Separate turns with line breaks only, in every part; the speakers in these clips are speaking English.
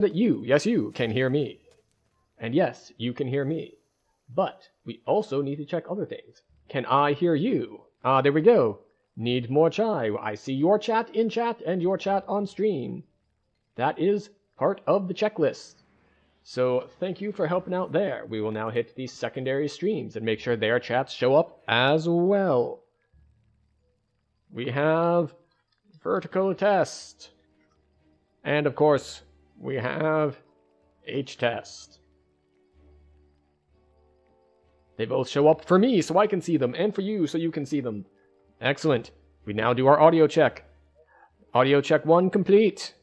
that you, yes you, can hear me. And yes, you can hear me. But we also need to check other things. Can I hear you? Ah, there we go. Need more chai. I see your chat in chat and your chat on stream. That is part of the checklist. So thank you for helping out there. We will now hit these secondary streams and make sure their chats show up as well. We have vertical test. And of course, we have H-test. They both show up for me so I can see them, and for you so you can see them. Excellent. We now do our audio check. Audio check 1 complete.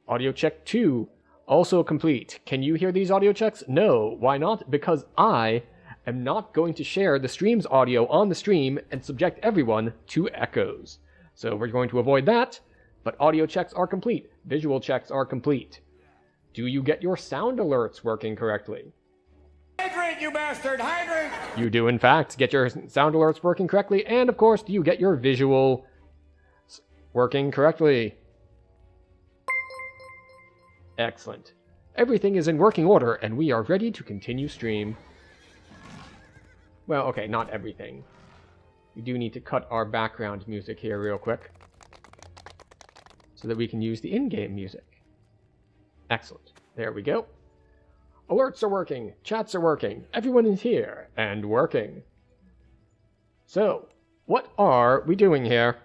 Audio check 2 also complete. Can you hear these audio checks? No. Why not? Because I am not going to share the stream's audio on the stream and subject everyone to echoes. So we're going to avoid that, but audio checks are complete. Visual checks are complete. Do you get your sound alerts working correctly?
Hydrate, you bastard! Hydrate!
You do, in fact, get your sound alerts working correctly, and of course, do you get your visual working correctly? Excellent. Everything is in working order, and we are ready to continue stream. Well, okay, not everything. We do need to cut our background music here real quick, so that we can use the in-game music. Excellent. There we go. Alerts are working, chats are working, everyone is here, and working. So, what are we doing here?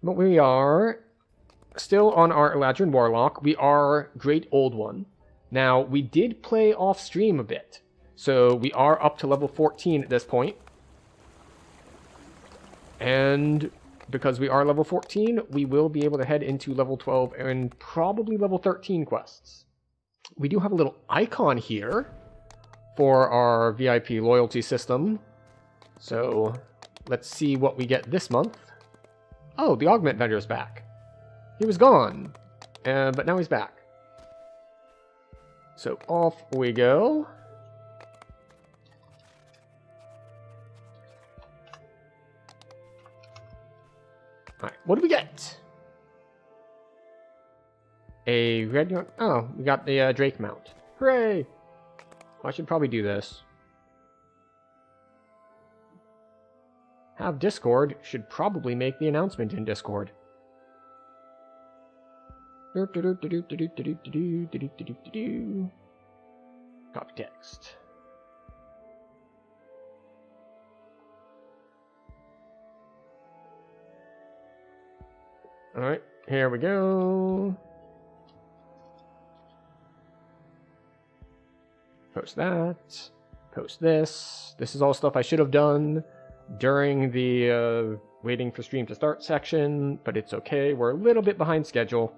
Well, we are still on our Eladrin Warlock. We are Great Old One. Now, we did play off stream a bit, so we are up to level 14 at this point. And because we are level 14, we will be able to head into level 12 and probably level 13 quests. We do have a little icon here for our VIP loyalty system. So let's see what we get this month. Oh, the augment vendor is back. He was gone, but now he's back. So off we go. Alright, what do we get? A red... Oh, we got the Drake mount. Hooray! I should probably do this. Have Discord should probably make the announcement in Discord. Copy text. Alright, here we go. Post that. Post this. This is all stuff I should have done during the waiting for stream to start section, but it's okay. We're a little bit behind schedule.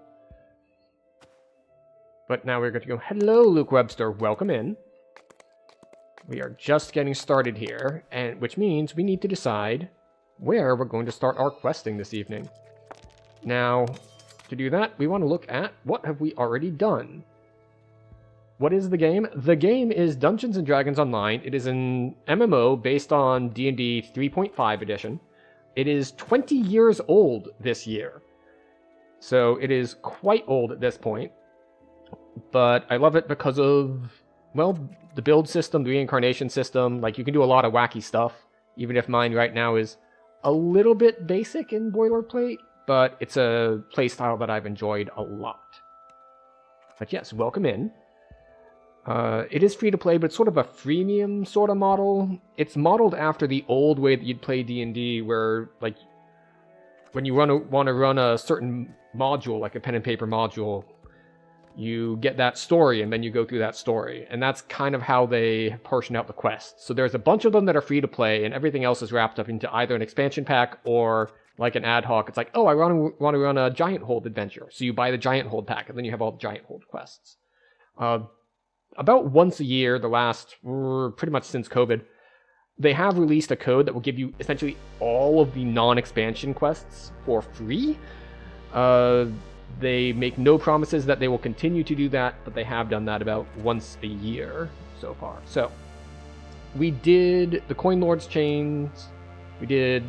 But now we're going to go, hello, Luke Webster. Welcome in. We are just getting started here, and which means we need to decide where we're going to start our questing this evening. Now, to do that, we want to look at what have we already done. What is the game? The game is Dungeons & Dragons Online. It is an MMO based on D&D 3.5 edition. It is 20 years old this year. So it is quite old at this point. But I love it because of, well, the build system, the reincarnation system. Like, you can do a lot of wacky stuff, even if mine right now is a little bit basic in boilerplate. But it's a playstyle that I've enjoyed a lot. But yes, welcome in. It is free to play, but it's sort of a freemium sort of model. It's modeled after the old way that you'd play D&D, where, like, when you want to run a certain module, like a pen and paper module, you get that story, and then you go through that story. And that's kind of how they portion out the quests. So there's a bunch of them that are free to play, and everything else is wrapped up into either an expansion pack or like an ad hoc. It's like, oh, I want to run a Giant Hold adventure. So you buy the Giant Hold pack, and then you have all the Giant Hold quests. About once a year, the last, pretty much since COVID, they have released a code that will give you essentially all of the non-expansion quests for free. They make no promises that they will continue to do that, but they have done that about once a year so far. So, we did the Coin Lord's Chains, we did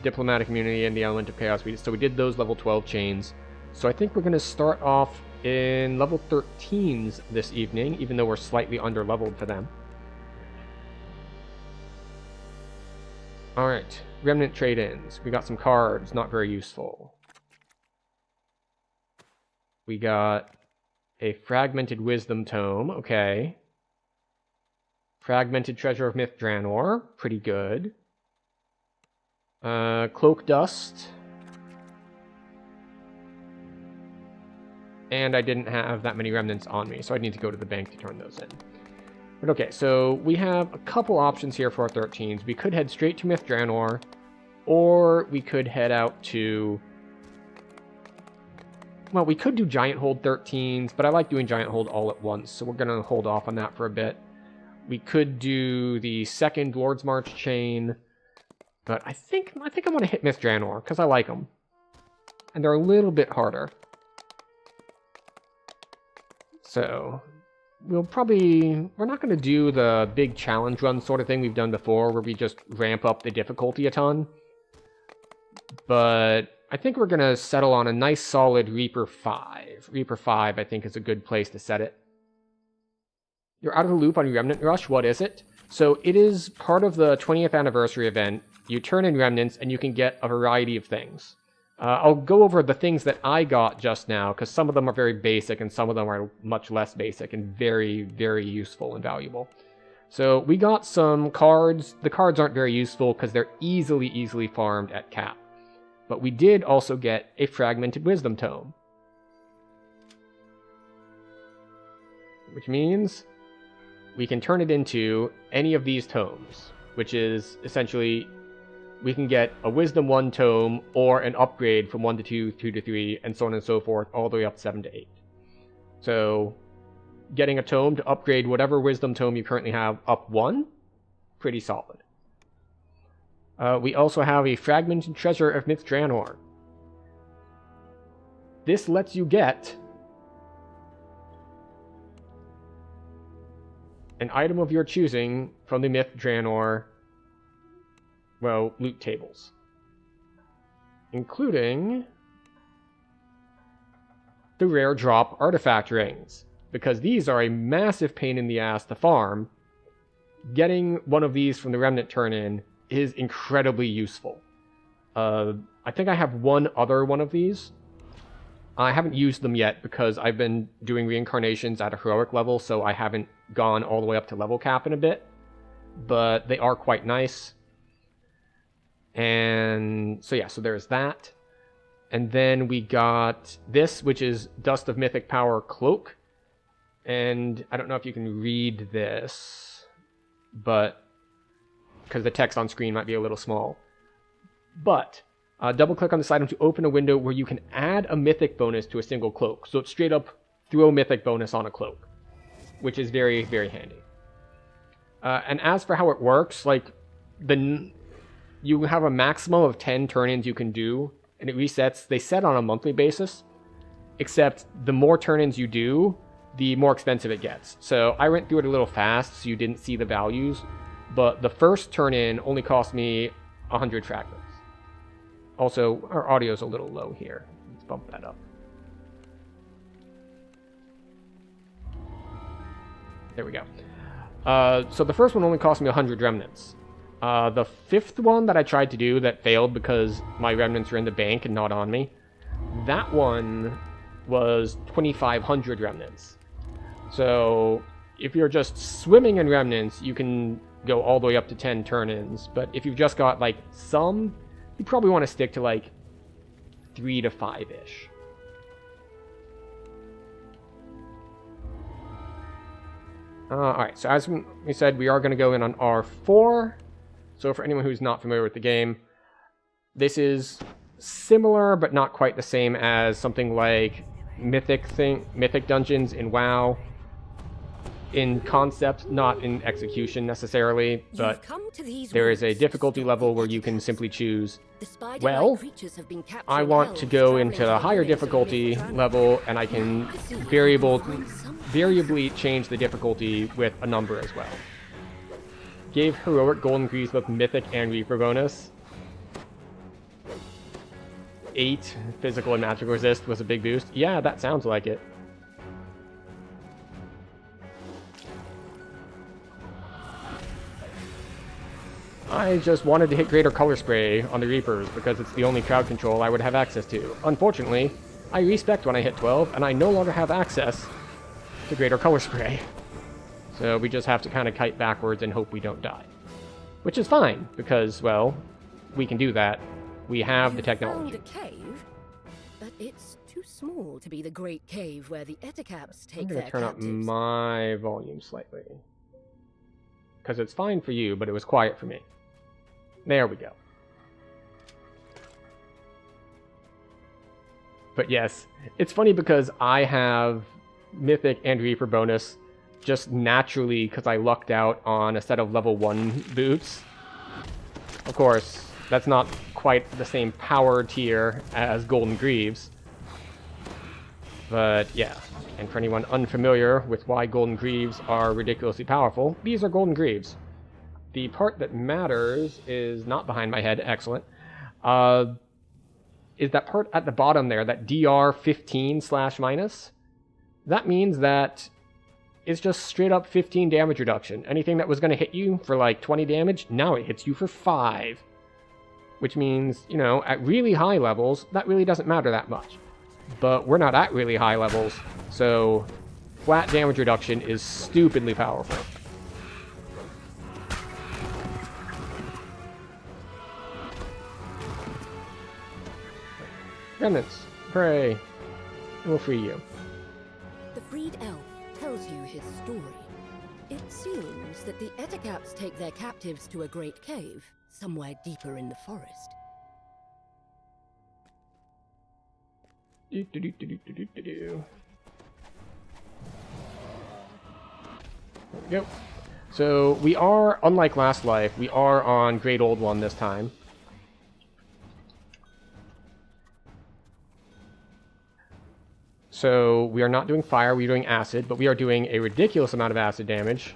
Diplomatic Immunity and the Element of Chaos, so we did those level 12 chains. So I think we're going to start off in level 13s this evening, even though we're slightly under-leveled for them. Alright, remnant trade-ins. We got some cards, not very useful. We got a fragmented wisdom tome, okay. Fragmented treasure of Myth Draenor, pretty good. Cloak dust. And I didn't have that many remnants on me, so I need to go to the bank to turn those in. But okay, so we have a couple options here for our 13s. We could head straight to Myth Draenor, or we could head out to... Well, we could do Giant Hold 13s, but I like doing Giant Hold all at once, so we're going to hold off on that for a bit. We could do the second Lord's March chain, but I think I want to hit Myth Draenor, because I like them. And they're a little bit harder. So, we're not going to do the big challenge run sort of thing we've done before, where we just ramp up the difficulty a ton. But I think we're going to settle on a nice solid Reaper 5. Reaper 5, I think, is a good place to set it. You're out of the loop on your Remnant Rush. What is it? So it is part of the 20th anniversary event. You turn in remnants, and you can get a variety of things. I'll go over the things that I got just now, because some of them are very basic, and some of them are much less basic, and very, very useful and valuable. So we got some cards. The cards aren't very useful, because they're easily farmed at cap. But we did also get a Fragmented Wisdom Tome. Which means we can turn it into any of these tomes, which is essentially we can get a Wisdom 1 tome or an upgrade from 1 to 2, 2 to 3, and so on and so forth, all the way up 7 to 8. So getting a tome to upgrade whatever Wisdom tome you currently have up 1, pretty solid. We also have a Fragmented Treasure of Myth Draenor. This lets you get an item of your choosing from the Myth Draenor, well, loot tables. Including the rare drop artifact rings, because these are a massive pain in the ass to farm. Getting one of these from the Remnant turn-in is incredibly useful. I think I have one other one of these. I haven't used them yet because I've been doing reincarnations at a heroic level, so I haven't gone all the way up to level cap in a bit. But they are quite nice. And so yeah, so there's that. And then we got this, which is Dust of Mythic Power Cloak. And I don't know if you can read this, but because the text on screen might be a little small. But double click on this item to open a window where you can add a mythic bonus to a single cloak. So it's straight up throw mythic bonus on a cloak, which is very, very handy. And as for how it works, like you have a maximum of 10 turn-ins you can do, and it resets. They set on a monthly basis, except the more turn-ins you do, the more expensive it gets. So I went through it a little fast, so you didn't see the values, but the first turn-in only cost me 100 fragments. Also, our audio's a little low here. Let's bump that up. There we go. So the first one only cost me 100 remnants. The fifth one that I tried to do that failed because my remnants were in the bank and not on me, that one was 2,500 remnants. So if you're just swimming in remnants, you can go all the way up to 10 turn-ins. But if you've just got like some, you probably want to stick to like 3 to 5-ish. Alright, so as we said, we are going to go in on R4. So for anyone who's not familiar with the game, this is similar but not quite the same as something like Mythic Dungeons in WoW. In concept, not in execution necessarily, but there is a difficulty level where you can simply choose, well, I want to go into a higher difficulty level, and I can variably change the difficulty with a number as well. Gave Heroic Golden Greaves with Mythic and Reaper bonus. 8 physical and magical resist was a big boost. Yeah, that sounds like it. I just wanted to hit Greater Color Spray on the Reapers because it's the only crowd control I would have access to. Unfortunately, I respect when I hit 12, and I no longer have access to Greater Color Spray. So we just have to kind of kite backwards and hope we don't die. Which is fine, because, well, we can do that. We have the technology.
You found a cave, but it's too small to be the great cave where the Eticaps take their captives.
I'm going to turn up my volume slightly. Because it's fine for you, but it was quiet for me. There we go. But yes, it's funny because I have Mythic and Reaper bonus just naturally because I lucked out on a set of level 1 boots. Of course, that's not quite the same power tier as Golden Greaves. But yeah, and for anyone unfamiliar with why Golden Greaves are ridiculously powerful, these are Golden Greaves. The part that matters is not behind my head, excellent, is that part at the bottom there, that DR 15/-. That means that it's just straight up 15 damage reduction. Anything that was going to hit you for like 20 damage, now it hits you for 5. Which means, you know, at really high levels, that really doesn't matter that much. But we're not at really high levels, so flat damage reduction is stupidly powerful. Remnants, pray, we'll free you.
The freed elf tells you his story. It seems that the Eticaps take their captives to a great cave, somewhere deeper in the forest.
There we go. So we are, unlike last life, we are on Great Old One this time. So we are not doing fire, we are doing acid, but we are doing a ridiculous amount of acid damage.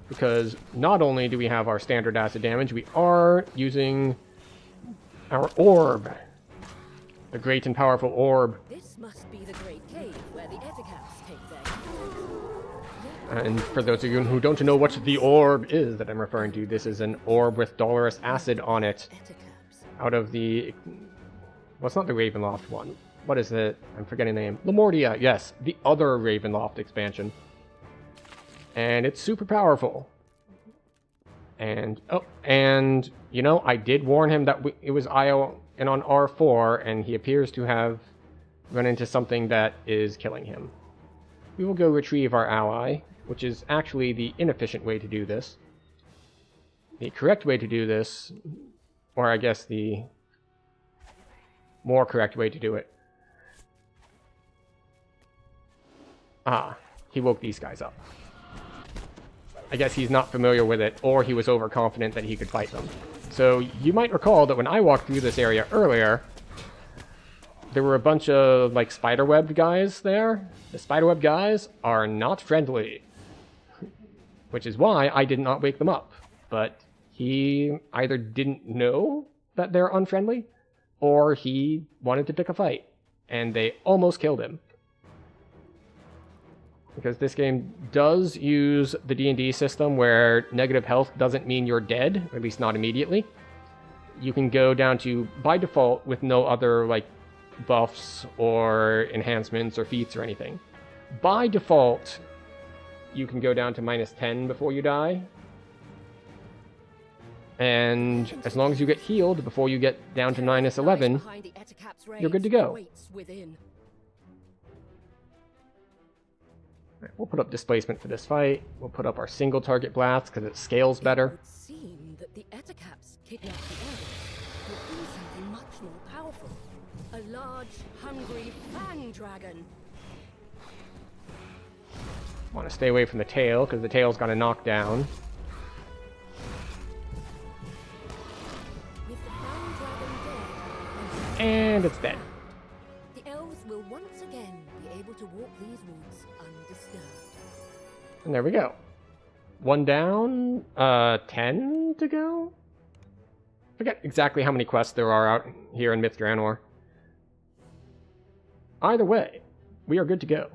Because not only do we have our standard acid damage, we are using our orb. The great and powerful orb.
This must be the great cave where the Eticaps take their captives.
And for those of you who don't know what the orb is that I'm referring to, this is an orb with dolorous acid on it. Out of the... well, it's not the Ravenloft one. What is it? I'm forgetting the name. Lamortia, yes. The other Ravenloft expansion. And it's super powerful. And, oh, and, you know, I did warn him that it was IO and on R4, and he appears to have run into something that is killing him. We will go retrieve our ally, which is actually the inefficient way to do this. The correct way to do this, or I guess the more correct way to do it. Ah, he woke these guys up. I guess he's not familiar with it, or he was overconfident that he could fight them. So you might recall that when I walked through this area earlier, there were a bunch of, like, spiderweb guys there. The spiderweb guys are not friendly. Which is why I did not wake them up. But he either didn't know that they're unfriendly, or he wanted to pick a fight. And they almost killed him. Because this game does use the D&D system where negative health doesn't mean you're dead, or at least not immediately. You can go down to, by default, with no other, like, buffs or enhancements or feats or anything. By default, you can go down to -10 before you die. And as long as you get healed before you get down to -11, you're good to go. We'll put up displacement for this fight. We'll put up our single target blast because it scales better.
It would seem that the Eticaps kidnapped the elves would be something much more powerful. A large, hungry fang dragon.
Want to stay away from the tail because the tail's got a knockdown.
With the fang dragon dead,
And it's dead.
the elves will once again be able to walk these woods undisturbed.
And there we go. One down, 10 to go? Forget exactly how many quests there are out here in Myth Draenor. Either way, we are good to go.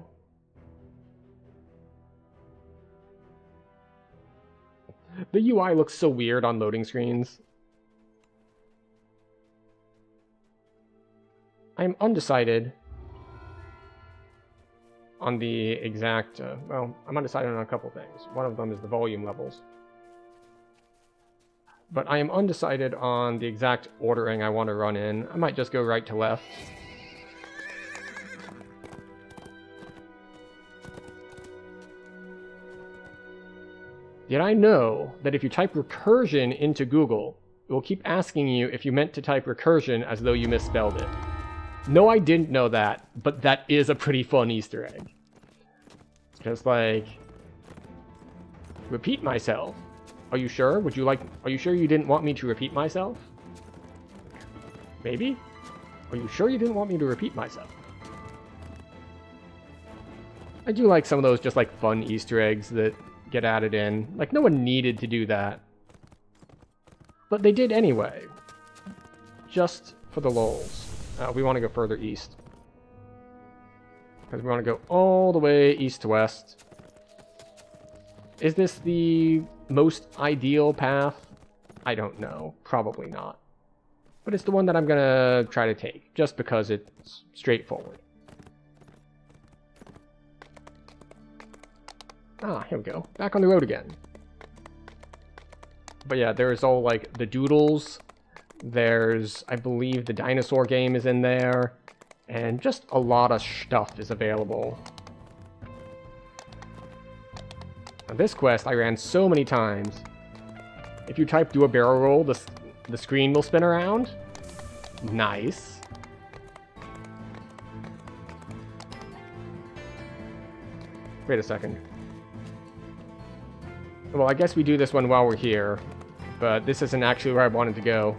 The UI looks so weird on loading screens. I'm undecided on the exact, well, I'm undecided on a couple things. One of them is the volume levels. But I am undecided on the exact ordering I want to run in. I might just go right to left. Yet I know that if you type recursion into Google, it will keep asking you if you meant to type recursion as though you misspelled it. No, I didn't know that, but that is a pretty fun Easter egg. It's just like, repeat myself. Are you sure? Are you sure you didn't want me to repeat myself? Maybe? Are you sure you didn't want me to repeat myself? I do like some of those just like fun Easter eggs that get added in. Like, no one needed to do that. But they did anyway. Just for the lulz. We want to go further east. Because we want to go all the way east to west. Is this the most ideal path? I don't know. Probably not. But it's the one that I'm going to try to take. Just because it's straightforward. Ah, here we go. Back on the road again. But yeah, there's all like the doodles. There's, I believe, the dinosaur game is in there. And just a lot of stuff is available. Now, this quest I ran so many times. If you type do a barrel roll, the screen will spin around. Nice. Wait a second. Well, I guess we do this one while we're here, but this isn't actually where I wanted to go.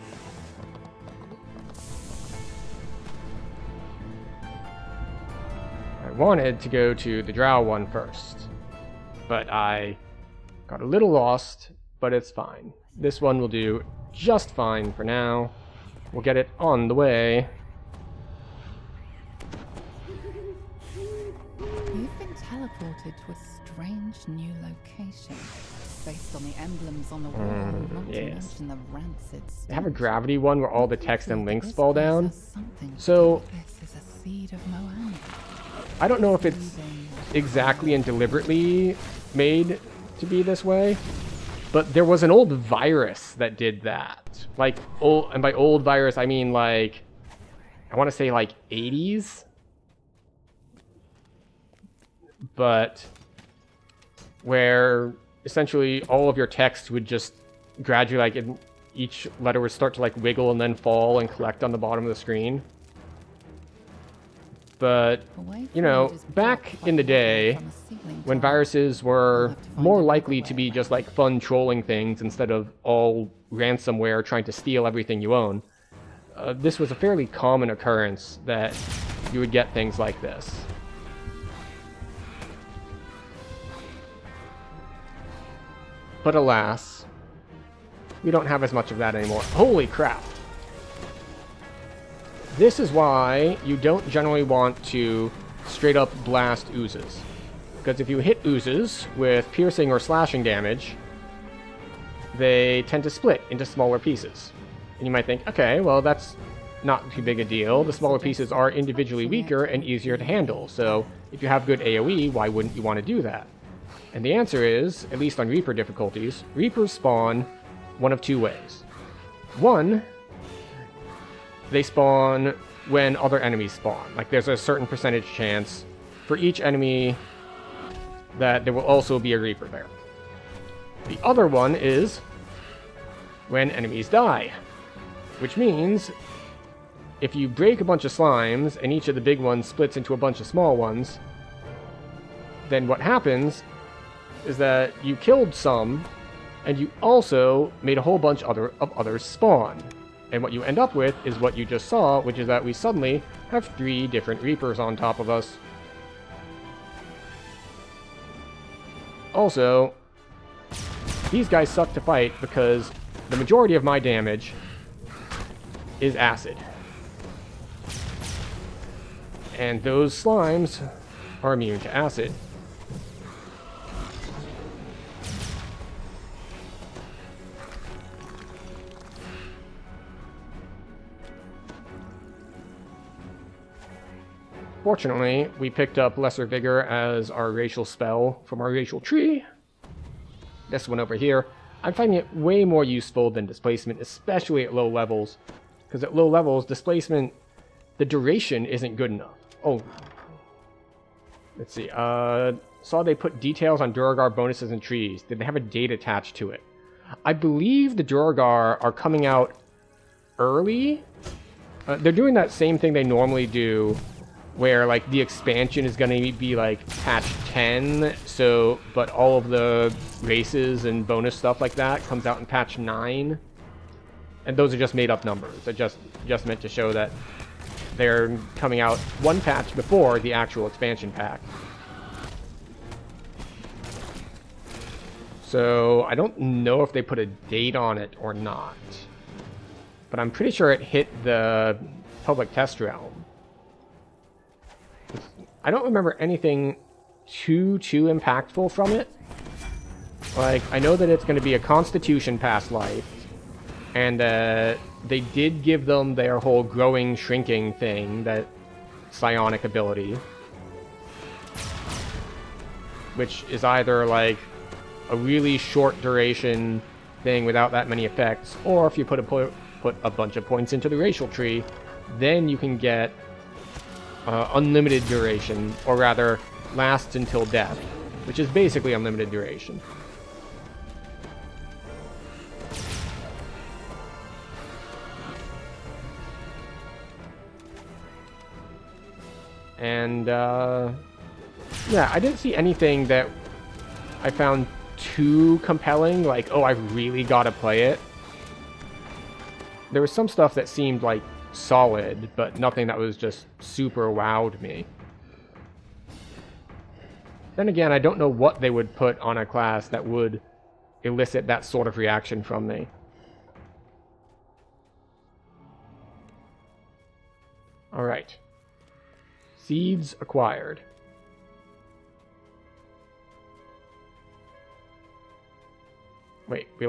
I wanted to go to the drow one first, but I got a little lost, but it's fine. This one will do just fine for now. We'll get it on the way.
You've been teleported to a strange new location. Based on the emblems on the wall, not to mention the rancid stuff.
They have a gravity one where all the text and links fall down. So,
this is a seed of Moana.
I don't know if it's exactly and deliberately made to be this way, but there was an old virus that did that. Like, old, and by old virus, I mean like, I want to say like 80s. But where essentially all of your text would just gradually, like, each letter would start to like wiggle and then fall and collect on the bottom of the screen. But, you know, back in the day, when viruses were more likely to be just like fun trolling things instead of all ransomware trying to steal everything you own, this was a fairly common occurrence that you would get things like this. But alas, we don't have as much of that anymore. Holy crap! This is why you don't generally want to straight up blast oozes. Because if you hit oozes with piercing or slashing damage, they tend to split into smaller pieces. And you might think, okay, well that's not too big a deal. The smaller pieces are individually weaker and easier to handle. So if you have good AoE, why wouldn't you want to do that? And the answer is, at least on Reaper difficulties, Reapers spawn one of two ways. One, they spawn when other enemies spawn. Like, there's a certain percentage chance for each enemy that there will also be a Reaper there. The other one is when enemies die. Which means, if you break a bunch of slimes and each of the big ones splits into a bunch of small ones, then what happens is that you killed some, and you also made a whole bunch of others spawn. And what you end up with is what you just saw, which is that we suddenly have 3 different Reapers on top of us. Also, these guys suck to fight because the majority of my damage is acid. And those slimes are immune to acid. Unfortunately, we picked up Lesser Vigor as our racial spell from our racial tree. This one over here, I'm finding it way more useful than Displacement, especially at low levels. Because at low levels, Displacement, the duration isn't good enough. Oh, let's see. Saw they put details on Duragar bonuses and trees. Did they have a date attached to it? I believe the Duragar are coming out early. They're doing that same thing they normally do, where like the expansion is going to be like patch 10, so but all of the races and bonus stuff like that comes out in patch 9. And those are just made up numbers. They're just meant to show that they're coming out one patch before the actual expansion pack. So I don't know if they put a date on it or not, but I'm pretty sure it hit the public test realm. I don't remember anything too impactful from it. Like, I know that it's going to be a Constitution past life, and they did give them their whole growing, shrinking thing, that psionic ability, which is either like a really short duration thing without that many effects, or if you put a bunch of points into the racial tree, then you can get unlimited duration, or rather lasts until death, which is basically unlimited duration. And yeah, I didn't see anything that I found too compelling, like, oh, I've really got to play it. There was some stuff that seemed like solid, but nothing that was just super wowed me. Then again, I don't know what they would put on a class that would elicit that sort of reaction from me. Alright. Seeds acquired. Wait, we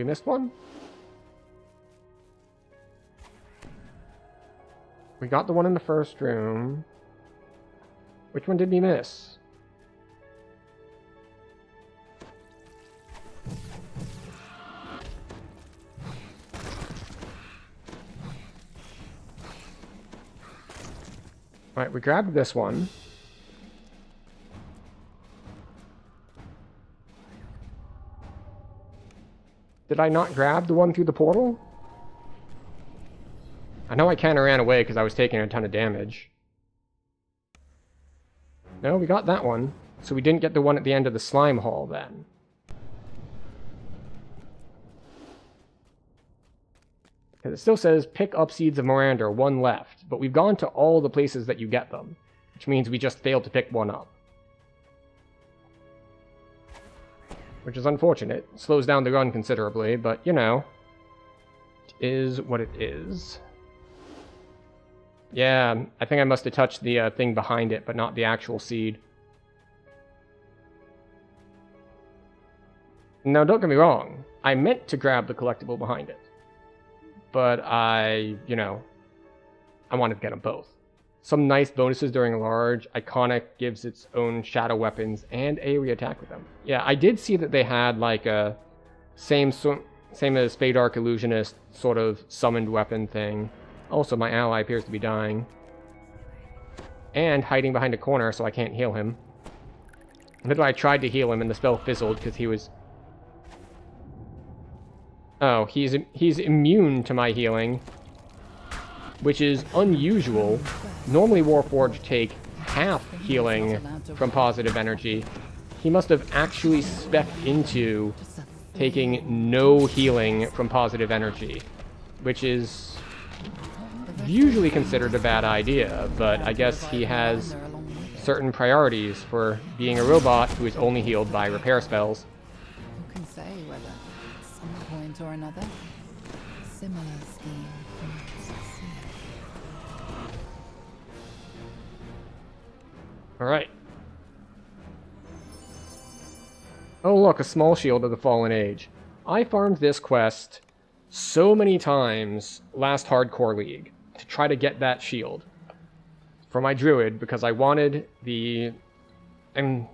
missed one? We got the one in the first room. Which one did we miss? Alright, we grabbed this one. Did I not grab the one through the portal? I know I kind of ran away because I was taking a ton of damage. No, we got that one. So we didn't get the one at the end of the slime hall then. Because it still says pick up Seeds of Miranda, one left. But we've gone to all the places that you get them, which means we just failed to pick one up. Which is unfortunate. It slows down the run considerably, but you know, it is what it is. Yeah, I think I must have touched the thing behind it, but not the actual seed. Now, don't get me wrong. I meant to grab the collectible behind it. But I wanted to get them both. Some nice bonuses during large. Iconic gives its own shadow weapons and AoE attack with them. Yeah, I did see that they had like a same as Spadark Illusionist sort of summoned weapon thing. Also, my ally appears to be dying. And hiding behind a corner so I can't heal him. Literally, I tried to heal him and the spell fizzled because he was... Oh, he's immune to my healing, which is unusual. Normally Warforged take half healing from positive energy. He must have actually specced into taking no healing from positive energy, which is usually considered a bad idea, but I guess he has certain priorities for being a robot who is only healed by repair spells.
Who can say whether at some point or another similar scheme might succeed?
Alright. Oh look, a small shield of the Fallen Age. I farmed this quest so many times last Hardcore League to try to get that shield for my druid because I wanted the... And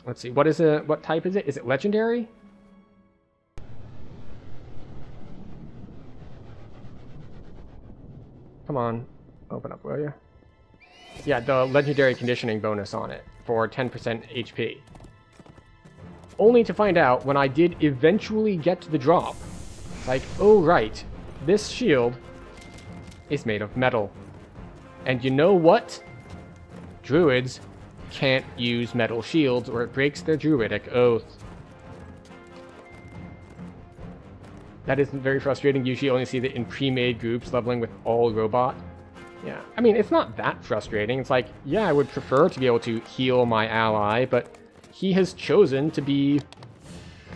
let's see, what is it? What type is it? Is it legendary? Come on, open up, will you? Yeah, the legendary conditioning bonus on it for 10% HP. Only to find out when I did eventually get to the drop, it's like, oh right, this shield is made of metal. And you know what? Druids can't use metal shields or it breaks their druidic oath. That isn't very frustrating. Usually you only see that in pre-made groups leveling with all robot. Yeah, I mean, it's not that frustrating. It's like, yeah, I would prefer to be able to heal my ally, but he has chosen to be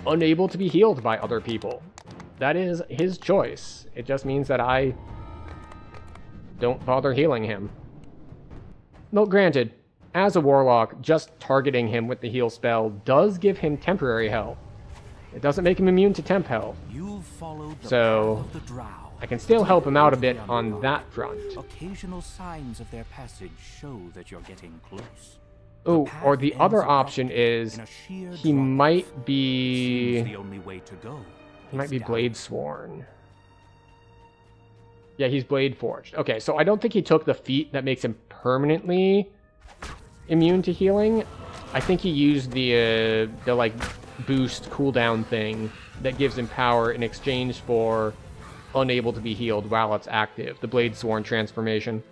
unable to be healed by other people. That is his choice. It just means that I don't bother healing him. No, granted, as a warlock, just targeting him with the heal spell does give him temporary health. It doesn't make him immune to temp health. So I can still help him out a bit on that front.
Occasional signs of their passage show that you're getting close.
Oh, or the other option is he might be...
The only way to go.
He might be Blade Sworn. Yeah, he's Blade Forged. Okay, so I don't think he took the feat that makes him permanently immune to healing. I think he used the like boost cooldown thing that gives him power in exchange for unable to be healed while it's active. The Blade Sworn transformation.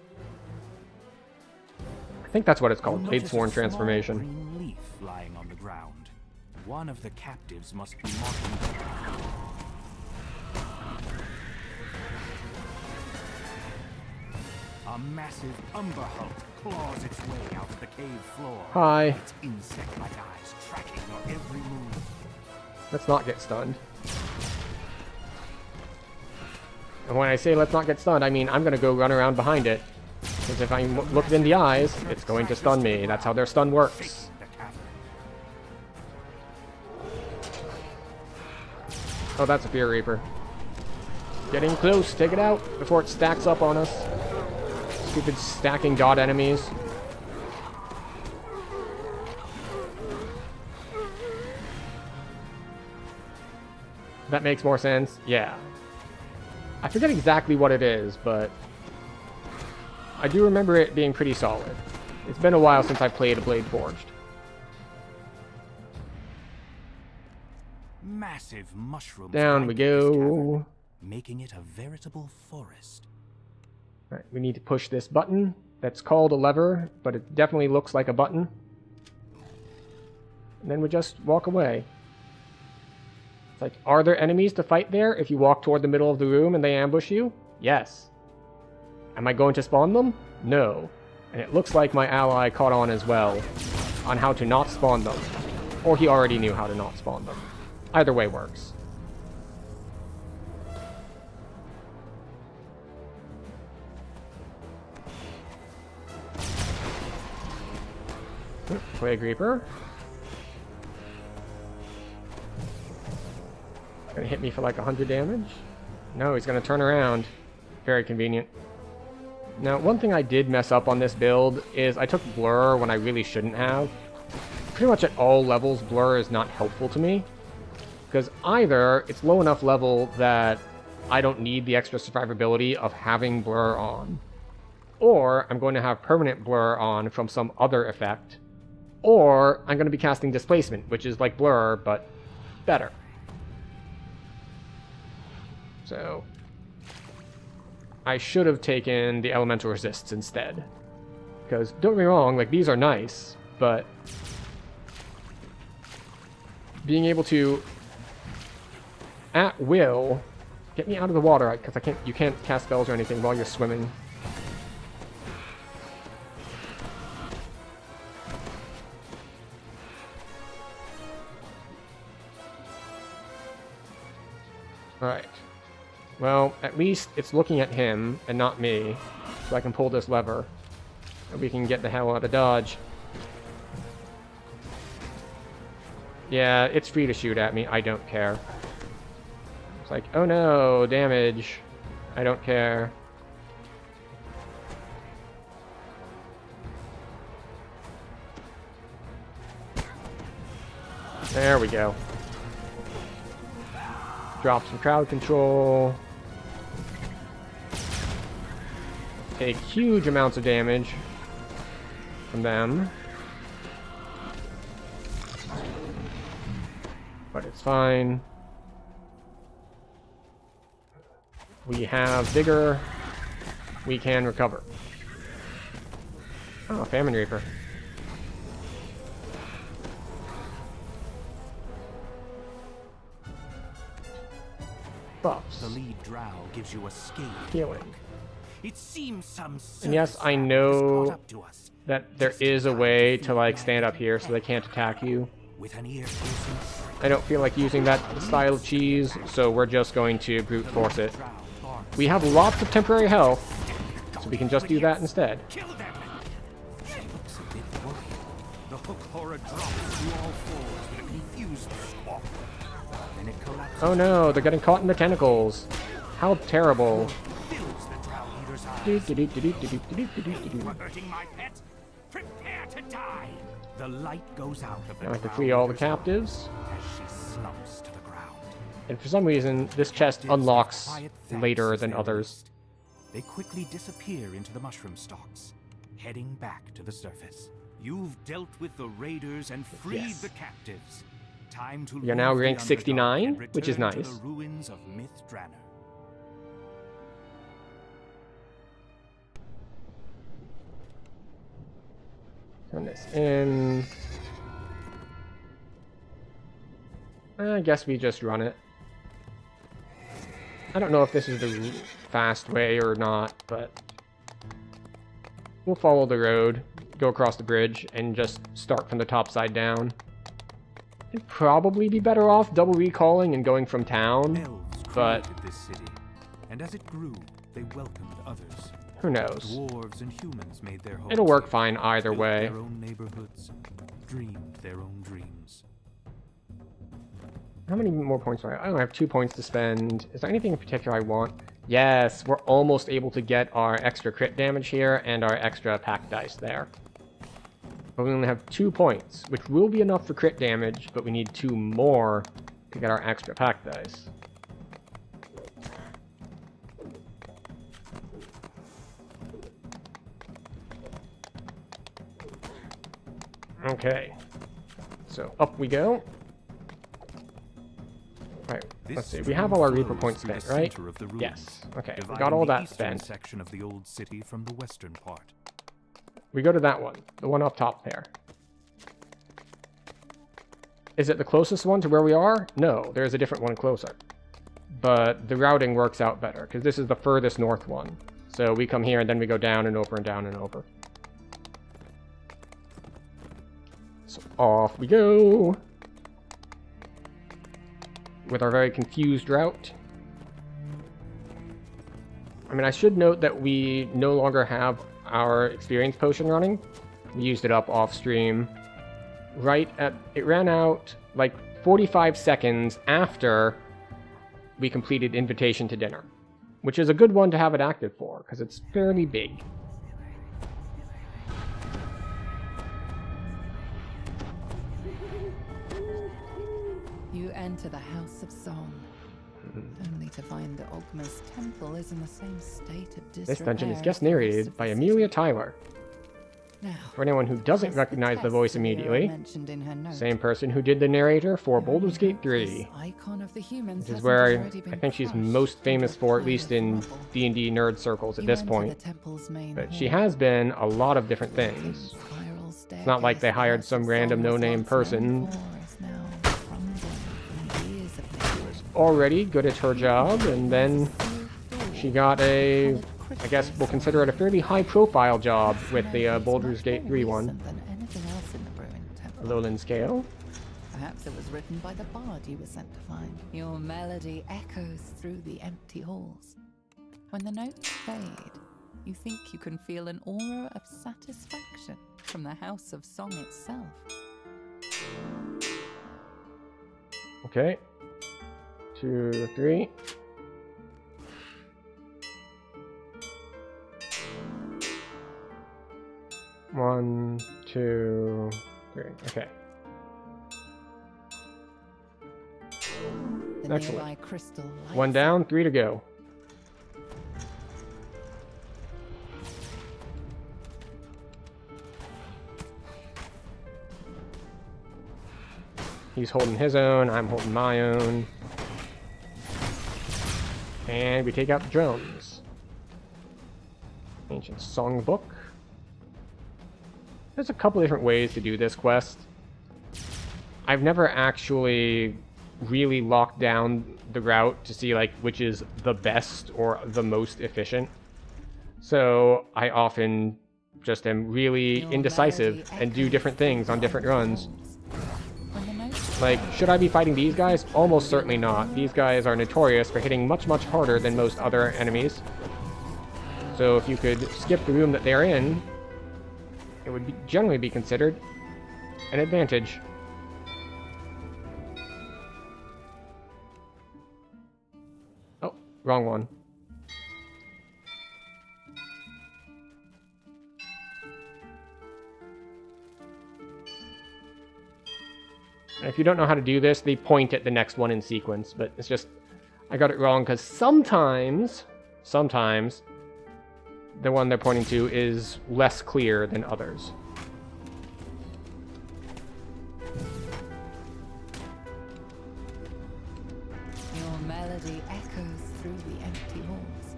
I think that's what it's called, Blade Sworn transformation.
Green leaf lying on the ground. One of the captives must be mocking. A massive umber hulk claws its way out of the cave floor.
Hi.
Its insect-like eyes tracking your every move.
Let's not get stunned. And when I say let's not get stunned, I mean I'm gonna go run around behind it. Because if I look it in the eyes, it's going to stun me. That's how their stun works. Oh, that's a Fear Reaper. Getting close. Take it out before it stacks up on us. Stupid stacking dot enemies. That makes more sense? Yeah. I forget exactly what it is, but I do remember it being pretty solid. It's been a while since I played a Blade Forged.
Massive mushrooms.
Down we go.
Making it a veritable forest.
Right, we need to push this button. That's called a lever, but it definitely looks like a button. And then we just walk away. It's like, are there enemies to fight there if you walk toward the middle of the room and they ambush you? Yes. Am I going to spawn them? No. And it looks like my ally caught on as well on how to not spawn them. Or he already knew how to not spawn them. Either way works. Plague Reaper. Gonna hit me for like 100 damage? No, he's gonna turn around. Very convenient. Now, one thing I did mess up on this build is I took Blur when I really shouldn't have. Pretty much at all levels, Blur is not helpful to me. Because either it's low enough level that I don't need the extra survivability of having Blur on, or I'm going to have permanent Blur on from some other effect, or I'm going to be casting Displacement, which is like Blur, but better. So I should have taken the Elemental Resists instead. Because, don't get me wrong, like, these are nice, but being able to, at will, get me out of the water, because you can't cast spells or anything while you're swimming. Alright. Well, at least it's looking at him and not me, so I can pull this lever, and we can get the hell out of Dodge. Yeah, it's free to shoot at me. I don't care. It's like, oh no, damage. I don't care. There we go. Drop some crowd control. Take huge amounts of damage from them. But it's fine. We have vigor. We can recover. Oh, Famine Reaper. Buffs.
The lead drow gives you a scale.
Healing.
It seems some
And yes, I know that there is a way to like stand up here so they can't attack you.
With an ear
I don't feel like using that style of cheese, so we're just going to brute force it. We have lots of temporary health, so we can just do that instead.
Kill them. She looks a bit worried. The hook horror drops you all forwards with a confused squawk. Then it collapses.
Oh no, they're getting caught in the tentacles. How terrible.
Fills the drow leader's eyes.
Do-do-do-do-do-do-do-do-do-do.
You are hurting my pet. Prepare to die. The light goes out of the
Now I have to
drow
free all the
leader's eyes
captives.
as she slumps to the ground.
And for some reason, this chest unlocks later than others.
They quickly disappear into the mushroom stalks, heading back to the surface. You've dealt with the raiders and freed
Yes.
the captives. Time to
You're now
leave the
rank 69,
underdark and
which is
return to
nice.
the ruins of Myth Draenor.
Turn this in. I guess we just run it. I don't know if this is the fast way or not, but we'll follow the road, go across the bridge, and just start from the top side down. It'd probably be better off double recalling and going from town,
Elves
but
created this city, and as it grew, they welcomed others.
who knows?
Dwarves and humans made their homes.
It'll work
here,
fine either
built
way.
Their own neighborhoods, dreamed their own dreams.
How many more points do I have? I only have 2 points to spend. Is there anything in particular I want? Yes, we're almost able to get our extra crit damage here and our extra pack dice there. But we only have 2 points, which will be enough for crit damage, but we need 2 more to get our extra pack dice. Okay. So up we go. Right, let's see. We have all our Reaper points spent, right? Yes. Okay, we got all that spent.
Section of the old city from the western part.
We go to that one, the one up top there. Is it the closest one to where we are? No, there's a different one closer. But the routing works out better, because this is the furthest north one. So we come here, and then we go down and over and down and over. So off we go! With our very confused route. I mean, I should note that we no longer have our experience potion running. We used it up off stream. Right at... It ran out like 45 seconds after we completed Invitation to Dinner. Which is a good one to have it active for, because it's fairly big.
You enter the House of Song, only to find that Ogma's temple is in the same state of disrepair.
This dungeon is
as
guest
the rest
narrated
of
by
the
Amelia
city.
Tyler.
Now,
For anyone who doesn't
as
recognize the
test
voice
Sierra
immediately,
mentioned in her note,
same person who did the narrator for
there
Baldur's
we
Gate
go.
3.
This icon of the humans
Which is
hasn't
where
already
I
been
think she's
crushed
most famous
under a
for, at
pile
least
of
in
rubble.
D&D nerd circles at
You
this
enter
point.
the temple's main
But she
hall.
has been a lot of different things.
Spiral
It's not like they
staircase
hired
the
some
House of
random
Song was
no-name
once
person.
known for is now crumbling from years of neglect.
Already good at her job, and then she got a... I guess we'll consider it a fairly high-profile job with the Baldur's Gate 3 one. Lowland Scale.
Perhaps it was written by the bard you were sent to find. Your melody echoes through the empty halls. When the notes fade, you think you can feel an aura of satisfaction from the House of Song itself.
Okay. 2, 3. One, 2, 3. Okay.
The
Excellent.
nearby crystal lights
One down, 3 to go. He's holding his own, I'm holding my own. And we take out the drums. Ancient Songbook. There's a couple different ways to do this quest. I've never actually really locked down the route to see like which is the best or the most efficient. So I often just am really indecisive and do different things on different runs. Like, should I be fighting these guys? Almost certainly not. These guys are notorious for hitting much, much harder than most other enemies. So if you could skip the room that they're in, it would generally be considered an advantage. Oh, wrong one. If you don't know how to do this, they point at the next one in sequence, but it's just, I got it wrong because sometimes, the one they're pointing to is less clear than others.
Your melody echoes through the empty halls.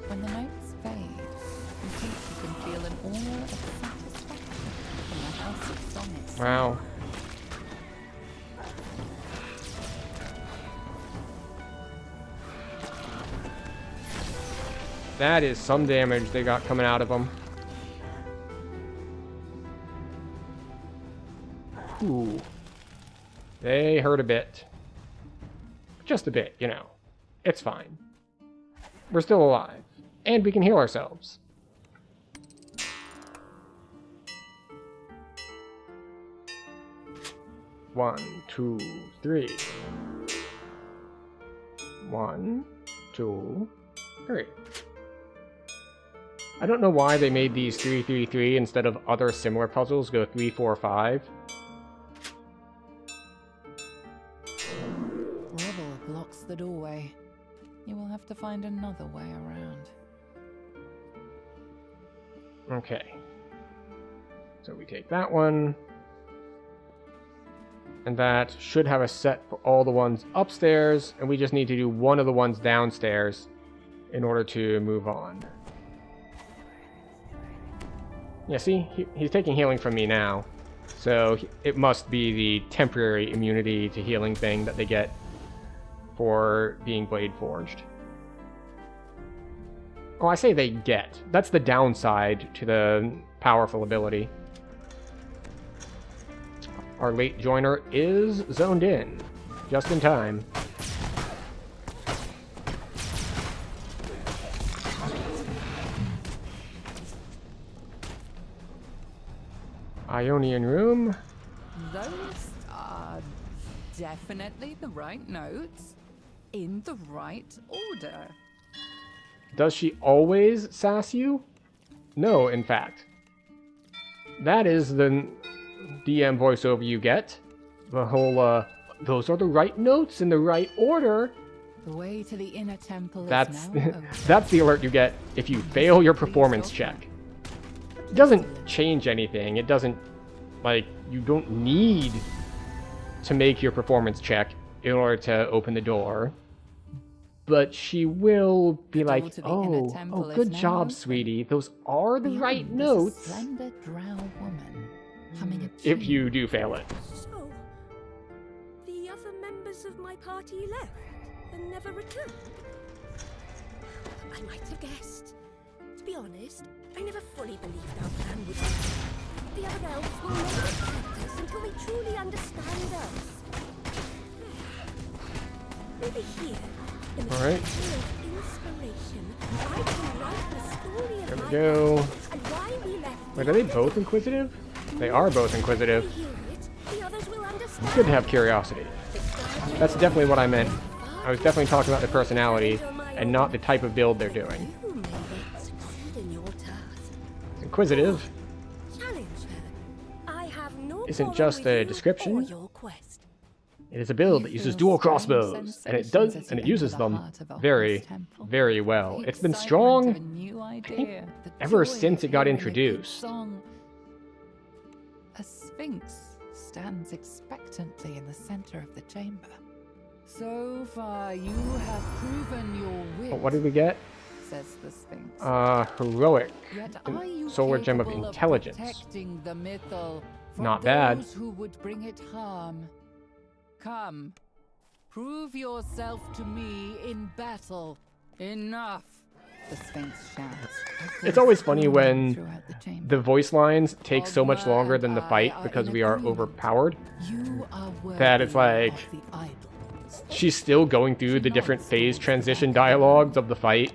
When the notes fade, you think you can feel an aura of satisfaction from the house of song.
Wow. That is some damage they got coming out of them. Ooh. They hurt a bit. Just a bit, you know. It's fine. We're still alive. And we can heal ourselves. One, two, three. 1, 2, 3. I don't know why they made these 3, 3, 3 instead of other similar puzzles go 3, 4, 5.
Rubble blocks the doorway. You will have to find another way around.
Okay. So we take that one. And that should have a set for all the ones upstairs, and we just need to do one of the ones downstairs in order to move on. Yeah, see? He's taking healing from me now. So it must be the temporary immunity to healing thing that they get for being Blade Forged. Oh, I say they get. That's the downside to the powerful ability. Our late joiner is zoned in. Just in time. Ionian room.
Those are definitely the right notes, in the right order.
Does she always sass you? No, in fact. That is the DM voiceover you get. The whole, those are the right notes in the right order.
The way to the inner temple
That's
is now open.
that's the alert you get if you fail your performance check. It doesn't change anything. It doesn't, like, you don't need to make your performance check in order to open the door. But she will be
The door
like,
to the inner
oh,
temple is
good
now
job,
open.
sweetie. Those are the right
Beyond is a
notes.
slender drow woman humming a
If
tune.
you do fail it.
So, the other members of my party left and never returned. I might have guessed. To be honest, I never fully believed our plan would work. The other elves will never accept us until they truly understand us. Maybe here, in the
Alright.
center of inspiration, I can write the story of
There we
my
go.
party and why we left.
Wait, are they both inquisitive? They are both inquisitive.
When we hear it, the others will understand.
It's good to have curiosity. That's definitely what I meant. I was definitely talking about the personality and not the type of build they're doing.
You may not succeed in your task.
It's inquisitive.
Challenge her. I have no
Isn't
quarrel
just
with
a
you
description.
or your quest.
It is a build that uses dual crossbows, and it uses them very, very well. It's been strong, I think, ever since it got introduced.
A sphinx stands expectantly in the center of the chamber. So far, you have proven your wit.
But what did we get?
Says the sphinx.
Heroic.
Yet are you
Solar gem of
capable
intelligence.
Protecting the mythal from
Not bad.
those who would bring it harm. Come, prove yourself to me in battle. Enough. The sphinx shouts.
It's always funny when the voice lines take so much longer than the fight because we are overpowered. That it's like she's still going through the different phase transition dialogues of the fight.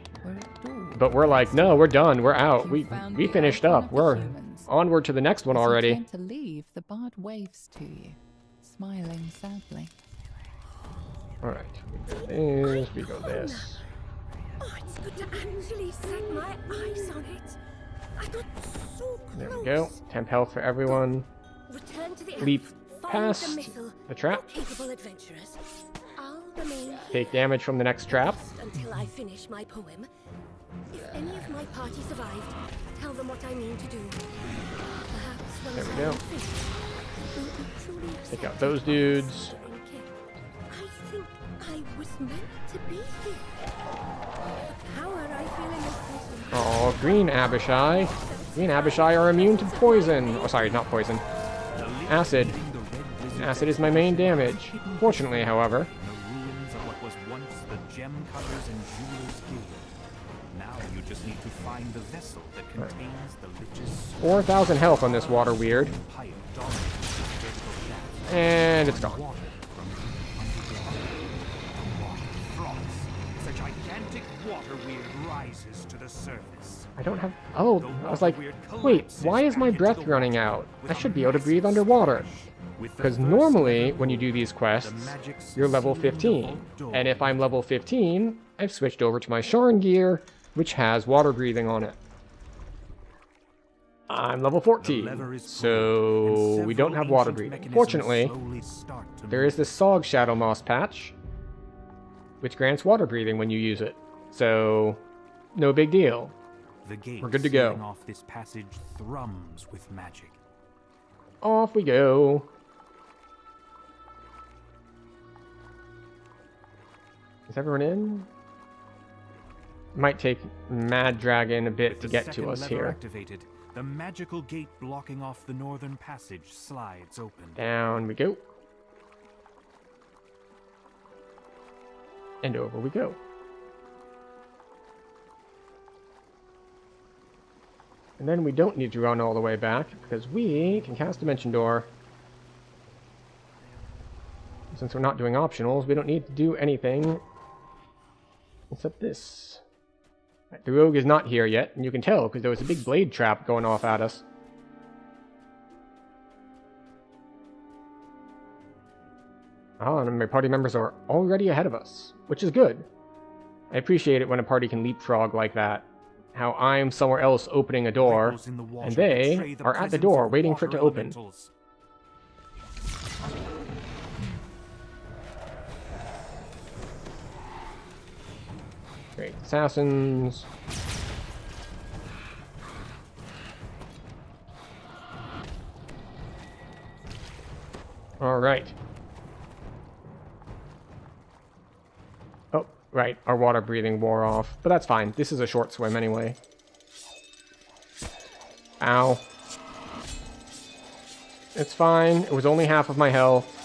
But we're like, no, we're done. We're out. We finished up. We're onward to the next one already.
To leave, the bard waves to you, smiling sadly.
All right. We go this. We go this.
Oh, it's good to actually set my eyes on it. I got so close.
There we go. Temp health for everyone.
Return to the
Leap
elves, find
past
mythal,
the trap.
capable adventurers. I'll remain
Take damage from the next trap.
until I finish my poem. If any of my party survived, tell them what I mean to do. Perhaps when
There we
I
go.
am finished, you'll be truly
Take out
accepted
those
as
dudes.
a kid. I think I was meant to be here. The power I feel in this person.
Oh, green Abishai. Green Abishai are immune to poison. Oh, sorry, not poison. Acid. Acid is my main damage. Fortunately, however,
The ruins of what was once the gem cutters and jewelers guild. Now you just need to find the vessel that contains the lich's
4,000 health on this water weird.
pipe dominates this vertical shaft.
And it's gone.
Water from the underground. The water froths. The gigantic water weird rises to the surface.
I don't have... Oh, I was like, wait, why is my breath running out? I should be able to breathe underwater. Because normally, when you do these quests, you're level 15. And if I'm level 15, I've switched over to my Sharn gear, which has water breathing on it. I'm level 14, so we don't have water breathing. Fortunately, there is this Sog Shadow Moss patch, which grants water breathing when you use it. So, no big deal.
We're
good to go.
Off this passage thrums with magic.
Off we go. Is everyone in? Might take Mad Dragon a bit to get to us here.
Activated, the magical gate blocking off the northern passage slides open.
Down we go. And over we go. And then we don't need to run all the way back, because we can cast Dimension Door. Since we're not doing optionals, we don't need to do anything except this. Right, the rogue is not here yet, and you can tell because there was a big blade trap going off at us. Ah, and my party members are already ahead of us, which is good. I appreciate it when a party can leapfrog like that. How I'm somewhere else opening a door, and they are at the door waiting for it to open. Great assassins. Alright. Oh, right. Our water breathing wore off. But that's fine. This is a short swim anyway. Ow. It's fine. It was only half of my health.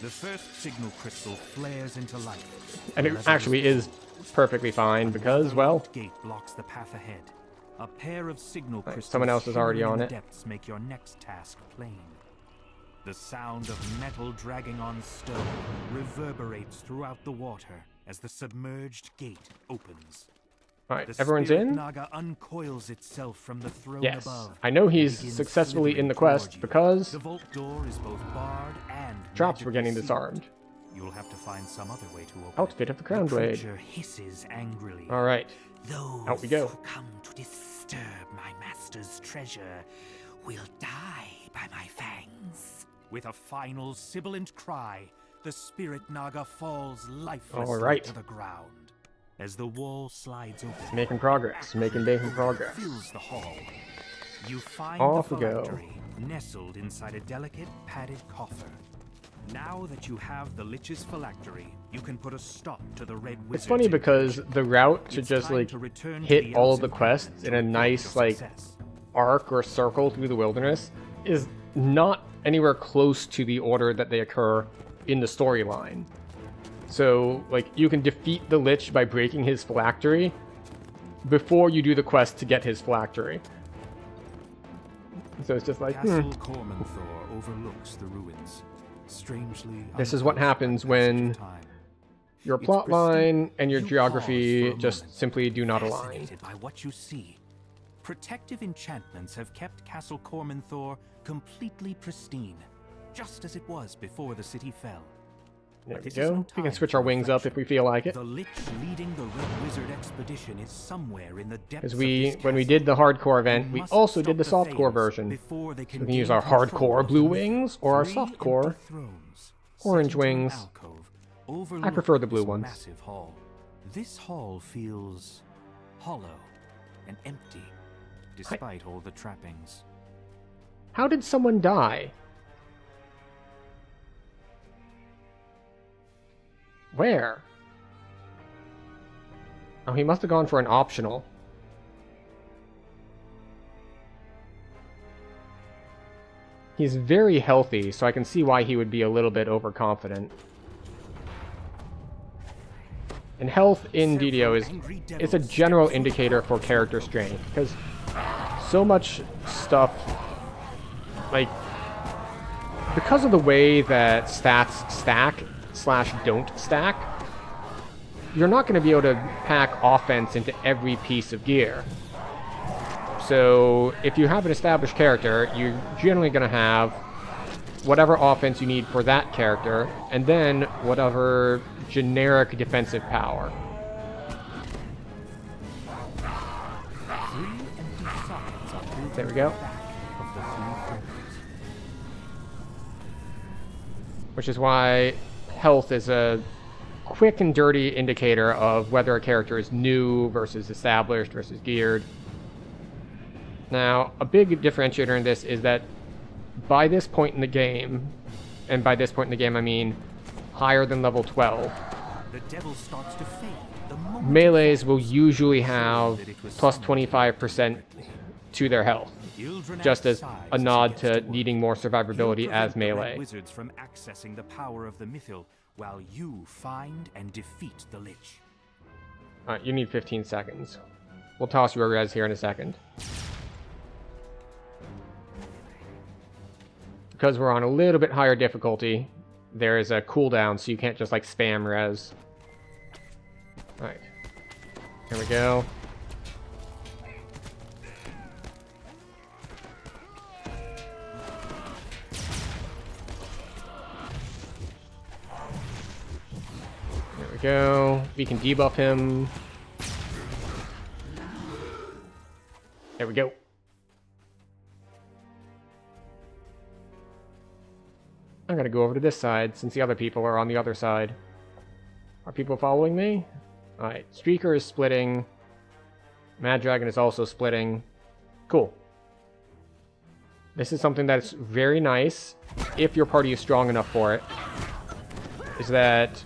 The first signal crystal flares into life.
And it actually is perfectly fine because, well,
gate blocks the path ahead. A pair of signal crystals
someone else is already on it.
Depths make your next task plain. The sound of metal dragging on stone reverberates throughout the water as the submerged gate opens.
Alright,
The
everyone's
spirit
in?
Naga uncoils itself from the throne
Yes.
above.
I know he's
Begins
successfully in the
slithering
quest
toward you.
because
The vault door is both barred and
traps were
magically
getting
sealed.
disarmed.
You'll have to find some other way to open
Outfit of the Crown Blade.
creature hisses angrily.
Alright.
Those
Out we go.
who come to disturb my master's treasure will die by my fangs. With a final sibilant cry, The spirit Naga falls lifelessly
All right.
to the ground. As the wall slides open,
Making progress. Making progress.
fills the hall. You find
Off
the
we go.
phylactery nestled inside a delicate padded coffer. Now that you have the Lich's phylactery, you can put a stop to the Red Wizard's
It's funny because
incursion.
the route to
It's
just
time
like
to return to
hit
the
all
Elves
of the
in
quests
Paradise
in a
to report
nice
your
like
success.
arc or circle through the wilderness is not anywhere close to the order that they occur in the storyline. So like you can defeat the Lich by breaking his phylactery before you do the quest to get his phylactery. So it's just like,
Castle Cormanthor overlooks the ruins. Strangely,
This is what
untouched
happens
by the passage
when
of time.
your
It's
plot
pristine.
line and your
You
geography
pause for a
just
moment,
simply do not align.
fascinated by what you see. Protective enchantments have kept Castle Cormanthor completely pristine, just as it was before the city fell.
There
But
we
this is
go.
no
We can
time
switch
for
our wings up if we feel like it.
The Lich leading the Red Wizard expedition is somewhere in the depths
Because
of
we,
this
when we
castle.
did the hardcore event,
You
we
must
also
stop
did the softcore
Thayers
version.
before they
We
can
can use
gain
our
control
hardcore
of
blue
the
wings or our
three
softcore
empty thrones
orange
set into an
wings.
alcove
I
overlooking
prefer the blue
this
ones.
Massive hall. This hall feels hollow and empty, despite all the trappings.
How did someone die? Where? Oh, he must have gone for an optional. He's very healthy, so I can see why he would be a little bit overconfident. And health in DDO is a general indicator for character strength, because so much stuff, like, because of the way that stats stack / don't stack, you're not going to be able to pack offense into every piece of gear. So if you have an established character, you're generally going to have whatever offense you need for that character, and then whatever generic defensive power. There we go. Which is why health is a quick and dirty indicator of whether a character is new versus established versus geared. Now, a big differentiator in this is that by this point in the game, and by this point in the game I mean higher than level 12,
The devil starts to fade. The moment
melees will usually have plus 25% to their health, just as a nod to needing more survivability as melee.
Wizards from accessing the power of the Mythil, while you find and defeat the Lich.
Alright, you need 15 seconds. We'll toss you a res here in a second. Because we're on a little bit higher difficulty, there is a cooldown, so you can't just like spam res. Alright. Here we go. There we go. We can debuff him. There we go. I'm gonna go over to this side since the other people are on the other side. Are people following me? Alright, Streaker is splitting. Mad Dragon is also splitting. Cool. This is something that's very nice, if your party is strong enough for it, is that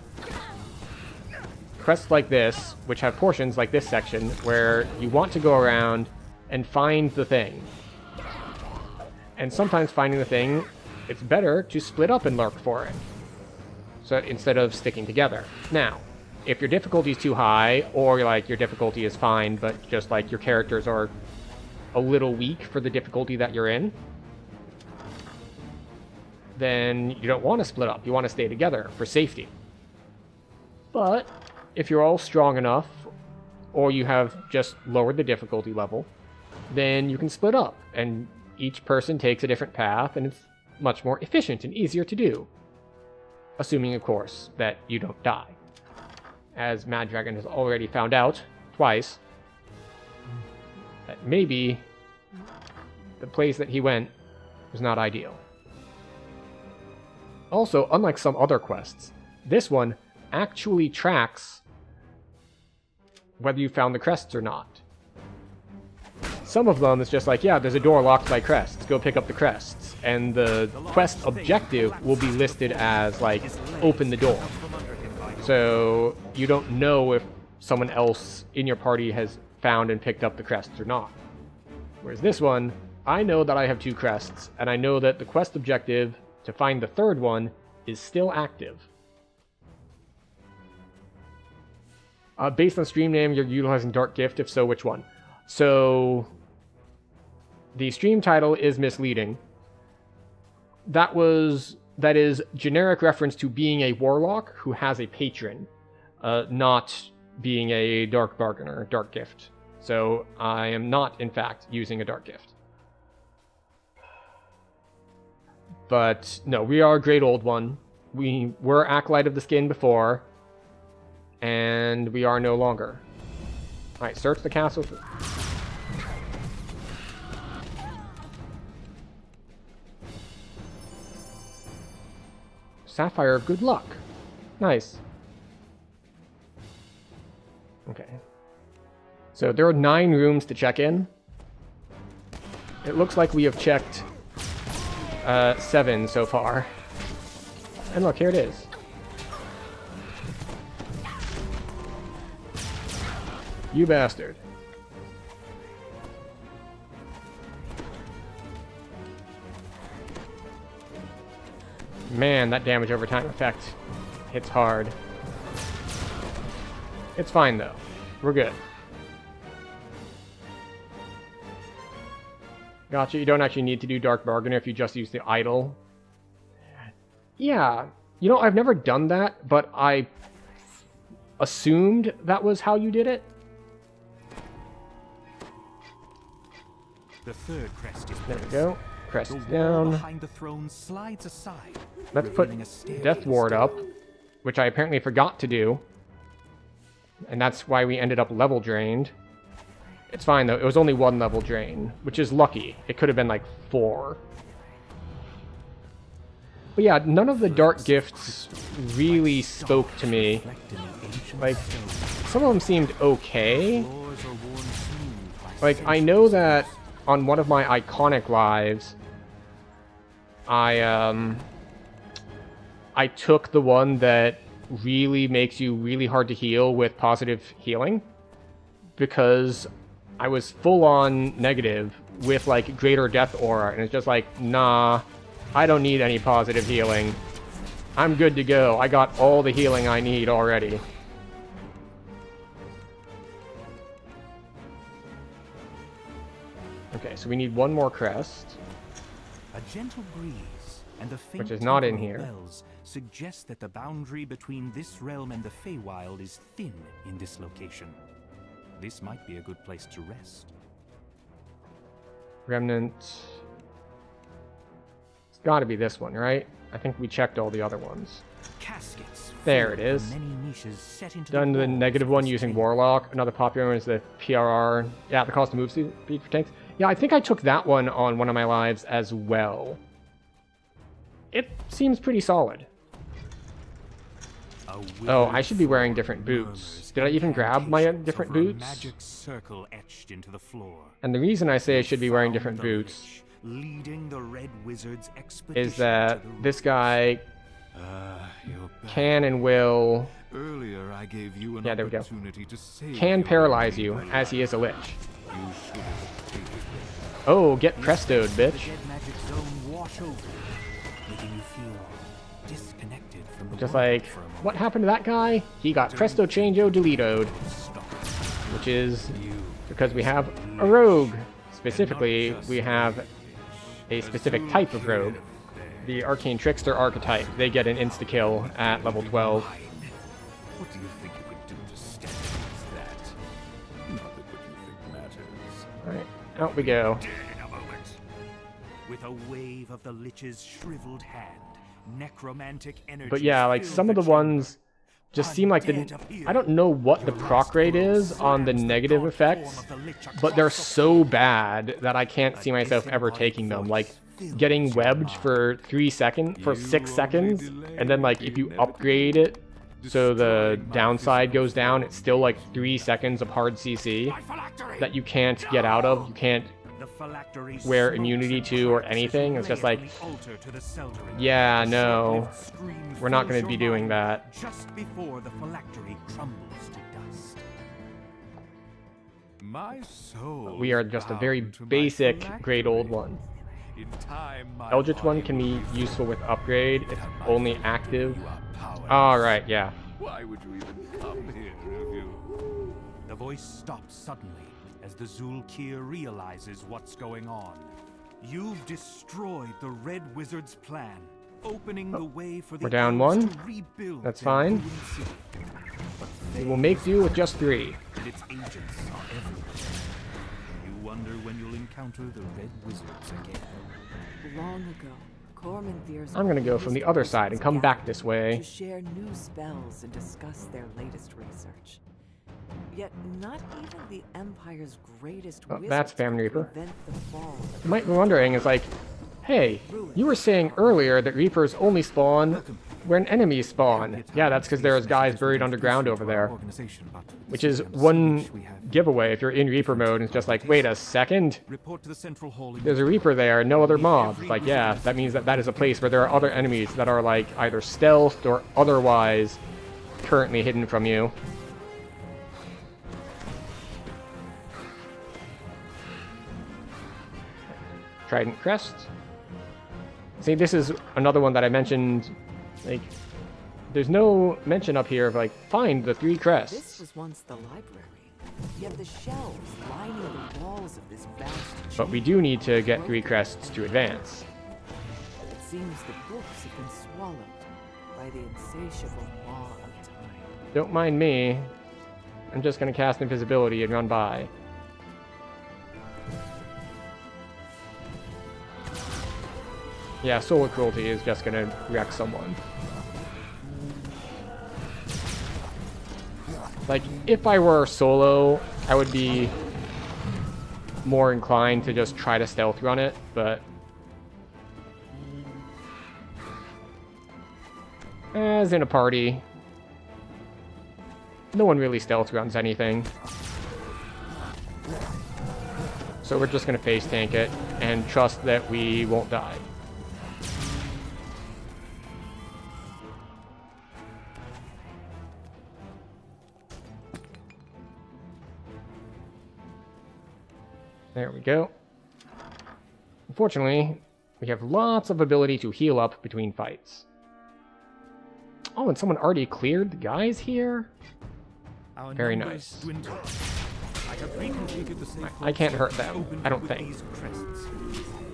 quests like this, which have portions like this section, where you want to go around and find the thing. And sometimes finding the thing, it's better to split up and lurk for it, so instead of sticking together. Now, if your difficulty is too high, or like your difficulty is fine, but just like your characters are a little weak for the difficulty that you're in, then you don't want to split up. You want to stay together for safety. But if you're all strong enough, or you have just lowered the difficulty level, then you can split up, and each person takes a different path, and it's much more efficient and easier to do. Assuming, of course, that you don't die. As Mad Dragon has already found out twice, that maybe the place that he went was not ideal. Also, unlike some other quests, this one actually tracks whether you found the crests or not. Some of them is just like, yeah, there's a door locked by crests, go pick up the crests. And the quest objective will be listed as, like, open the door. So you don't know if someone else in your party has found and picked up the crests or not. Whereas this one, I know that I have 2 crests, and I know that the quest objective to find the third one is still active. Based on stream name, you're utilizing Dark Gift. If so, which one? So the stream title is misleading. That is generic reference to being a warlock who has a patron, not being a dark bargainer, dark gift. So I am not, in fact, using a dark gift. But no, we are a Great Old One. We were Acolyte of the Skin before, and we are no longer. Alright, search the castle. Sapphire of Good Luck. Nice. Okay. So there are 9 rooms to check in. It looks like we have checked 7 so far. And look, here it is. You bastard. Man, that damage over time effect hits hard. It's fine though. We're good. Gotcha, you don't actually need to do Dark Bargainer if you just use the idol. Yeah, you know, I've never done that, but I assumed that was how you did it.
The third crest is
There we go. Crest
The
is
wall
down.
behind the throne slides aside.
Let's put
revealing a staircase
Death Ward up, which I apparently forgot to do. And that's why we ended up level drained. It's fine though, it was only 1 level drain, which is lucky. It could have been like 4. But yeah, none of the dark gifts really spoke to me. Like, some of them seemed okay.
Floors are worn smooth by
Like, I know that on one of my iconic lives, I took the one that really makes you really hard to heal with positive healing, because I was full on negative with like greater death aura, and it's just like, nah, I don't need any positive healing. I'm good to go. I got all the healing I need already. Okay, so we need 1 more crest.
a gentle breeze and the faint
Which is not in
tinkle of
here.
bells suggest that the boundary between this realm and the Feywild is thin in this location. This might be a good place to rest.
Remnant. It's gotta be this one, right? I think we checked all the other ones.
Caskets.
There
filled
it is.
with Many niches set into
Done the
walls
negative
of
one
this
using
Feywild.
Warlock. Another popular one is the PRR. Yeah, the cost of move speed for tanks. Yeah, I think I took that one on one of my lives as well. It seems pretty solid.
A
Oh,
withered
I should be wearing
form
different boots.
murmurs
Did I even grab my
incantations
different
over a
boots?
magic circle etched into the floor.
And the reason I say I should be wearing
Found
different
the
boots
Lich, leading the Red Wizard's expedition
is that
to the
this guy
You're back.
can and will
Earlier, I gave you an
Yeah, there we go.
opportunity to save
can
your
paralyze you
redeemer.
as he is a lich.
You should have taken it.
Oh, get prestoed,
The
bitch.
dead magic zone wash over you, making you feel disconnected from the
Just
world
like,
for a moment.
what happened to that guy? He got presto changeo deletoed,
Stop.
which is
You
because we have a rogue. Specifically, we have a specific type of rogue. The Arcane Trickster archetype. They get an insta-kill at level 12.
What do you think you could do to stand against that? Not that what you think matters.
Alright, out we go.
dead in a moment. With a wave of the Lich's shriveled hand, necromantic energy.
But yeah, like some of the ones just seem like the... I don't know what the proc rate is on the negative effects, but they're so bad that I can't see myself ever taking them. Like, getting webbed for 3 seconds, for 6 seconds, and then like if you upgrade it so the downside goes down, it's still like 3 seconds of hard CC that you can't get out of. You can't wear immunity to or anything. It's just like, yeah, no, we're not going to be doing that.
Just before the phylactery crumbles to dust.
My soul
We are just a very basic grade old one.
In time, my
Eldritch one
body
can be
will
useful with upgrade. It's only active.
You are powerless.
Alright, yeah.
Why would you even come here if you...
The voice stops suddenly as the Zulkir realizes what's going on. You've destroyed the Red Wizard's plan, opening the way for the
We're down
elves
one.
to rebuild
That's
their
fine.
ruined city. But
We will make do with just 3.
and its agents are everywhere. You wonder when you'll encounter the Red Wizards again.
Long ago, Cormanthir's
I'm gonna go from the other side and come back this way.
to share new spells and discuss their latest research. Yet not even the Empire's greatest
Oh,
wizards
that's Famine
could
Reaper.
prevent the fall of
You might be wondering, is like, hey, you were saying earlier that Reapers only spawn when enemies spawn. Yeah, that's because there's guys buried underground over there. Which is one giveaway if you're in Reaper mode. It's just like, wait a second,
Report to the Central Hall.
there's a Reaper there, no other mobs. Like, yeah, that means that that is a place where there are other enemies that are like either stealthed or otherwise currently hidden from you. Trident Crest. See, this is another one that I mentioned, like, there's no mention up here of, like, find the 3
This
crests.
was once the library. Yet the shelves lining the walls of this vast
But we
chamber
do need to
are
get 3
broken.
crests to advance.
It seems the books have been swallowed by the insatiable maw of time.
Don't mind me. I'm just gonna cast invisibility and run by. Yeah, solar cruelty is just gonna wreck someone. Like, if I were solo, I would be more inclined to just try to stealth run it, but as in a party, no one really stealth runs anything. So we're just gonna face tank it and trust that we won't die. There we go. Unfortunately, we have lots of ability to heal up between fights. Oh, and someone already cleared the guys here?
Our
Very
numbers
nice.
dwindle. I have reconfigured the safe
I can't hurt
vaults
them,
open
I don't
with
think.
these crests.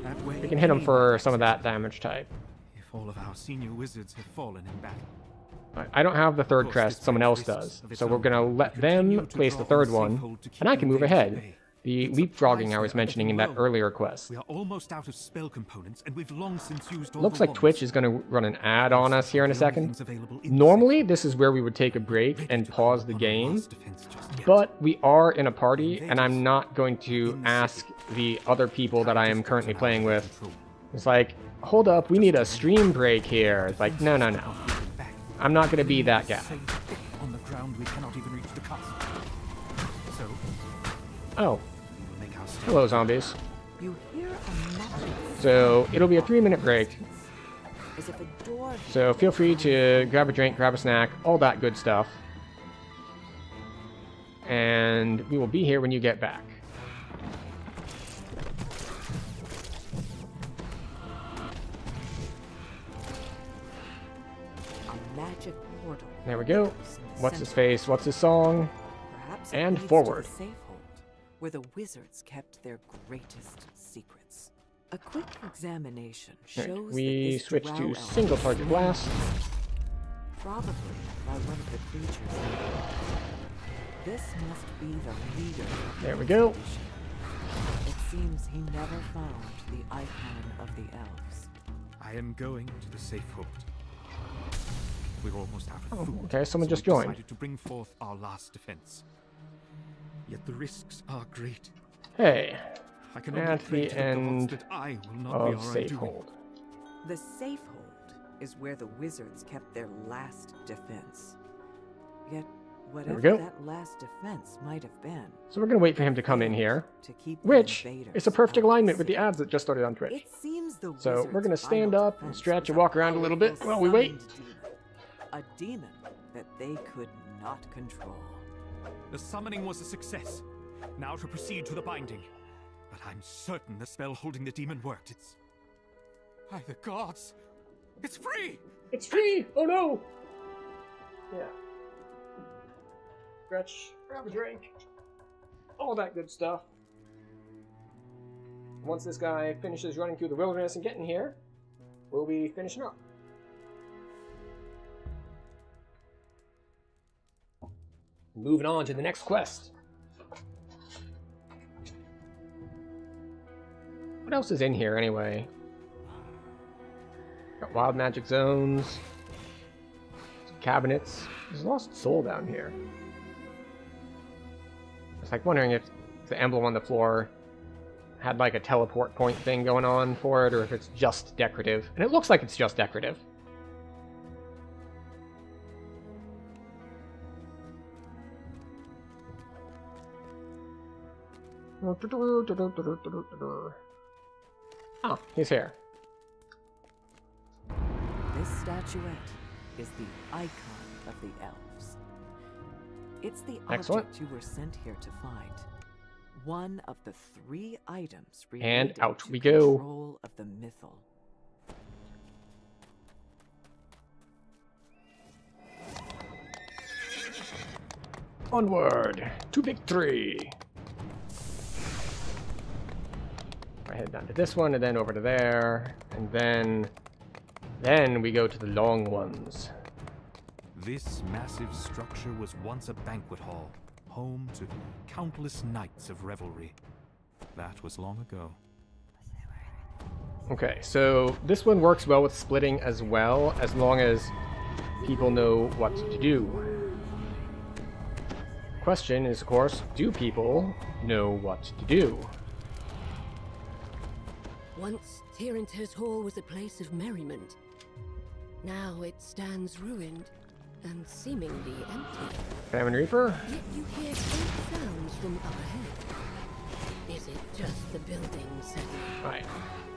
That way,
We can hit them
anyone
for
can
some of that
escape.
damage type.
If all of our senior wizards have fallen in battle.
I don't have the third
Of course,
crest,
this
someone
brings
else
risks
does.
of its
So we're
own.
gonna let
We continue
them
to
place the
draw on
third
the
one,
safehold to keep
and I can move
invaders at
ahead.
bay.
The
It's a
leapfrogging
price
I was
for
mentioning in that
everything low.
earlier quest.
We are almost out of spell components, and we've long since used all
Looks
the
like Twitch
ones.
is gonna run an ad on us here in a
The only
second.
things available in the
Normally,
safe
this is where we would take a break
vault.
and
Ready to
pause
call
the
upon our
game.
last defense just yet.
But we are in a party, and I'm not going to ask the other people that I am currently playing with. It's like, hold up, we need a stream break here. It's like, no, no, no. I'm not going to be that guy.
So thick on the ground we cannot even reach the castle. So
Oh,
we will make our step.
hello, zombies.
You hear a muffled
So, it'll be a 3-minute break.
as if a door had
So, feel free to grab a drink, grab a snack, all that good stuff. And we will be here when you get back.
a magic portal.
There we go.
echoes in the
What's his
center.
face? What's his song?
Perhaps it
And
leads to
forward.
the safe hold, where the wizards kept their greatest secrets. A quick examination
Alright,
shows that
we
this
switch
drow
to
elf
single
was
target
slain,
blast.
probably by one of the creatures. This must be the leader. Of
There
the
we go.
expedition. It seems he never found the icon of the elves.
I am going to the safe hold. We're almost out of
Oh,
food.
okay, someone
so
just
we
joined.
decided to bring forth our last defense. Yet the risks are great.
Hey,
I can
At
only pray
the
to the gods
end
that I will not be
of
our
safe
undoing.
hold.
The safe hold is where the wizards kept their last defense. Yet, whatever
go.
that last defense might have been,
So we're going to wait for him to come in
failed
here,
to keep the
which
invaders
is a perfect
out of
alignment with the
city.
ads that just started on Twitch.
It seems the
So we're
wizards'
gonna stand
final
up and
defense
stretch
was
and walk around a little bit
powerful
while we wait.
summoned demon. A demon that they could not control.
The summoning was a success. Now to proceed to the binding. But I'm certain the spell holding the demon worked. It's... By the gods! It's free!
It's free! Oh no! Yeah. Stretch, grab a drink, all that good stuff. Once this guy finishes running through the wilderness and getting here, we'll be finishing up. Moving on to the next quest. What else is in here anyway? Got wild magic zones, some cabinets. There's a lost soul down here. I was like wondering if the emblem on the floor had like a teleport point thing going on for it, or if it's just decorative. And it looks like it's just decorative. Oh, he's here.
This statuette is the icon of the elves. It's the
Excellent.
object you were sent here to find. One of the 3 items
And
related
out
to
we go.
control of the mythal.
Onward to victory. I head down to this one, and then over to there, and then we go to the long ones.
This massive structure was once a banquet hall, home to countless nights of revelry. That was long ago.
Okay, so this one works well with splitting as well, as long as people know what to do. Question is, of course, do people know what to do?
Once Tyranter's Hall was a place of merriment. Now it stands ruined and seemingly empty.
Famine Reaper?
Yet you hear faint sounds from up ahead. Is it just the building setting?
Right.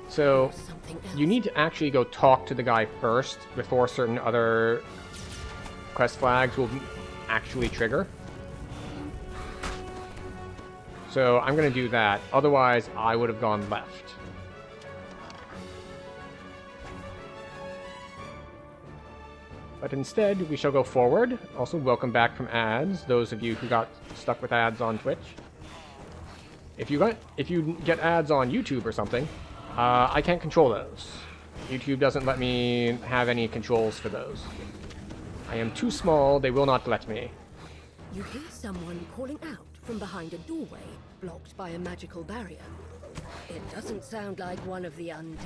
So,
Or something else?
you need to actually go talk to the guy first before certain other quest flags will actually trigger. So I'm going to do that. Otherwise, I would have gone left. But instead, we shall go forward. Also, welcome back from ads, those of you who got stuck with ads on Twitch. If you get ads on YouTube or something, I can't control those. YouTube doesn't let me have any controls for those. I am too small, they will not let me.
You hear someone calling out from behind a doorway blocked by a magical barrier. It doesn't sound like one of the undead.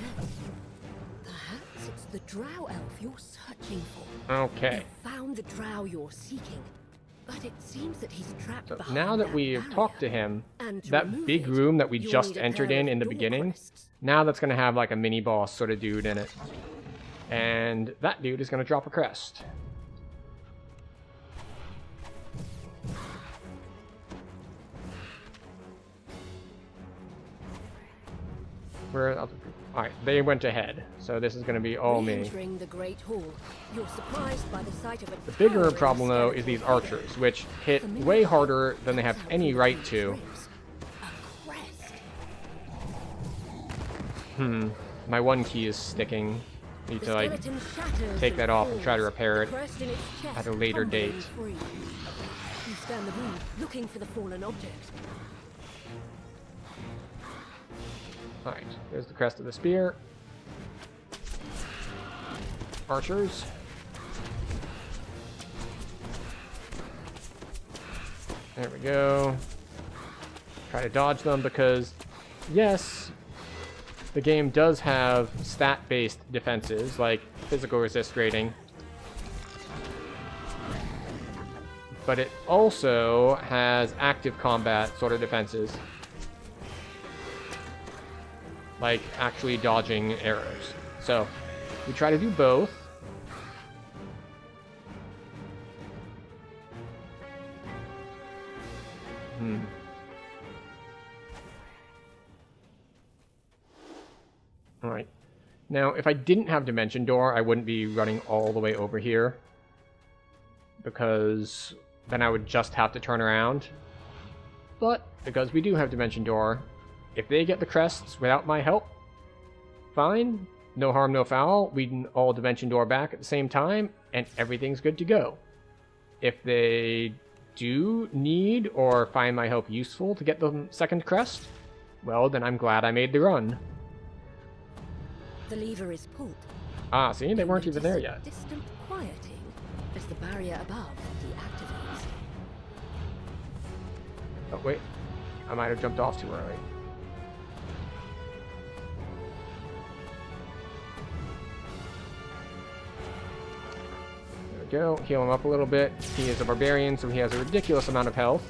Perhaps it's the drow elf you're searching for.
Okay.
You found the drow you're seeking, but it seems that he's trapped
So
behind
now that
that
we've
barrier.
talked to him,
And to
that
remove
big
it,
room that we
you'll
just
need a
entered
pair
in
of
the
door
beginning,
crests.
now that's going to have like a mini boss sort of dude in it. And that dude is going to drop a crest. Where are the people? Alright, they went ahead, so this is going to be all me.
Re-entering the Great Hall, you're surprised by the sight of a
The bigger
towering
problem, though, is
skeleton
these
figure.
archers, which hit
Familiar
way
shape
harder than they have
comes out
any
from
right
between
to.
its ribs. A crest.
My one key is sticking. Need
The
to, like,
skeleton shatters
take that off and try to
falls,
repair
the
it
crest in its chest
at a later
tumbling
date.
free. You scan the room, looking for the fallen object.
Alright, there's the crest of the spear. Archers. There we go. Try to dodge them because, yes, the game does have stat-based defenses, like physical resist rating. But it also has active combat sort of defenses. like actually dodging arrows. So we try to do both. Alright. Now, if I didn't have Dimension Door, I wouldn't be running all the way over here, because then I would just have to turn around. But, because we do have Dimension Door, if they get the crests without my help, fine. No harm, no foul. We can all Dimension Door back at the same time, and everything's good to go. If they do need or find my help useful to get the second crest, well, then I'm glad I made the run.
The lever is pulled.
Ah, see? They weren't even there
Notice a
yet.
distant quieting as the barrier above deactivates.
Oh, wait. I might have jumped off too early. There we go. Heal him up a little bit. He is a barbarian, so he has a ridiculous amount of health.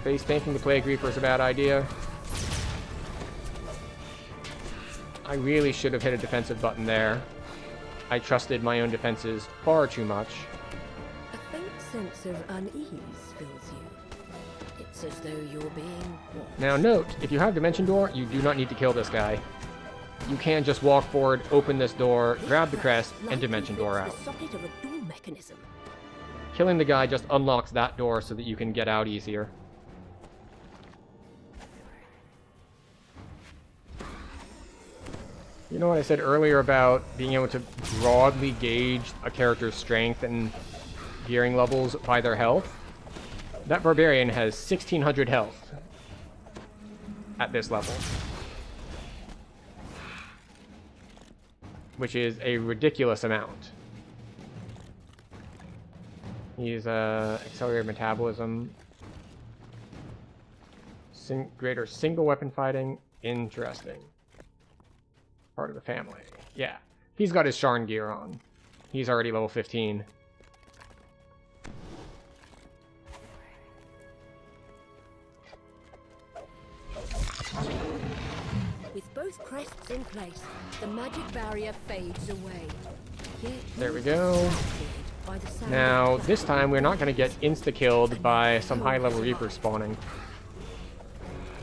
Face tanking the Plague Reaper is a bad idea. I really should have hit a defensive button there. I trusted my own defenses far too much.
A faint sense of unease fills you. It's as though you're being watched.
Now note, if you have Dimension Door, you do not need to kill this guy. You can just walk forward, open this door, grab the crest, and Dimension Door out.
The socket of a door mechanism.
Killing the guy just unlocks that door so that you can get out easier. You know what I said earlier about being able to broadly gauge a character's strength and gearing levels by their health? That barbarian has 1600 health at this level, which is a ridiculous amount. He's accelerated metabolism, greater single weapon fighting. Interesting. Part of the family. Yeah. He's got his Sharn gear on. He's already level 15.
With both crests in place, the magic barrier fades away. Yet
There we go.
by the sound
Now,
of
this time we're not going to get insta-killed by some high-level Reaper spawning.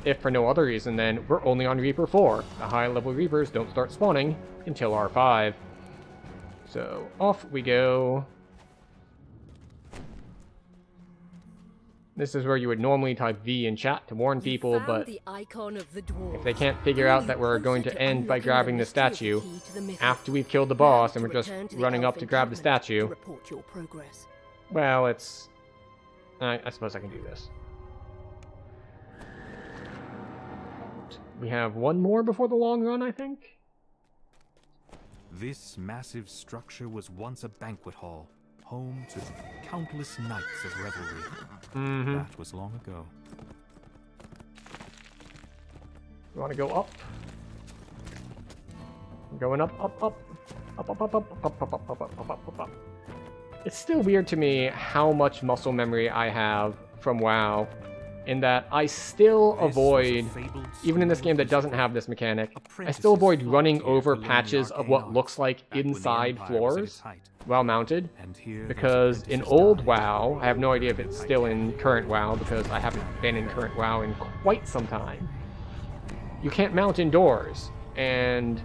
If for no other reason, then we're only on Reaper 4. The high-level Reapers don't start spawning until R5. So, off we go. This is where you would normally type V in chat to warn people,
found
but
the icon of the dwarf.
if they can't figure out that we're going to end by grabbing the statue, after we've killed the boss and we're just running up to grab the statue,
Report your progress.
well, it's... I suppose I can do this. We have one more before the long run, I think?
This massive structure was once a banquet hall, home to countless nights of revelry. That was long ago.
You want to go up? Going up, up, up. Up, up, up, up, up, up, up, up, up, up, up, up, up. It's still weird to me how much muscle memory I have from WoW, in that I still avoid, even in this game that doesn't have this mechanic, I still avoid running over patches of what looks like inside floors while mounted, because in old WoW, I have no idea if it's still in current WoW, because I haven't been in current WoW in quite some time, you can't mount indoors, and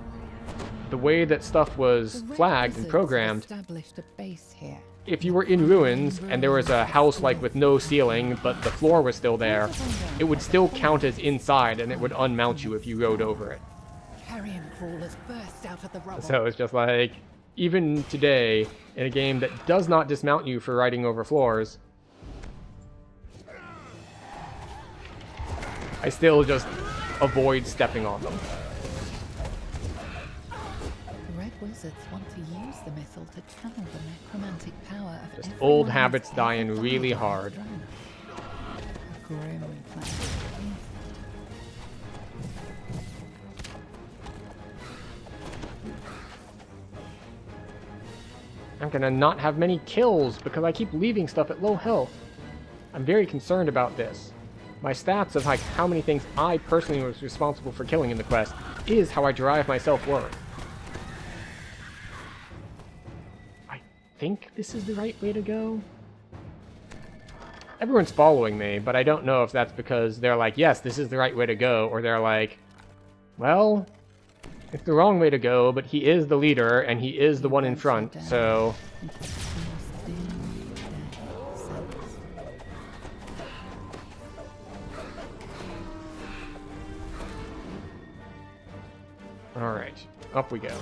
the way that stuff was flagged and programmed,
Established a base here.
if you were in ruins and there was a house like with no ceiling but the floor was still there, it would still count as inside and it would unmount you if you rode over it.
Carrion crawlers burst out of the rubble.
So it's just like, even today, in a game that does not dismount you for riding over floors, I still just avoid stepping on them.
Red wizards want to use the missile to channel the necromantic power of
Just
everyone
old
who's
habits
ever
dying
died
really
on
hard.
Draenor. A grim plan.
I'm gonna not have many kills because I keep leaving stuff at low health. I'm very concerned about this. My stats of like how many things I personally was responsible for killing in the quest is how I derive my self-worth. I think this is the right way to go. Everyone's following me, but I don't know if that's because they're like, yes, this is the right way to go, or they're like, well, it's the wrong way to go, but he is the leader, and he is the one in front, so... Alright, up we go.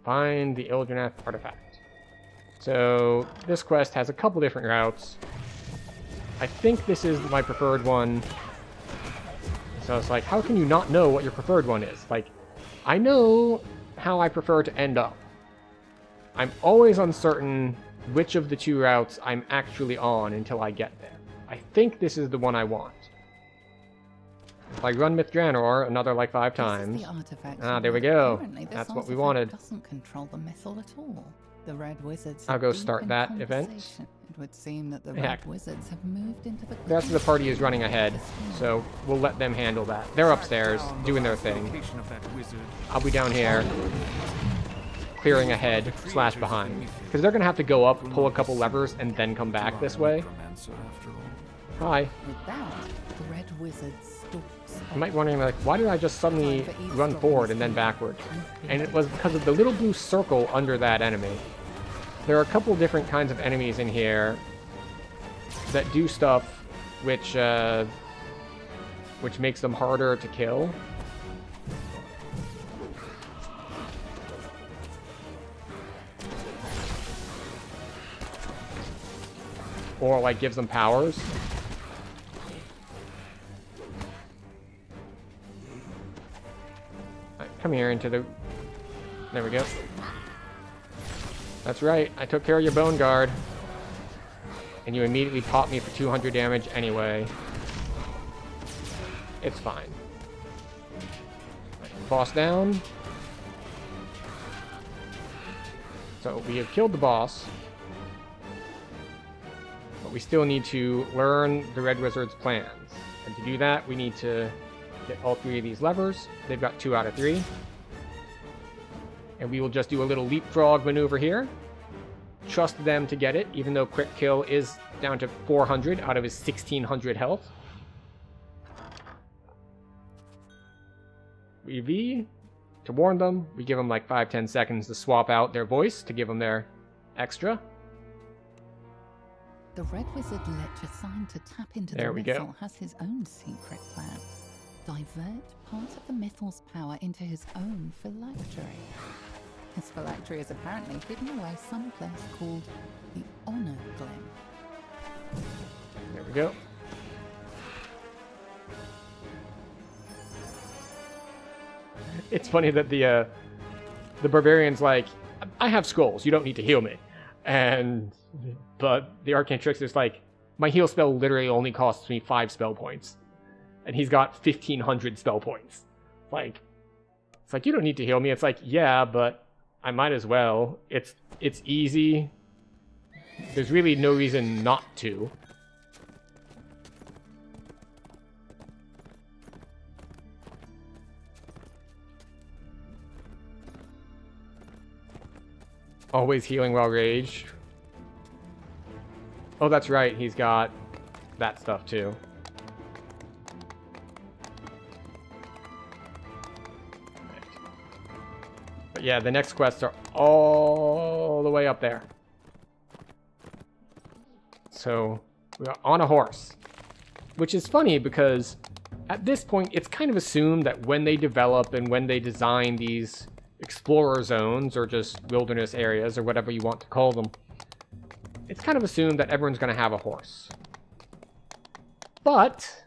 Find the Eladrin artifact. So, this quest has a couple different routes. I think this is my preferred one. So it's like, how can you not know what your preferred one is? Like, I know how I prefer to end up. I'm always uncertain which of the two routes I'm actually on until I get there. I think this is the one I want. If I run Myth Draenor another like 5 times. There we go. That's what we wanted.
Doesn't control the metal at all. The Red Wizards.
I'll go start that event.
It would seem that the Red Wizards have moved into the.
The rest of the party is running ahead, so we'll let them handle that. They're upstairs doing their thing. I'll be down here, clearing ahead / behind, because they're gonna have to go up, pull a couple levers, and then come back this way. Hi.
With that, the Red Wizard stalks.
You might be wondering, like, why did I just suddenly run forward and then backward? And it was because of the little blue circle under that enemy. There are a couple different kinds of enemies in here that do stuff which makes them harder to kill. Or, like, gives them powers. Come here into the... There we go. That's right, I took care of your bone guard. And you immediately popped me for 200 damage anyway. It's fine. Boss down. So we have killed the boss. But we still need to learn the Red Wizard's plans. And to do that, we need to get all 3 of these levers. They've got 2 out of 3. And we will just do a little leapfrog maneuver here. Trust them to get it, even though Quick Kill is down to 400 out of his 1600 health. To warn them, we give them like 5-10 seconds to swap out their voice to give them their extra.
The Red Wizard Lechasign to tap into
There
the
we
metal
go.
has his own secret plan. Divert part of the metal's power into his own phylactery. His phylactery is apparently hidden away someplace called the Honor Glen.
There we go. It's funny that the barbarian's like, I have skulls, you don't need to heal me. But the Arcane Trickster's like, my heal spell literally only costs me 5 spell points. And he's got 1500 spell points. It's like, you don't need to heal me. It's like, yeah, but I might as well. It's easy. There's really no reason not to. Always healing while raged. Oh, that's right. He's got that stuff too. But yeah, the next quests are all the way up there. So we are on a horse. Which is funny because at this point, it's kind of assumed that when they develop and when they design these explorer zones or just wilderness areas or whatever you want to call them, it's kind of assumed that everyone's going to have a horse. But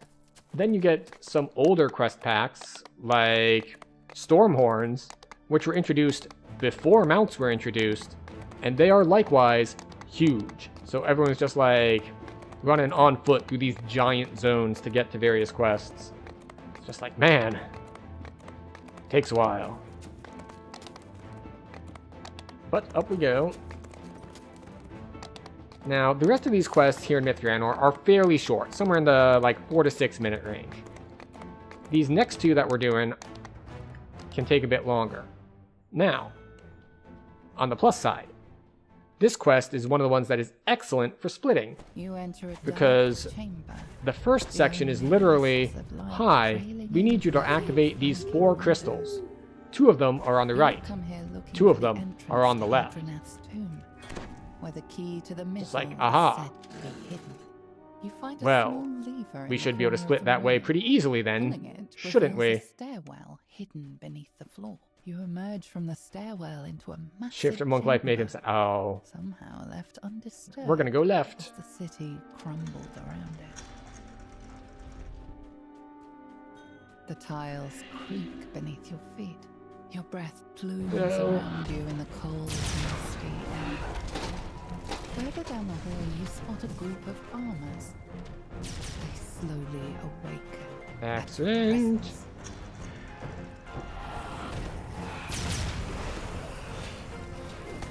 then you get some older quest packs like Stormhorns, which were introduced before mounts were introduced, and they are likewise huge. So everyone's just like running on foot through these giant zones to get to various quests. It's just like, man, it takes a while. But up we go. Now, the rest of these quests here in Mithranor are fairly short, somewhere in the, like, 4 to 6 minute range. These next two that we're doing can take a bit longer. Now, on the plus side, this quest is one of the ones that is excellent for splitting,
You enter a
because
dark chamber.
the first section is literally, hi, we need you to activate these 4 crystals. 2 of them are on the right.
Come here looking
2 of
for the
them
entrance
are on the
to
left.
Adrenath's tomb, where the key to the
It's
middle
like, aha.
is said to be hidden. You find a
Well,
small lever in
we
the
should be able to
corner
split
of the
that way
room.
pretty easily
Pulling
then,
it
shouldn't
reveals
we?
a stairwell hidden beneath the floor. You emerge from the stairwell into a massive
Shifter Monk Life made him
chamber,
say, oh,
somehow left undisturbed.
we're gonna go
as
left.
the city crumbled around it. The tiles creak beneath your feet. Your breath plumes
No.
around you in the cold, misty air. Further down the hall, you spot a group of armors. They slowly awaken. at your
Excellent.
presence.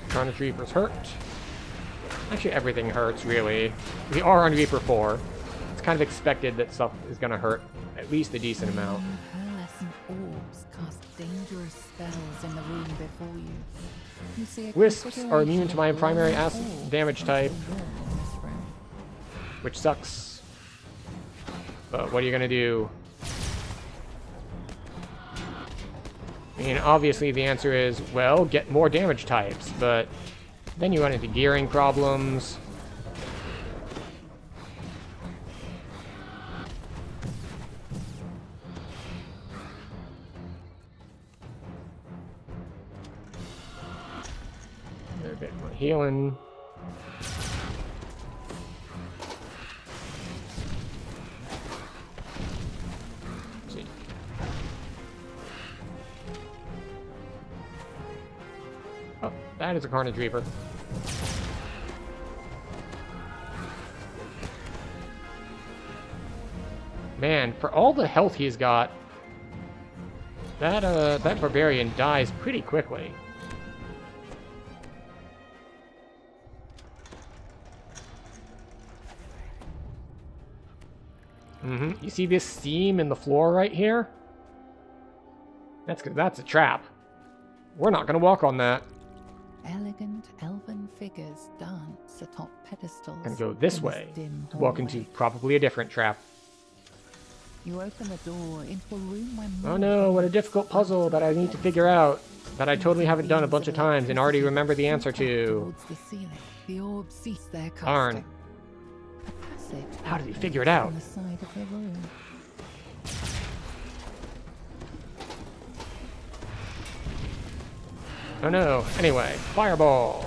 Carnage Reapers hurt. Actually, everything hurts, really. We are on Reaper 4. It's kind of expected that stuff is gonna hurt at least a decent amount.
Pearlescent orbs cast dangerous spells in the room before you. You see a
Wisps are immune to my
configuration of
primary
glowing
acid
orbs
damage type,
against the wall in this room.
which sucks. But what are you gonna do? I mean, obviously the answer is, well, get more damage types, but then you run into gearing problems. A bit more healing. Let's see. Oh, that is a Carnage Reaper. Man, for all the health he's got, that barbarian dies pretty quickly. You see this seam in the floor right here? That's 'cause that's a trap. We're not gonna walk on that.
Elegant elven figures dance atop pedestals.
Gonna go this
in
way
dim
to walk into
hallway.
probably a different trap.
You open the door into a room where
Oh no, what a difficult puzzle that I need to figure out, that I totally haven't done a bunch of times and already remember the answer to.
Towards the ceiling. The orbs cease their casting.
Darn.
A passage
How did he
opens
figure it out?
on the side of the room.
Oh no, anyway, fireball.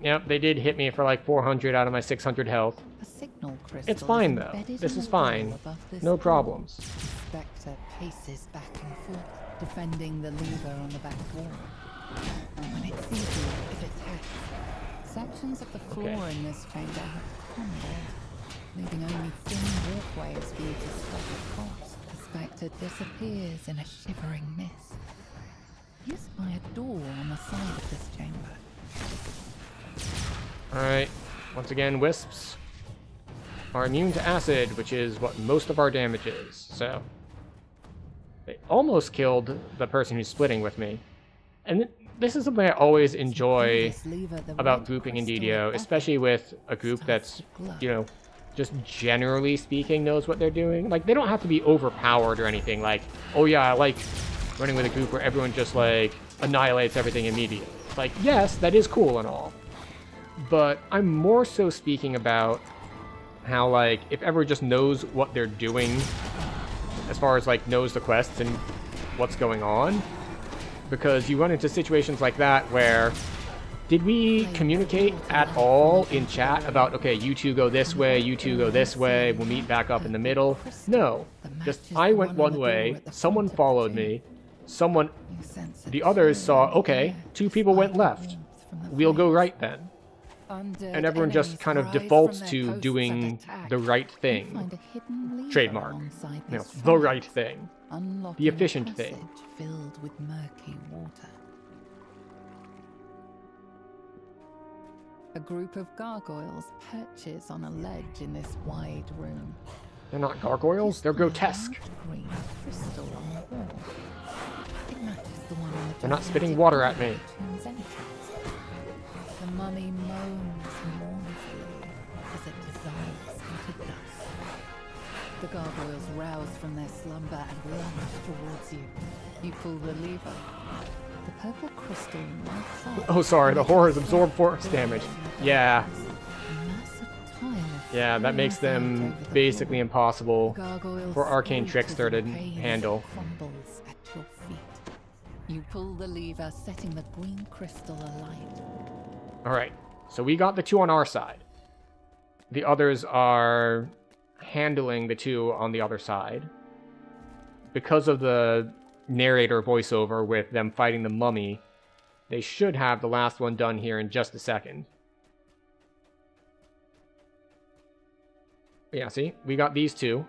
Yep, they did hit me for like 400 out of my 600 health.
A signal crystal
It's fine
is
though,
embedded
this
in
is
the wall
fine.
above this
No
room.
problems.
The spectre paces back and forth, defending the lever on the back wall. When it sees you, it attacks. Sections of the floor
Okay.
in this chamber have crumbled, leaving only thin walkways for you to step across. The spectre disappears in a shivering mist. You spy a door on the side of this chamber.
Alright, once again, wisps are immune to acid, which is what most of our damage is, so. They almost killed the person who's splitting with me. And this is something I always enjoy
This lever, the
about
red
grouping in
crystal
DDO,
of
especially with a group that's, you know, just generally speaking knows what they're doing. Like, they don't have to be overpowered or anything. Like, oh yeah, I like running with a group where everyone just, like, annihilates everything immediately. Like, yes, that is cool and all. But I'm more so speaking about how, like, if everyone just knows what they're doing, as far as, like, knows the quests and what's going on. Because you run into situations like that where, did we communicate at all in chat about, okay, you two go this way, you two go this way, we'll meet back up in the middle? No. Just, I went one way, someone followed me, someone,
You sense a
the others saw,
chill
okay,
air,
2 people went
like
left.
warmth from the
We'll go
flames.
right then.
Undead
And everyone just
enemies
kind of
rise
defaults
from their
to
posts
doing
and attack.
the right
You
thing.
find a hidden lever
Trademark.
alongside
You know,
this
the
trial,
right thing.
unlocking
the
a
efficient thing.
passage filled with murky water. A group of gargoyles perches on a ledge in this wide room.
They're not gargoyles, they're grotesque.
Green crystal on the wall. It matches the one on the
They're not spitting water at me.
tomb's entrance. The mummy moans mournfully as it dissolves into dust. The gargoyles rouse from their slumber and lunge towards you. You pull the lever. The purple crystal lights up.
Oh, sorry, the horrors absorb force damage. Yeah.
A massive tile of
Yeah, that makes them
over the
basically
floor.
impossible
Gargoyles
for Arcane
squeak
Trickster
as
to
the pain
handle.
crumbles at your feet. You pull the lever, setting the green crystal alight.
Alright, so we got the 2 on our side. The others are handling the 2 on the other side. Because of the narrator voiceover with them fighting the mummy, they should have the last one done here in just a second. Yeah, see? We got these 2.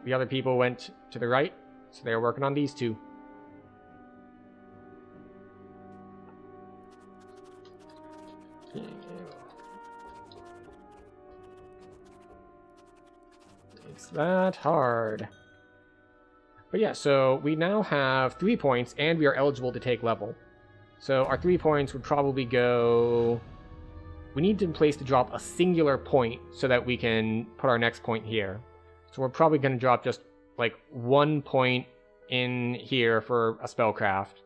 The other people went to the right, so they are working on these 2. It's that hard. But yeah, so we now have 3 points, and we are eligible to take level. So our 3 points would probably go... We need to place to drop a singular point so that we can put our next point here. So we're probably going to drop just like 1 point in here for a spellcraft.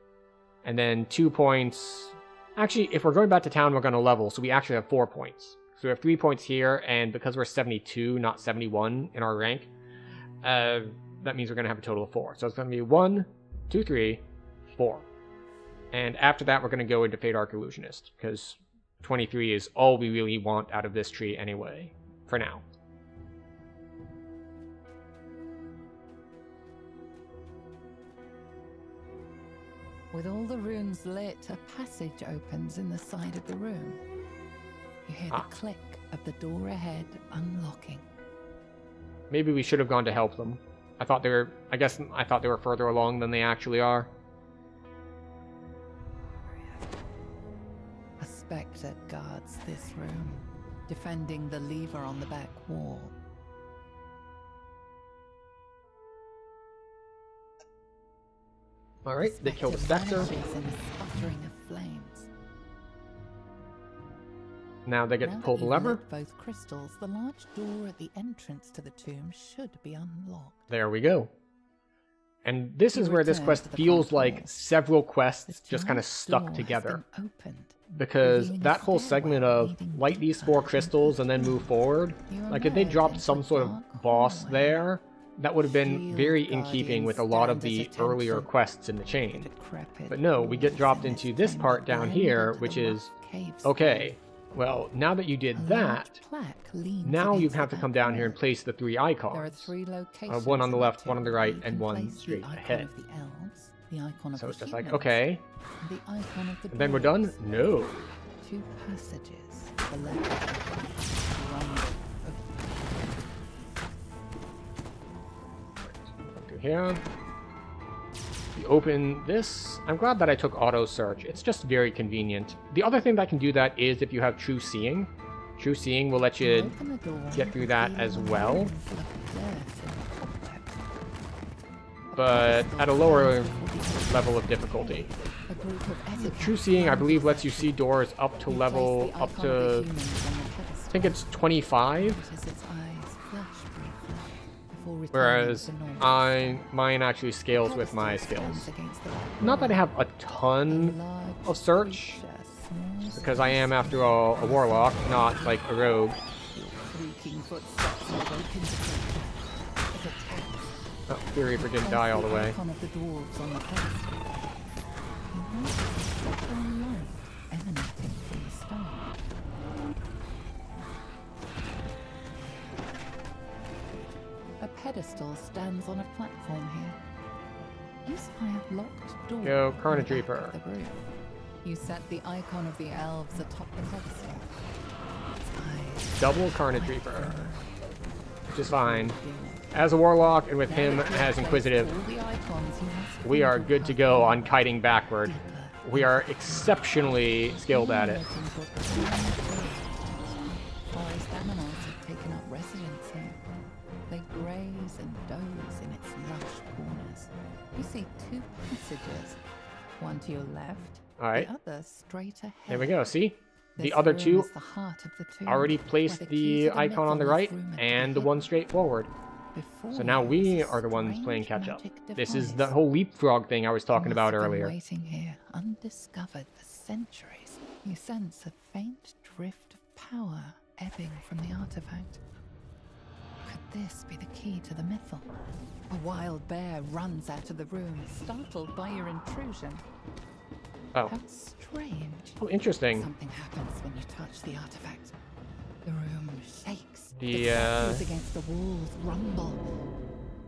And then 2 points... Actually, if we're going back to town, we're going to level, so we actually have 4 points. So we have 3 points here, and because we're 72, not 71 in our rank, that means we're going to have a total of 4. So it's going to be 1, 2, 3, 4. And after that, we're going to go into Fate Arc Illusionist, because 23 is all we really want out of this tree anyway, for now.
With all the runes lit, a passage opens in the side of the room. You hear the click of the door ahead unlocking.
Maybe we should have gone to help them. I thought they were further along than they actually are.
A spectre guards this room, defending the lever on the back wall.
Alright, they killed the spectre.
Vanishes in a sputtering of flames.
Now they get to
Now
pull
that
the
you've
lever.
lit both crystals, the large door at the entrance to the tomb should be unlocked.
There we go. And this is
You
where this
return
quest
to the
feels
front
like
hall.
several quests
The
just kind of
giant
stuck
door has
together.
been opened,
Because
revealing a
that whole segment
stairway
of
leading
light these
deeper
4
into
crystals
the
and then
room.
move forward,
You
like if they
emerge
dropped
into
some
a
sort of
dark
boss
hallway.
there, that would have been
Shield
very in keeping
guardians
with a lot of
stand
the
as
earlier
attention.
quests in the
The
chain.
decrepit
But no, we get
walls
dropped
in
into
this
this
chamber
part down
blend
here,
into
which
the
is,
rough cave
okay, well, now that you did
space. A
that,
large plaque leans
now you
against
have
the
to come
back
down here and
wall.
place the 3
There are
icons.
3 locations.
One on the
in
left, one on the
tomb.
right,
You
and
can
one
place the
straight
icon
ahead.
of the elves, the icon of
So
the
it's just like,
humans,
okay,
and the icon of the
and then we're done?
dwarves.
No.
2 passages. The left rumble of
Come through here. You open this. I'm glad that I took auto search. It's just very convenient. The other thing that can do that is if you have true seeing. True seeing will let you
Open the door,
get through that as
revealing a
well,
room full of dirt and cobwebs.
but at a lower level of difficulty.
A group of etiquette
True seeing, I believe, lets you
runs
see doors up to
You
level
place the
up
icon of the
to,
humans on the pedestal.
I think it's 25.
Notice its eyes flash briefly before returning
Whereas
to normal.
mine actually scales with my
Pedestal
skills.
stands against the back
Not that I
wall.
have a ton
A large
of search,
creature, small
because I am, after all, a warlock, not like a rogue.
creaking footsteps awaken the creature. It attacks.
Oh, Fury Reaper didn't die all the way.
Icon of the dwarves on the pedestal. You notice a subtle light emanating from the stone. A pedestal stands on a platform here. You spy a locked door.
Go, Carnage
in the back
Reaper.
of the room. You set the icon of the elves atop the pedestal. Its eyes
Double Carnage Reaper, which is fine. As a warlock, and with him as inquisitive, we are good to go on kiting backward. We are exceptionally skilled at it.
animals have taken up residence here. They graze and doze in its lush corners. You see two passages, one to your left,
Alright.
the other straight ahead.
There we go. See? The
This
other
room
two
is the heart of the tomb,
already
where
placed
the key
the
to
icon on the
myth
right
is rumored to
and
be
the one
hidden.
straight forward.
Before
So now
you
we
is a
are the ones playing
strange
catch up.
magic
This is the
device.
whole leapfrog thing I was talking
It
about
must have been
earlier.
waiting here, undiscovered for centuries. You sense a faint drift of power ebbing from the artifact. Could this be the key to the mythal? A wild bear runs out of the room, startled by your intrusion.
Oh.
How strange.
Oh, interesting.
Something happens when you touch the artifact. The room shakes.
The,
statues against the walls rumble.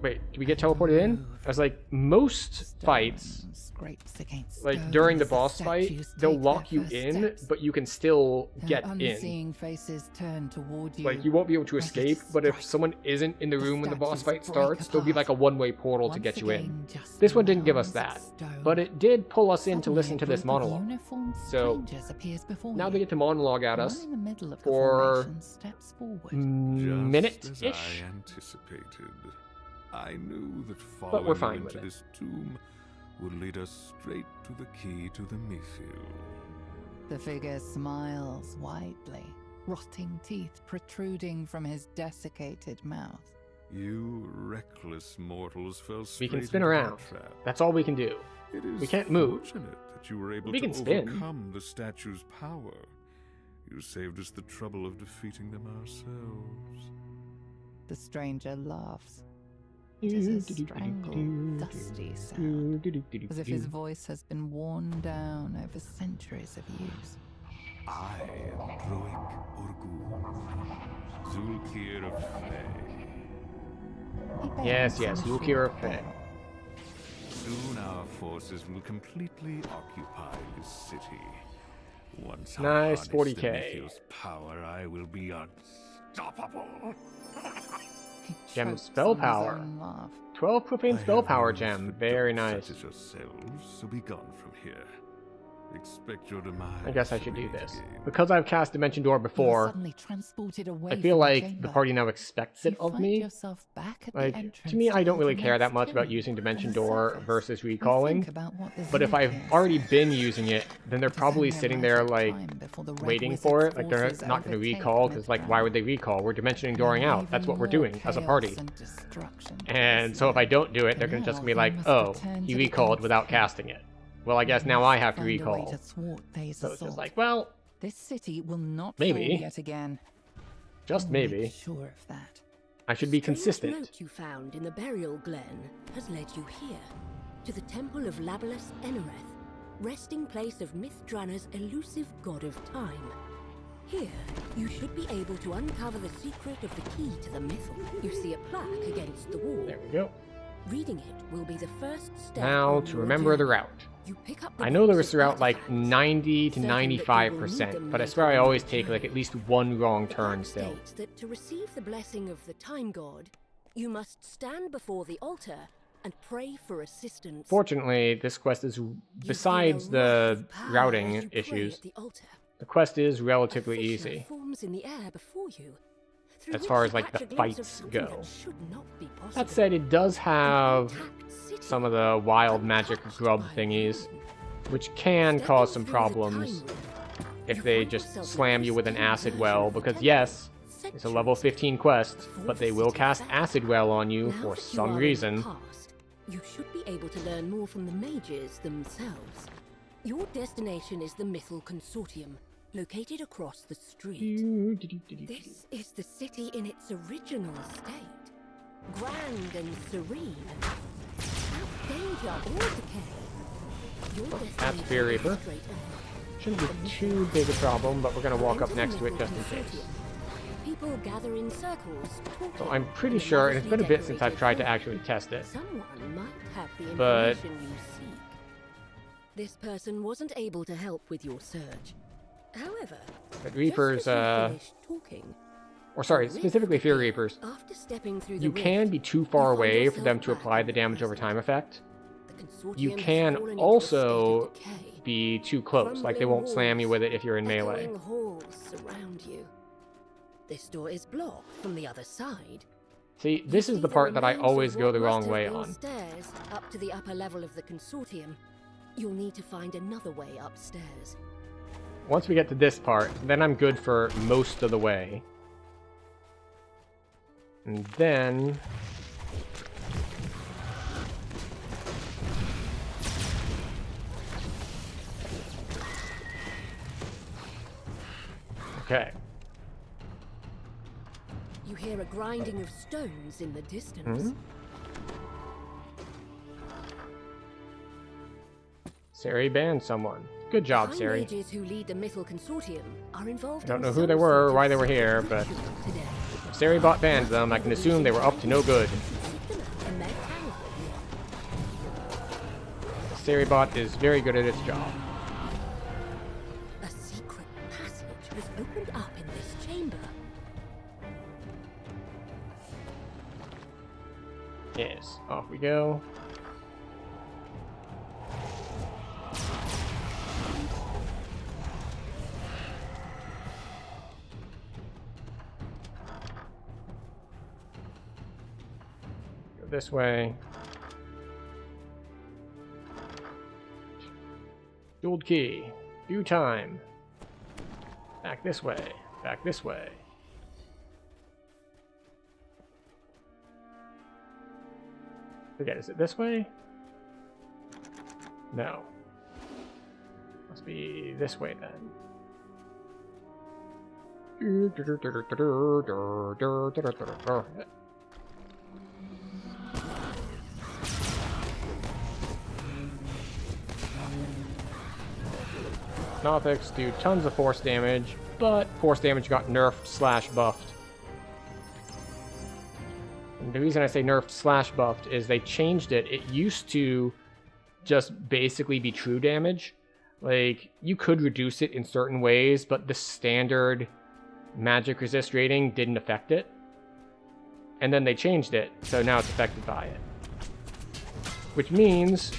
Wait, do we get teleported in? I was like, most
Stone
fights,
scrapes against
like
stone
during the
as
boss fight,
statues
they'll
take
lock
their
you
first
in,
steps.
but you can still
Their
get in.
unseeing faces turn toward you.
Like, you won't be able to
ready
escape, but if
strike.
someone isn't in the room when the boss
statues
fight
break
starts, there'll be
apart.
like a one-way portal to
Once
get you in.
again, just
This one didn't give us
mounds of
that,
stone.
but it did pull us in to
Suddenly,
listen
a
to this
group of
monologue.
uniformed
So,
strangers appears before
now
you.
they get to monologue at
One
us
in the middle of the
for
formation steps forward.
Just
minute-ish.
as I anticipated. I knew that
we're
following you
fine
into
with it.
this tomb would lead us straight to the key to the mythal.
The figure smiles widely, rotting teeth protruding from his desiccated mouth.
You reckless mortals fell straight
We can spin
into my
around.
trap.
That's all we can do.
It is
We can't move.
fortunate that you were able
We
to
can spin.
overcome the statue's power. You saved us the trouble of defeating them ourselves.
The stranger laughs. It is a strangled, dusty sound, as if his voice has been worn down over centuries of use.
I am Droic Orgul, Zulkir of Fey.
He
Yes,
bends
yes,
in a
Zulkir
short
of Fey.
bow.
Soon our forces will completely occupy this city. Once I
Nice,
harness
40K.
the Mythil's power, I will be unstoppable.
He
Gem
chokes
spell
on his
power.
own laugh.
12 profane
I
spell
have
power
used
gem.
the
Very
dogs
nice.
such as yourselves, so be gone from here. Expect your demise.
I guess I
to
should do
be
this.
game.
Because I've cast Dimension Door
You are
before,
suddenly transported away
I feel
from
like
chamber.
the party now expects it
You
of
find
me.
yourself back at the
Like,
entrance
to me, I don't
the
really care that
next
much about
tomb.
using Dimension
On the
Door
surface,
versus
you
recalling.
think about what this
But if
loop
I've
is.
already been using it, then they're
It is
probably
only a
sitting
matter
there,
of
like,
time before the Red
waiting
Wizard's
for it. Like, they're
forces
not going to
overtake
recall, because, like, why
Mithran.
would they recall? We're Dimensioning
And
Dooring out.
even
That's what we're
more
doing as a party.
chaos and destruction
And so if I don't do it, they're going to just
Now
be
he
like,
must
oh,
return
he
to the
recalled without
Earth's
casting it. Well, I guess now I have to
Find a way
recall.
to thwart Thay's
So it's just
assault.
like, well,
This city will not
maybe.
fall yet again.
just
Make
maybe.
sure of that.
I should be
Strange
consistent.
note you found in the burial glen has led you here, to the temple of Labalus Enereth, resting place of Mithranna's elusive god of time. Here, you should be able to uncover the secret of the key to the mythal. You see a plaque against the wall.
There we go.
Reading it will be the first step.
Now
on
to
your
remember the
journey.
route.
You pick up the
I know there
box
was
of
throughout like
artifacts,
90 to
certain that you will need
95%,
them
but I
later
swear I
in
always
your
take
journey.
like at least one wrong
The
turn
plaque
still.
states that to receive the blessing of the time god, you must stand before the altar and pray for assistance.
Fortunately, this quest is,
You feel a
besides
rush
the
of power as
routing
you pray
issues,
at the altar.
the quest is
A
relatively
fissure
easy.
forms in the air before you, through
As
which
far
you
as, like,
catch
the
a glimpse of
fights
something
go.
that should not be possible.
That said, it does
An
have
intact city,
some of the wild magic
untouched
grub
by
thingies,
ruin.
which can
Stepping
cause some
through the time
problems
room,
if
you
they
find
just
yourself
slam you with an
pristine
acid
version
well,
of the
because
temple,
yes, it's a level
centuries
15 quest,
before
but
the
they will
city
cast
fell.
acid well on you
Now
for
that you
some
are in the
reason.
past, you should be able to learn more from the mages themselves. Your destination is the Mythal Consortium, located across the street. This is the city in its original state. Grand and serene. Without danger or decay. Your destination
Fear
is
Reaper.
straight ahead.
Shouldn't be too big a problem, but we're going to walk up
Enter
next
the
to it
Mythal
just in case.
Consortium. People gather in circles, talking.
So I'm pretty
in a
sure, and it's been a
lavishly
bit since I've
decorated
tried to
hall.
actually test it.
Someone might have the
But-
information you seek. This person wasn't able to help with your search. However,
But Reapers,
just as you finished talking,
or sorry,
a rift
specifically Fear
appeared.
Reapers,
After stepping through the
you can
rift,
be too
you
far
find
away for
yourself
them to
back
apply
in
the
the
damage over
present.
time effect.
The consortium
You
has
can
fallen into a
also
state of decay.
be too close, like they won't slam you with it if you're in melee.
Echoing halls surround you. This door is blocked from the other side.
See, this is the part that I always go the wrong way on.
Stairs up to the upper level of the consortium. You'll need to find another way upstairs.
Once we get to this part, then I'm good for most of the way. And then... Okay.
You hear a grinding of stones in the distance.
Sari banned someone. Good job,
High
Sari.
mages who lead the Mythal Consortium are involved.
I don't
in
know who
some
they were or
sort
why
of
they were here, but
secret today.
if Sari bot banned them, I can assume they were up to no good.
Seek them out in their tower.
The Sari bot is very good at its job.
A secret passage has opened up in this chamber.
Yes, off we go. Go this way. Gold key. Due time. Back this way. Back this way. Forget, is it this way? No. Must be this way then. Nothics do tons of force damage, but force damage got nerfed slash buffed. And the reason I say nerfed slash buffed is they changed it. It used to just basically be true damage. Like, you could reduce it in certain ways, but the standard magic resist rating didn't affect it. And then they changed it, so now it's affected by it. Which means,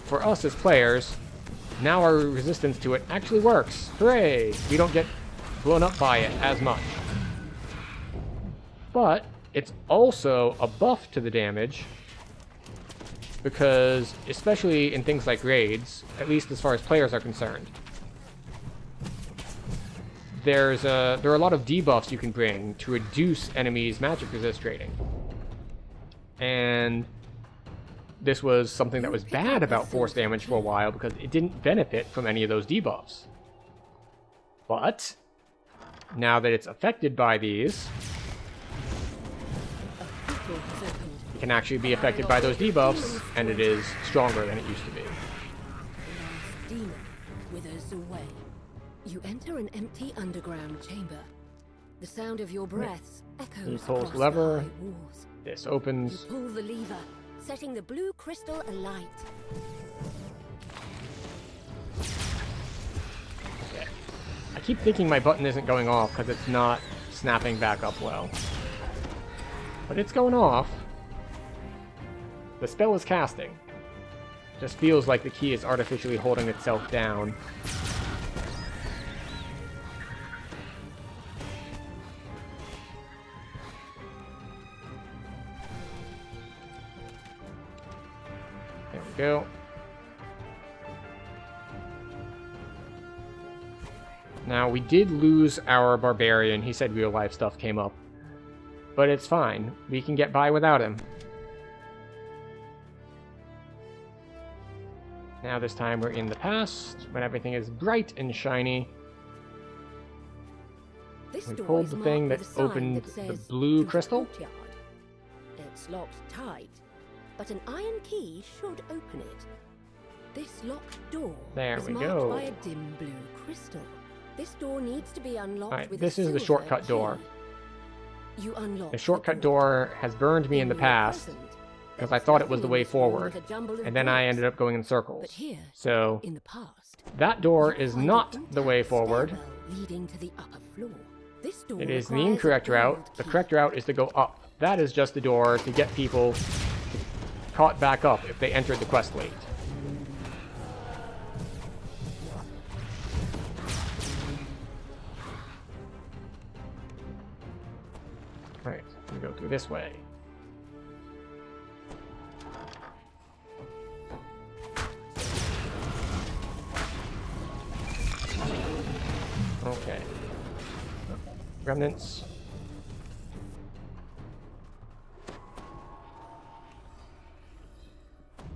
for us as players, now our resistance to it actually works. Hooray! We don't get blown up by it as much. But it's also a buff to the damage, because especially in things like raids, at least as far as players are concerned, there are a lot of debuffs you can bring to reduce enemies' magic resist rating. And this was something that was bad about force damage for a while because it didn't benefit from any of those debuffs. But now that it's affected by these, it can actually be affected by those debuffs, and it is stronger than it used to be.
The demon withers away. You enter an empty underground chamber. The sound of your breaths echoes
pulls
across
lever.
the high walls.
This
You
opens.
pull the lever, setting the blue crystal alight.
Okay. I keep thinking my button isn't going off because it's not snapping back up well. But it's going off. The spell is casting. Just feels like the key is artificially holding itself down. There we go. Now, we did lose our barbarian. He said real life stuff came up. But it's fine. We can get by without him. Now this time we're in the past, when everything is bright and shiny.
This
We
door
pulled
is
the
marked
thing
with
that
a sign
opened
that
the
says,
blue
"To the
crystal."
courtyard." It's locked tight, but an iron key should open it. This locked door
There
is
we
marked
go.
by a dim blue crystal. This door needs to be unlocked
Alright,
with
this
a
is the
silver
shortcut
key.
door.
You unlock
The shortcut door has burned me in the past, because I thought it was the way forward, and then I ended up going in
But
circles.
here,
So,
in the past,
that door
you
is
find
not
an
the way
intact
forward.
stairwell leading to the upper floor. This door
It is the
requires a
incorrect route.
gold
The
key.
correct route is to go up. That is just the door to get people caught back up if they entered the quest late. Alright, we go through this way. Okay. Remnants.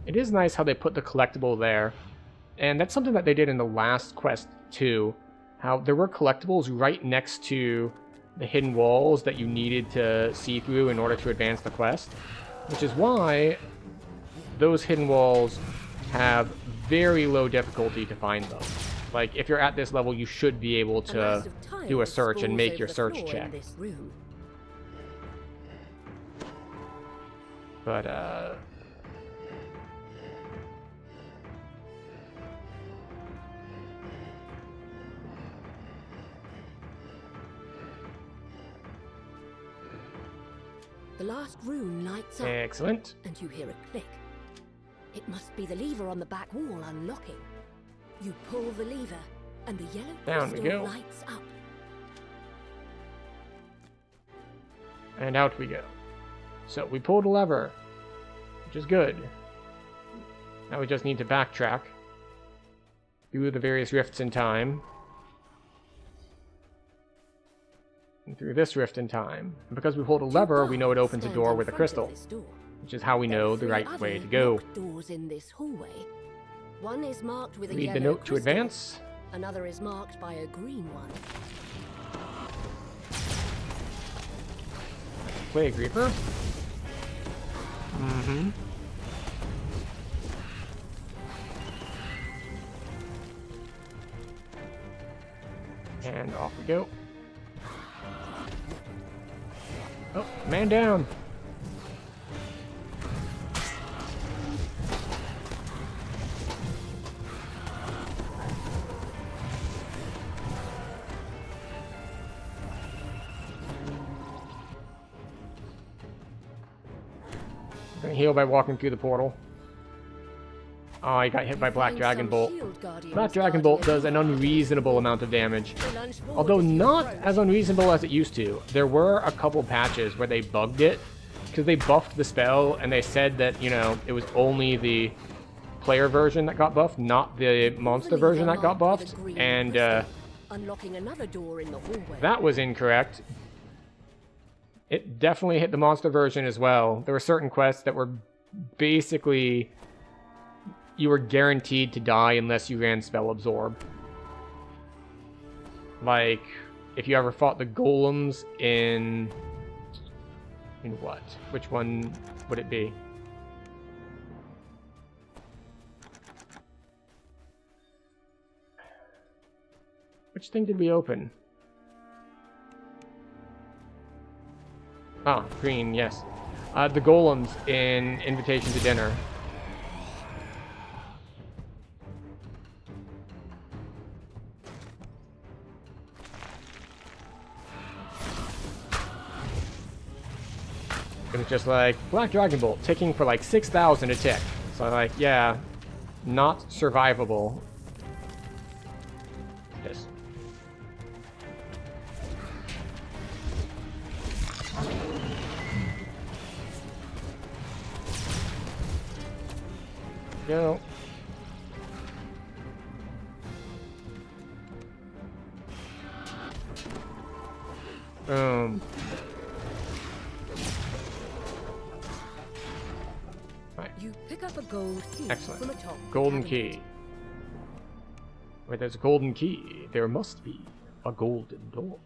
It is nice how they put the collectible there. And that's something that they did in the last quest too. How there were collectibles right next to the hidden walls that you needed to see through in order to advance the quest. Which is why those hidden walls have very low difficulty to find them. Like, if you're at this level, you should be able to do a search and make your search check. But,
the last rune lights up.
Excellent.
And you hear a click. It must be the lever on the back wall unlocking. You pull the lever, and the yellow
Down we
crystal
go.
lights up.
And out we go. So we pulled a lever, which is good. Now we just need to backtrack through the various rifts in time. And through this rift in time. And because we pulled a lever, we know it opens a door with a crystal, which is how we know the right way to go.
Doors in this hallway. One is marked with a
Read
yellow
the note to
crystal.
advance.
Another is marked by a green one.
Plague Reaper. Mm-hmm. And off we go. Oh, man down. Gonna heal by walking through the portal. Oh, he got hit by Black Dragon Bolt. Black Dragon Bolt does an unreasonable amount of damage. Although not as unreasonable as it used to. There were a couple patches where they bugged it, because they buffed the spell, and they said that, you know, it was only the player version that got buffed, not the monster version that got buffed, and
unlocking another door in the hallway.
that was incorrect. It definitely hit the monster version as well. There were certain quests that were basically... you were guaranteed to die unless you ran Spell Absorb. Like, if you ever fought the golems in... in what? Which one would it be? Which thing did we open? Ah, green, yes. The golems in Invitation to Dinner. It was just like, Black Dragon Bolt ticking for like 6,000 a tick. So I'm like, yeah, not survivable. Yes. Go. Boom.
You pick up a gold key
Excellent.
from a top
Golden
cabinet.
key. Where there's a golden key, there must be a golden door.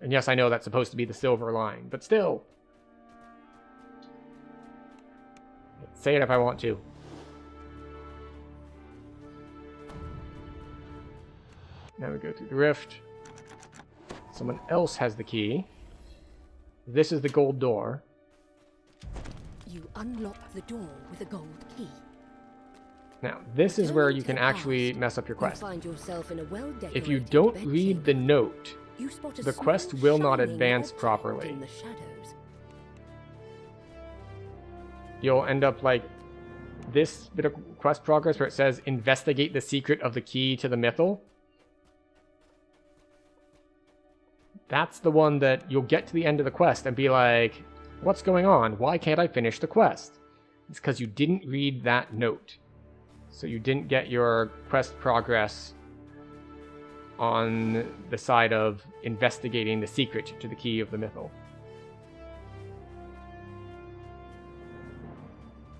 And yes, I know that's supposed to be the silver line, but still. Say it if I want to. Now we go through the rift. Someone else has the key. This is the gold door.
You unlock the door with a gold key.
Now, this is where you can actually mess up your quest.
Find yourself in a
If you don't read the note, the quest will not advance properly.
In the shadows.
You'll end up like this bit of quest progress where it says investigate the secret of the key to the mythal. That's the one that you'll get to the end of the quest and be like, what's going on? Why can't I finish the quest? It's because you didn't read that note. So you didn't get your quest progress on the side of investigating the secret to the key of the Mythal.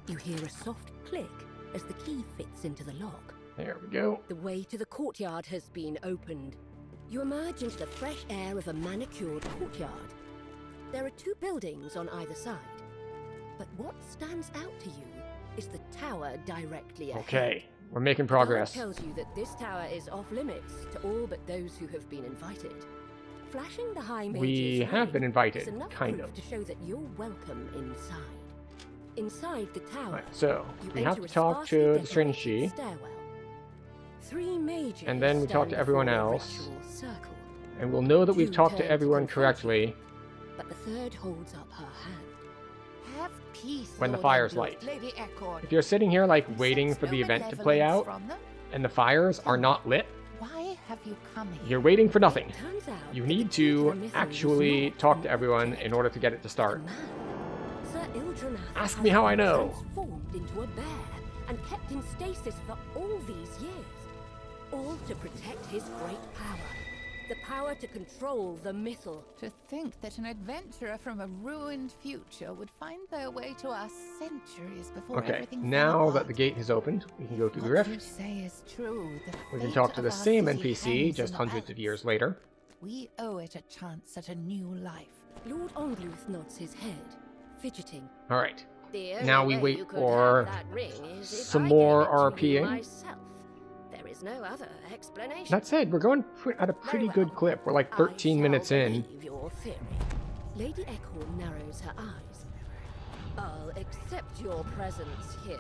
You hear a soft click as the key fits into the lock.
There we go.
The way to the courtyard has been opened. You emerge into the fresh air of a manicured courtyard. There are 2 buildings on either side. But what stands out to you is the tower directly ahead.
Okay, we're making progress.
The guide tells you that this tower is off limits to all but those who have been invited. Flashing the High Mage's
We have
ring
been invited,
is enough
kind
proof
of.
to show that you're welcome inside. Inside the tower,
Right, so
you
we have
enter
to
a
talk to
sparsely
the Stringy,
decorated stairwell. 3 mages
and then we talk
stand
to everyone
before the
else.
ritual circle.
and we'll know that we've
2
talked to
turn
everyone
the
correctly
But the 3rd holds up her hand.
Have peace,
when the
Lord
fire's
Andrew,
light.
Lady Ecord.
If you're sitting here like
Sense
waiting for
no
the event to play
malevolence
out
from them?
and the fires are not lit,
Why have you come here?
you're waiting for nothing.
It turns out
You
that
need
the key
to
the Mythal was
actually
not
talk
an
to everyone
object,
in order to get it to
a
start.
man. Sir Ildranath
Ask
has
me how I
been
know.
transformed into a bear and kept in stasis for all these years. All to protect his great power. The power to control the Mythal.
To think that an adventurer from a ruined future would find their way to us centuries before
Okay,
everything
now
fell
that
apart.
the gate has opened, we can go through the
What you
rift.
say is true. The
We can
fate
talk to
of
the
our
same
city
NPC
hangs
just
in the
hundreds of
balance.
years later.
We owe it a chance at a new life.
Lord Ongluth nods his head, fidgeting.
Alright,
The
Now
only
we
way
wait
you could
for
have that ring is if
some
I
more
gave it to you
RPing.
myself. There is no other explanation.
that said, we're going at a pretty
Very
good
well.
clip. We're like 13
I
minutes
shall
in.
believe your theory. Lady Ekhorn narrows her eyes. I'll accept your presence here,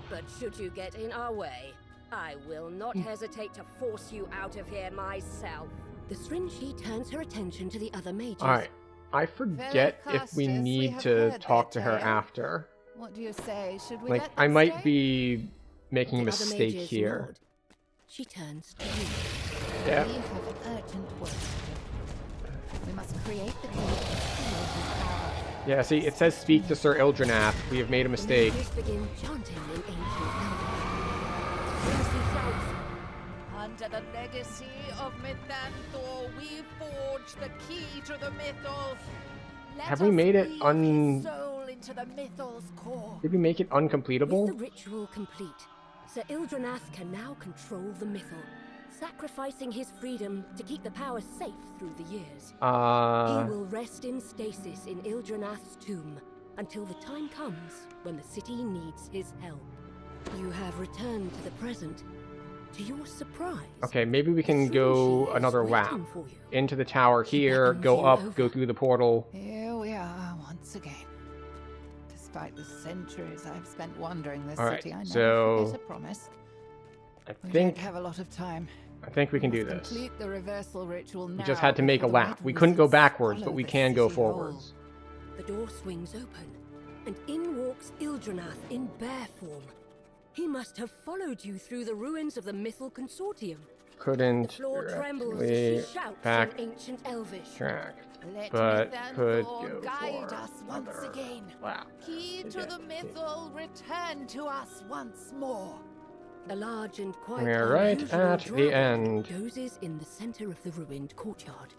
but should you get in our way, I will not hesitate to force you out of here myself. The Stringy turns her attention to the other mages.
Alright, I forget if we
Costas, we
need
have
to
heard
talk
their
to her
tale.
after.
What do you say? Should we
Like,
let
I
them
might
stay?
be making a
The other
mistake
mages
here.
nod. She turns to you.
Yeah.
We have an urgent work to do. We must create the key to seal his power.
Yeah, see, it says speak to Sir Ildranath. We have made a
The
mistake.
mages begin chanting in ancient Elvish. Stringy shouts,
Under the legacy of Mythanthor, we forge the key to the Mythal. Let
Have we
us
made it
weave his soul into the Mythal's core.
Did we make it
With
uncompletable?
the ritual complete, Sir Ildranath can now control the Mythal, sacrificing his freedom to keep the power safe through the years. He will rest in stasis in Ildranath's tomb until the time comes when the city needs his help. You have returned to the present. To your surprise,
Okay, maybe we can
the
go
Stringy is
another lap.
waiting for you.
Into the tower here,
beckons
go
you
up,
over.
go through the portal.
Here we are once again. Despite the centuries I've spent wandering this
All right,
city, I never
so-
forget a promise.
I
We
think
don't have a lot of time.
we can do
must
this.
Complete the reversal ritual
We
now
just had to make a
before the
lap.
Red
We couldn't go
Wizards
backwards, but
swallow
we
the
can go
city whole.
forwards.
The door swings open, and in walks Ildranath in bear form. He must have followed you through the ruins of the Mythal Consortium. The
Couldn't
floor trembles as
directly
she shouts
back
in ancient Elvish.
track,
Let
but
Mythanthor
could go
guide
for
us once
another
again.
lap.
Key to
get
the Mythal, return to us once more.
A large and quite
We're right
unusual
at the
dragon
end.
dozes in the center of the ruined courtyard.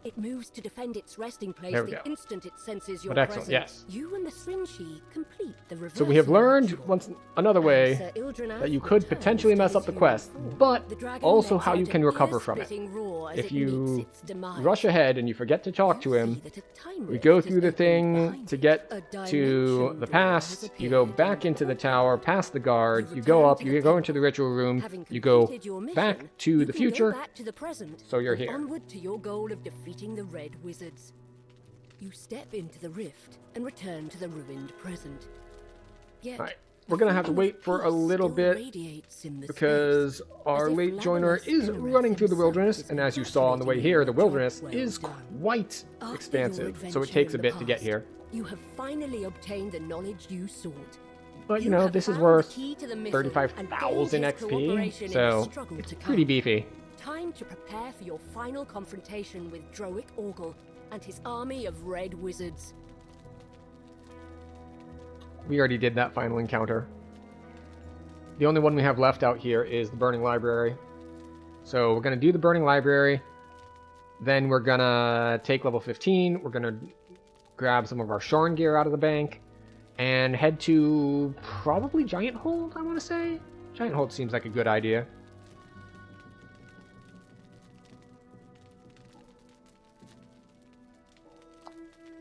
It moves to defend its resting place
There we
the
go.
instant it senses your
But excellent,
presence.
yes.
You and the Stringy complete the reversal
So we have learned
ritual.
once another
And
way
Sir Ildranath
that you could
returns
potentially
to
mess up
his
the
human
quest,
form.
but
The dragon
also
lets
how
out
you
an
can recover from it.
ear-splitting roar as
If
it
you
meets its demise.
rush ahead and you forget to talk to
You
him,
see that a time
you
rift
go
has
through the
opened
thing
behind
to
you.
get
A
to
dimension
the
door
past,
has
you go
appeared
back
in
into the
portal.
tower, past the guard,
You
you go
return
up,
to
you
the
go into
pit.
the ritual room,
Having
you go
completed your mission,
back to
you
the
can
future,
go back to the present,
so you're
and
here.
onward to your goal of defeating the Red Wizards. You step into the rift and return to the ruined present. Yet,
Alright, we're gonna have to
feeling
wait
of
for a
peace
little
still
bit
radiates in the
because
space,
our
as if
late joiner
Lavalus
is
Penareth
running through the
himself
wilderness,
has
and
been
as you saw on the way
fascinating
here,
you
the
with your
wilderness
well
is
done.
quite
After your
expansive, so it
adventure
takes a
in the
bit to get
past,
here.
You have finally obtained the knowledge you sought.
But you know,
have
this is
found the
worth
key to the Mythal and
35,000
gained his
XP,
cooperation in the
so
struggle
it's
to
pretty
come.
beefy.
time to prepare for your final confrontation with Droic Orgel and his army of red wizards.
We already did that final encounter. The only one we have left out here is the Burning Library. So we're going to do the Burning Library. Then we're going to take level 15. We're going to grab some of our Shorn gear out of the bank. And head to probably Giant Hold, I want to say. Giant Hold seems like a good idea.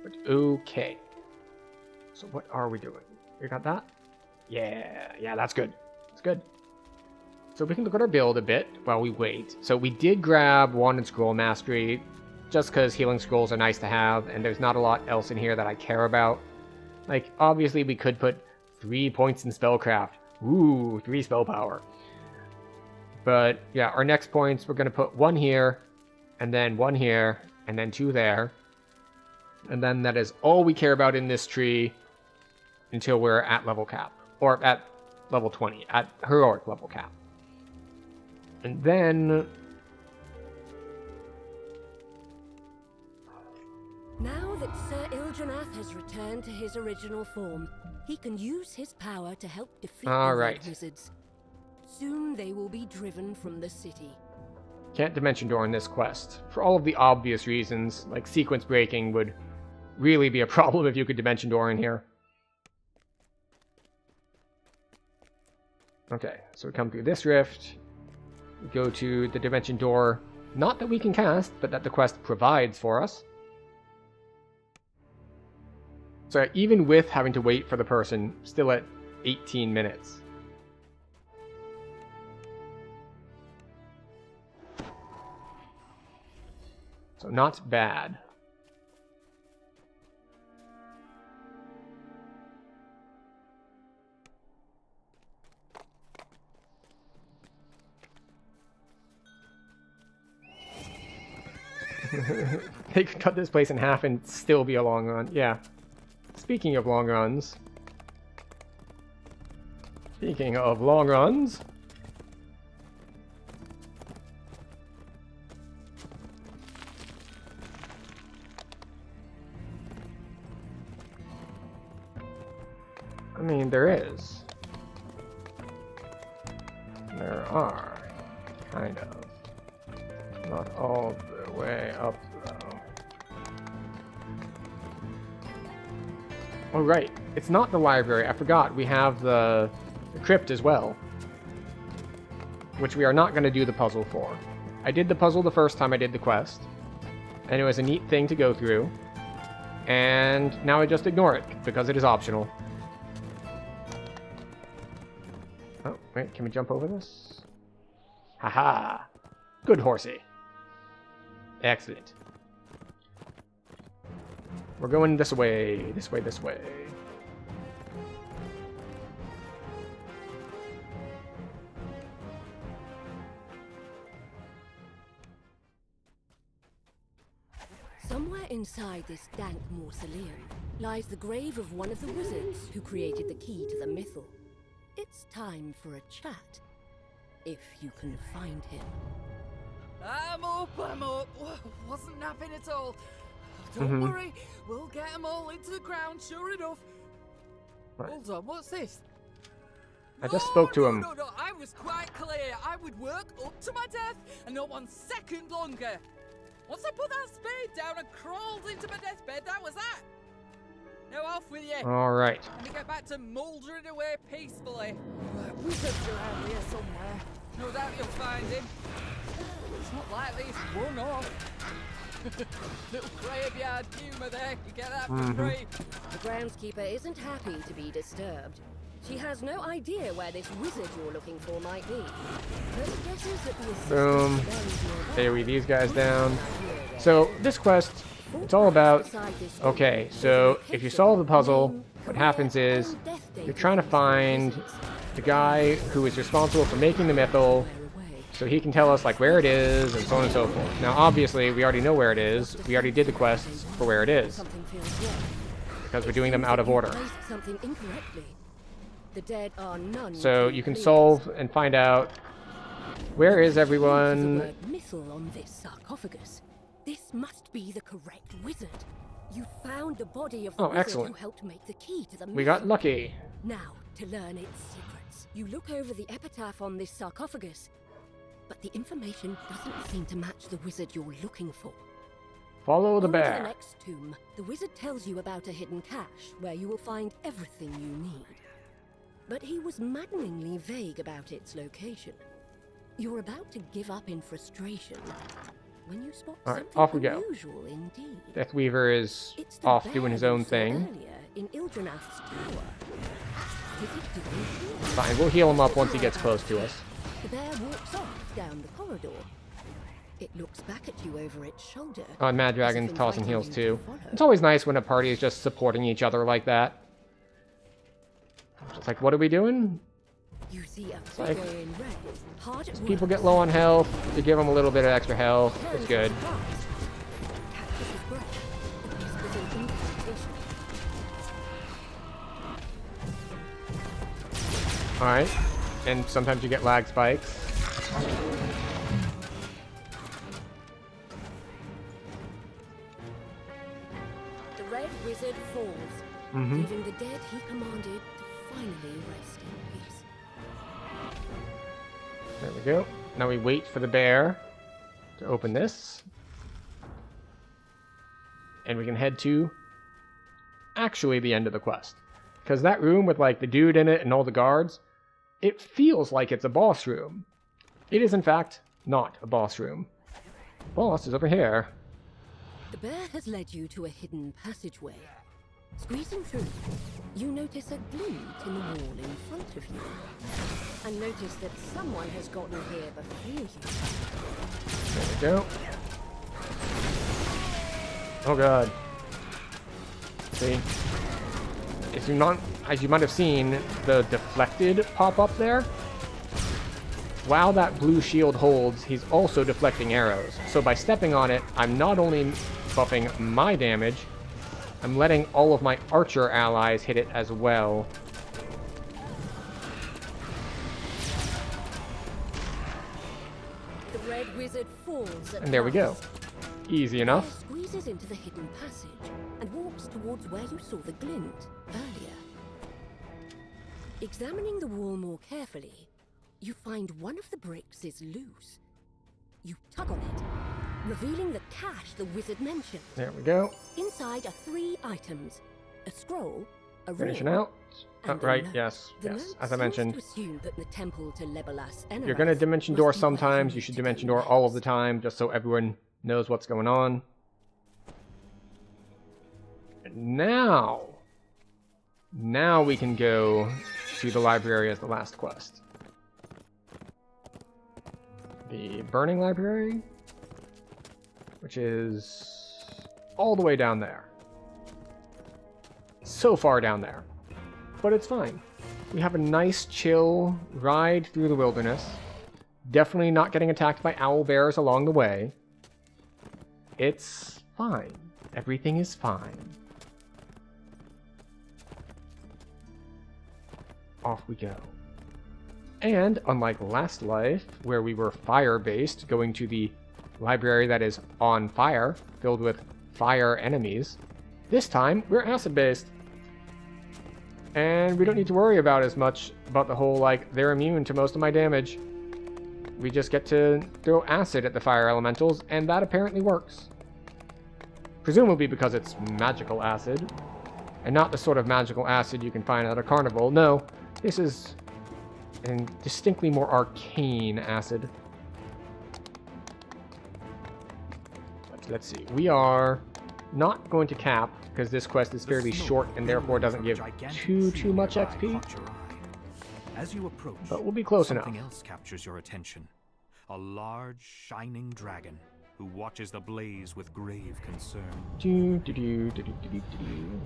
But okay. So what are we doing? We got that? Yeah, that's good. It's good. So we can look at our build a bit while we wait. So we did grab Wand and Scroll Mastery, just because healing scrolls are nice to have, and there's not a lot else in here that I care about. Like, obviously we could put 3 points in Spellcraft. Ooh, 3 spell power. But yeah, our next points, we're going to put 1 here, and then 1 here, and then 2 there. And then that is all we care about in this tree until we're at level cap. Or at level 20, at heroic level cap. And then...
Now that Sir Il'janath has returned to his original form, he can use his power to help defeat the Red Wizards. Soon they will be driven from the city.
Can't Dimension Door in this quest. For all of the obvious reasons, like sequence breaking would really be a problem if you could Dimension Door in here. Okay, so we come through this rift. We go to the Dimension Door, not that we can cast, but that the quest provides for us. So even with having to wait for the person, still at 18 minutes. So not bad. They could cut this place in half and still be a long run. Yeah. Speaking of long runs. Speaking of long runs. I mean, there is. There are. Kind of. Not all the way up, though. Oh, right. It's not the library. I forgot. We have the crypt as well. Which we are not going to do the puzzle for. I did the puzzle the first time I did the quest. And it was a neat thing to go through. And now I just ignore it, because it is optional. Oh, wait. Can we jump over this? Haha. Good horsey. Excellent. We're going this way, this way, this way.
Somewhere inside this dank mausoleum lies the grave of one of the wizards who created the key to the mythal. It's time for a chat, if you can find him.
I'm up. Wasn't napping at all. Don't worry, we'll get them all into the ground, sure enough.
Right.
Hold on, what's this?
I just spoke to him.
No, I was quite clear. I would work up to my death and not 1 second longer. Once I put that spade down and crawled into my deathbed, that was that. Now off with you.
All right.
Let me get back to mouldering away peacefully. Wizards around here somewhere. No doubt you'll find him. It's not likely it's one off. Little graveyard humour there. You get that for free.
The groundskeeper isn't happy to be disturbed. She has no idea where this wizard you're looking for might be. But guesses that the
Boom. Parry these guys down. So this quest, it's all about, okay, so if you solve the puzzle, what happens is you're trying to find the guy who is responsible for making the mythal, so he can tell us like where it is and so on and so forth. Now obviously we already know where it is. We already did the quests for where it is, because we're doing them out of order.
The dead are none.
So you can solve and find out Where is
There's
everyone?
the word missile on this sarcophagus. This must be the correct wizard. You found the body of the wizard
excellent.
who helped make the key to the
We got
missile.
lucky.
Now, to learn its secrets, you look over the epitaph on this sarcophagus, but the information doesn't seem to match the wizard you're looking for.
Follow the
On to the
bear.
next tomb, the wizard tells you about a hidden cache where you will find everything you need. But he was maddeningly vague about its location. You're about to give up in frustration when you spot
All right,
something
off we go.
unusual indeed.
Deathweaver is
It's the
off
bear
doing his
you
own
saw
thing.
earlier in Ildranath's tower. What is it doing here?
Fine, we'll heal him up once he gets close to us.
The bear walks off down the corridor. It looks back at you over its shoulder.
Oh, Mad
as if
Dragon's tossing
inviting
heals
you
too.
to follow.
It's always nice when a party is just supporting each other like that. Just like, what are we doing?
You see a
like-
figure in red, hard at
People
work.
get low on health. You give them a little bit of extra health. It's
Turns
good.
surprised. Catches his breath. The whispers an incantation.
Alright. And sometimes you get lag spikes.
The red wizard falls, leaving the dead he commanded to finally rest in peace.
There we go. Now we wait for the bear to open this. And we can head to actually the end of the quest. Because that room with like the dude in it and all the guards, it feels like it's a boss room. It is in fact not a boss room. Boss is over here.
The bear has led you to a hidden passageway. Squeezing through, you notice a glint in the wall in front of you. And notice that someone has gotten here before you.
There we go. Oh god. See? As you might have seen, the deflected pop up there. While that blue shield holds, he's also deflecting arrows. So by stepping on it, I'm not only buffing my damage, I'm letting all of my archer allies hit it as well.
The red wizard falls at
And there we go.
last.
Easy
Bear
enough.
squeezes into the hidden passage and walks towards where you saw the glint earlier. Examining the wall more carefully, you find one of the bricks is loose. You tug on it, revealing the cache the wizard mentioned.
There we go.
Inside are 3 items: a scroll, a
Finishing
ring,
out. Oh,
and a
right,
note.
yes,
The
yes.
note
As I
seems
mentioned,
to assume that the temple to Legolas
if you're gonna dimension door
must be where
sometimes, you
need
should
to go
dimension door all of the
next.
time, just so everyone knows what's going on. And now we can go to the library as the last quest. The Burning Library, which is all the way down there. So far down there. But it's fine. We have a nice, chill ride through the wilderness. Definitely not getting attacked by owl bears along the way. It's fine. Everything is fine. Off we go. And unlike last life, where we were fire-based, going to the library that is on fire, filled with fire enemies, this time we're acid-based. And we don't need to worry about as much about the whole, like, they're immune to most of my damage. We just get to throw acid at the fire elementals, and that apparently works. Presumably because it's magical acid, and not the sort of magical acid you can find at a carnival. No, this is a distinctly more arcane acid. But let's see. We are not going to cap, because this quest is fairly short and therefore doesn't give too much XP.
As you approach,
But we'll be close enough.
something else captures your attention. A large, shining dragon who watches the blaze with grave concern.
Do, do, do, do, do, do, do, do.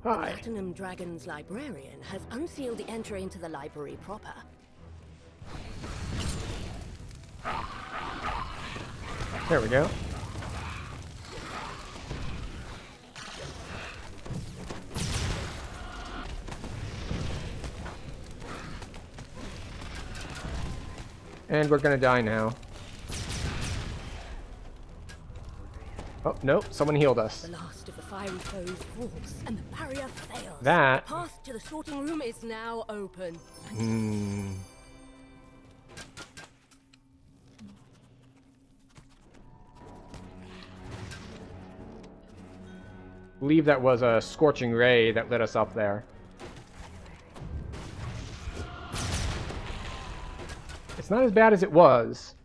Hi.
Platinum Dragon's librarian has unsealed the entry into the library proper.
There we go. And we're gonna die now. Oh, no, someone healed us.
The last of the fiery foes falls, and the barrier fails.
That...
The path to the sorting room is now open.
I believe that was a scorching ray that led us up there. It's not as bad as it was.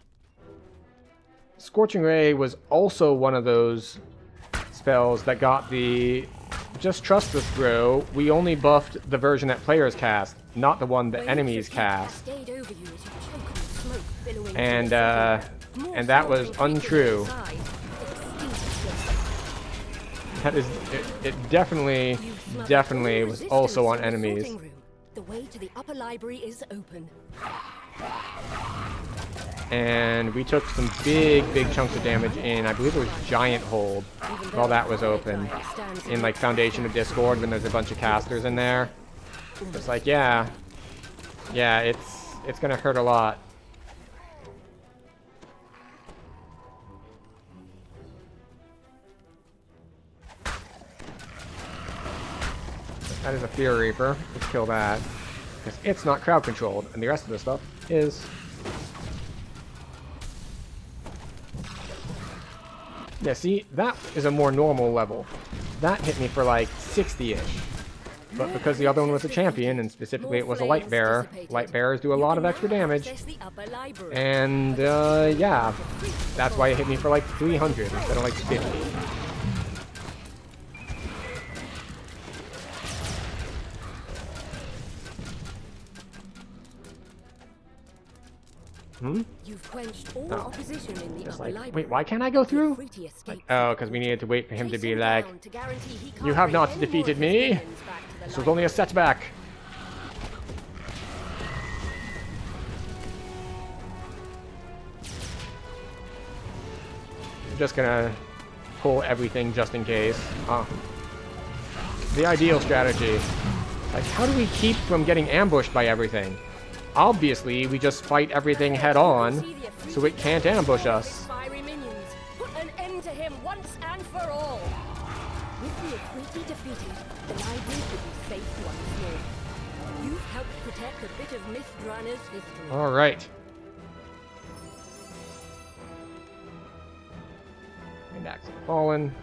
Scorching Ray was also one of those spells that got the just trust us, bro. We only buffed the version that players cast, not the one that enemies cast. And that was untrue. That is, it definitely was also on enemies.
The way to the upper library is open.
And we took some big chunks of damage in, I believe it was Giant Hold, while that was open. In like Foundation of Discord, when there's a bunch of casters in there. It's like, yeah, it's gonna hurt a lot. That is a Fear Reaper. Let's kill that. Because it's not crowd controlled, and the rest of the stuff is. Yeah, see, that is a more normal level. That hit me for like 60-ish. But because the other one was a champion, and specifically it was a light bearer, light bearers do a lot of extra damage. And, yeah, that's why it hit me for like 300 instead of like 50.
You've quenched all opposition in the
Just
upper
like,
library.
wait, why can't I go through? Like, oh, because we needed to wait for him to be like, you have not defeated me. This was only a setback. I'm just gonna pull everything just in case. The ideal strategy. Like, how do we keep from getting ambushed by everything? Obviously, we just fight everything head on, so it can't ambush us.
Put an end to him once and for all. With the Afriti defeated, the library will be safe once more. You've helped protect a bit of Mithran's history.
All right. And Axe of the Fallen.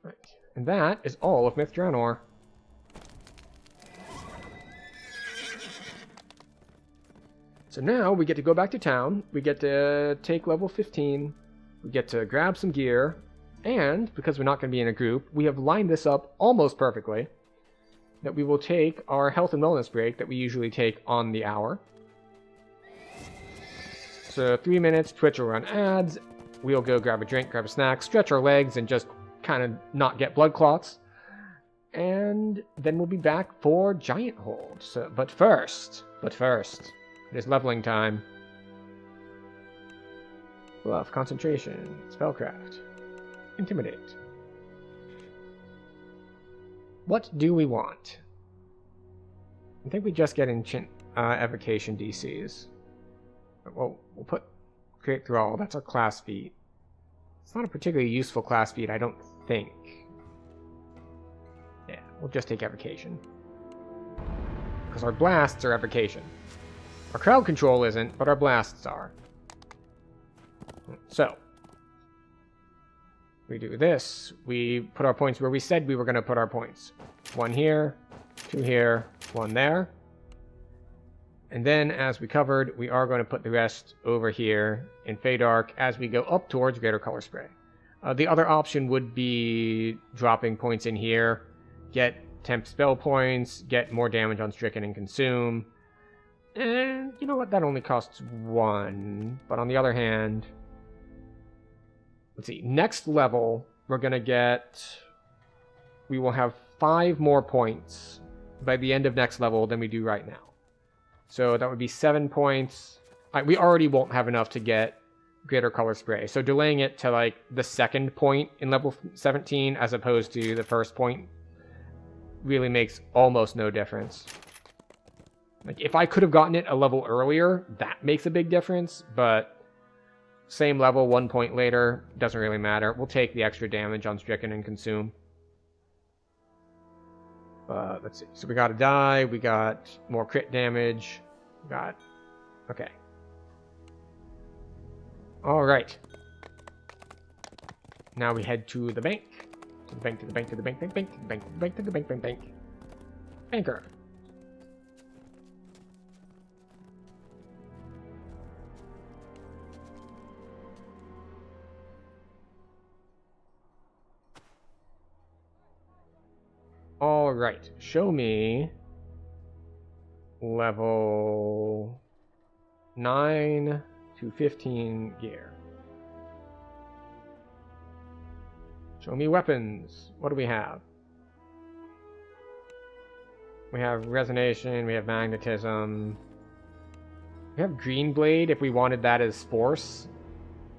Right. And that is all of Mithranor. So now we get to go back to town, we get to take level 15, we get to grab some gear, and because we're not going to be in a group, we have lined this up almost perfectly, that we will take our health and wellness break that we usually take on the hour. So 3 minutes, Twitch will run ads, we'll go grab a drink, grab a snack, stretch our legs, and just kind of not get blood clots. And then we'll be back for Giant Hold. So, but first, it is leveling time. Bluff, concentration, spellcraft, intimidate. What do we want? I think we just get enchant evocation DCs. Well, we'll put create thrall. That's our class feat. It's not a particularly useful class feat, I don't think. Yeah, we'll just take evocation. Because our blasts are evocation. Our crowd control isn't, but our blasts are. So, we do this. We put our points where we said we were going to put our points. 1 here, 2 here, 1 there. And then, as we covered, we are going to put the rest over here in Feydark as we go up towards Greater Color Spray. The other option would be dropping points in here, get temp spell points, get more damage on Stricken and Consume. And you know what? That only costs 1. But on the other hand, let's see. Next level, we're going to get... We will have 5 more points by the end of next level than we do right now. So that would be 7 points. We already won't have enough to get Greater Color Spray. So delaying it to like the second point in level 17 as opposed to the first point really makes almost no difference. Like, if I could have gotten it a level earlier, that makes a big difference, but same level, 1 point later, doesn't really matter. We'll take the extra damage on Stricken and Consume. Let's see. So we got a die, we got more crit damage, we got... Okay. Alright. Now we head to the bank. To the bank, to the bank, to the bank, bank, bank, to the bank, to the bank, to the bank, bank, bank. Banker. Alright, show me level 9 to 15 gear. Show me weapons. What do we have? We have resonation, we have magnetism. We have green blade if we wanted that as force.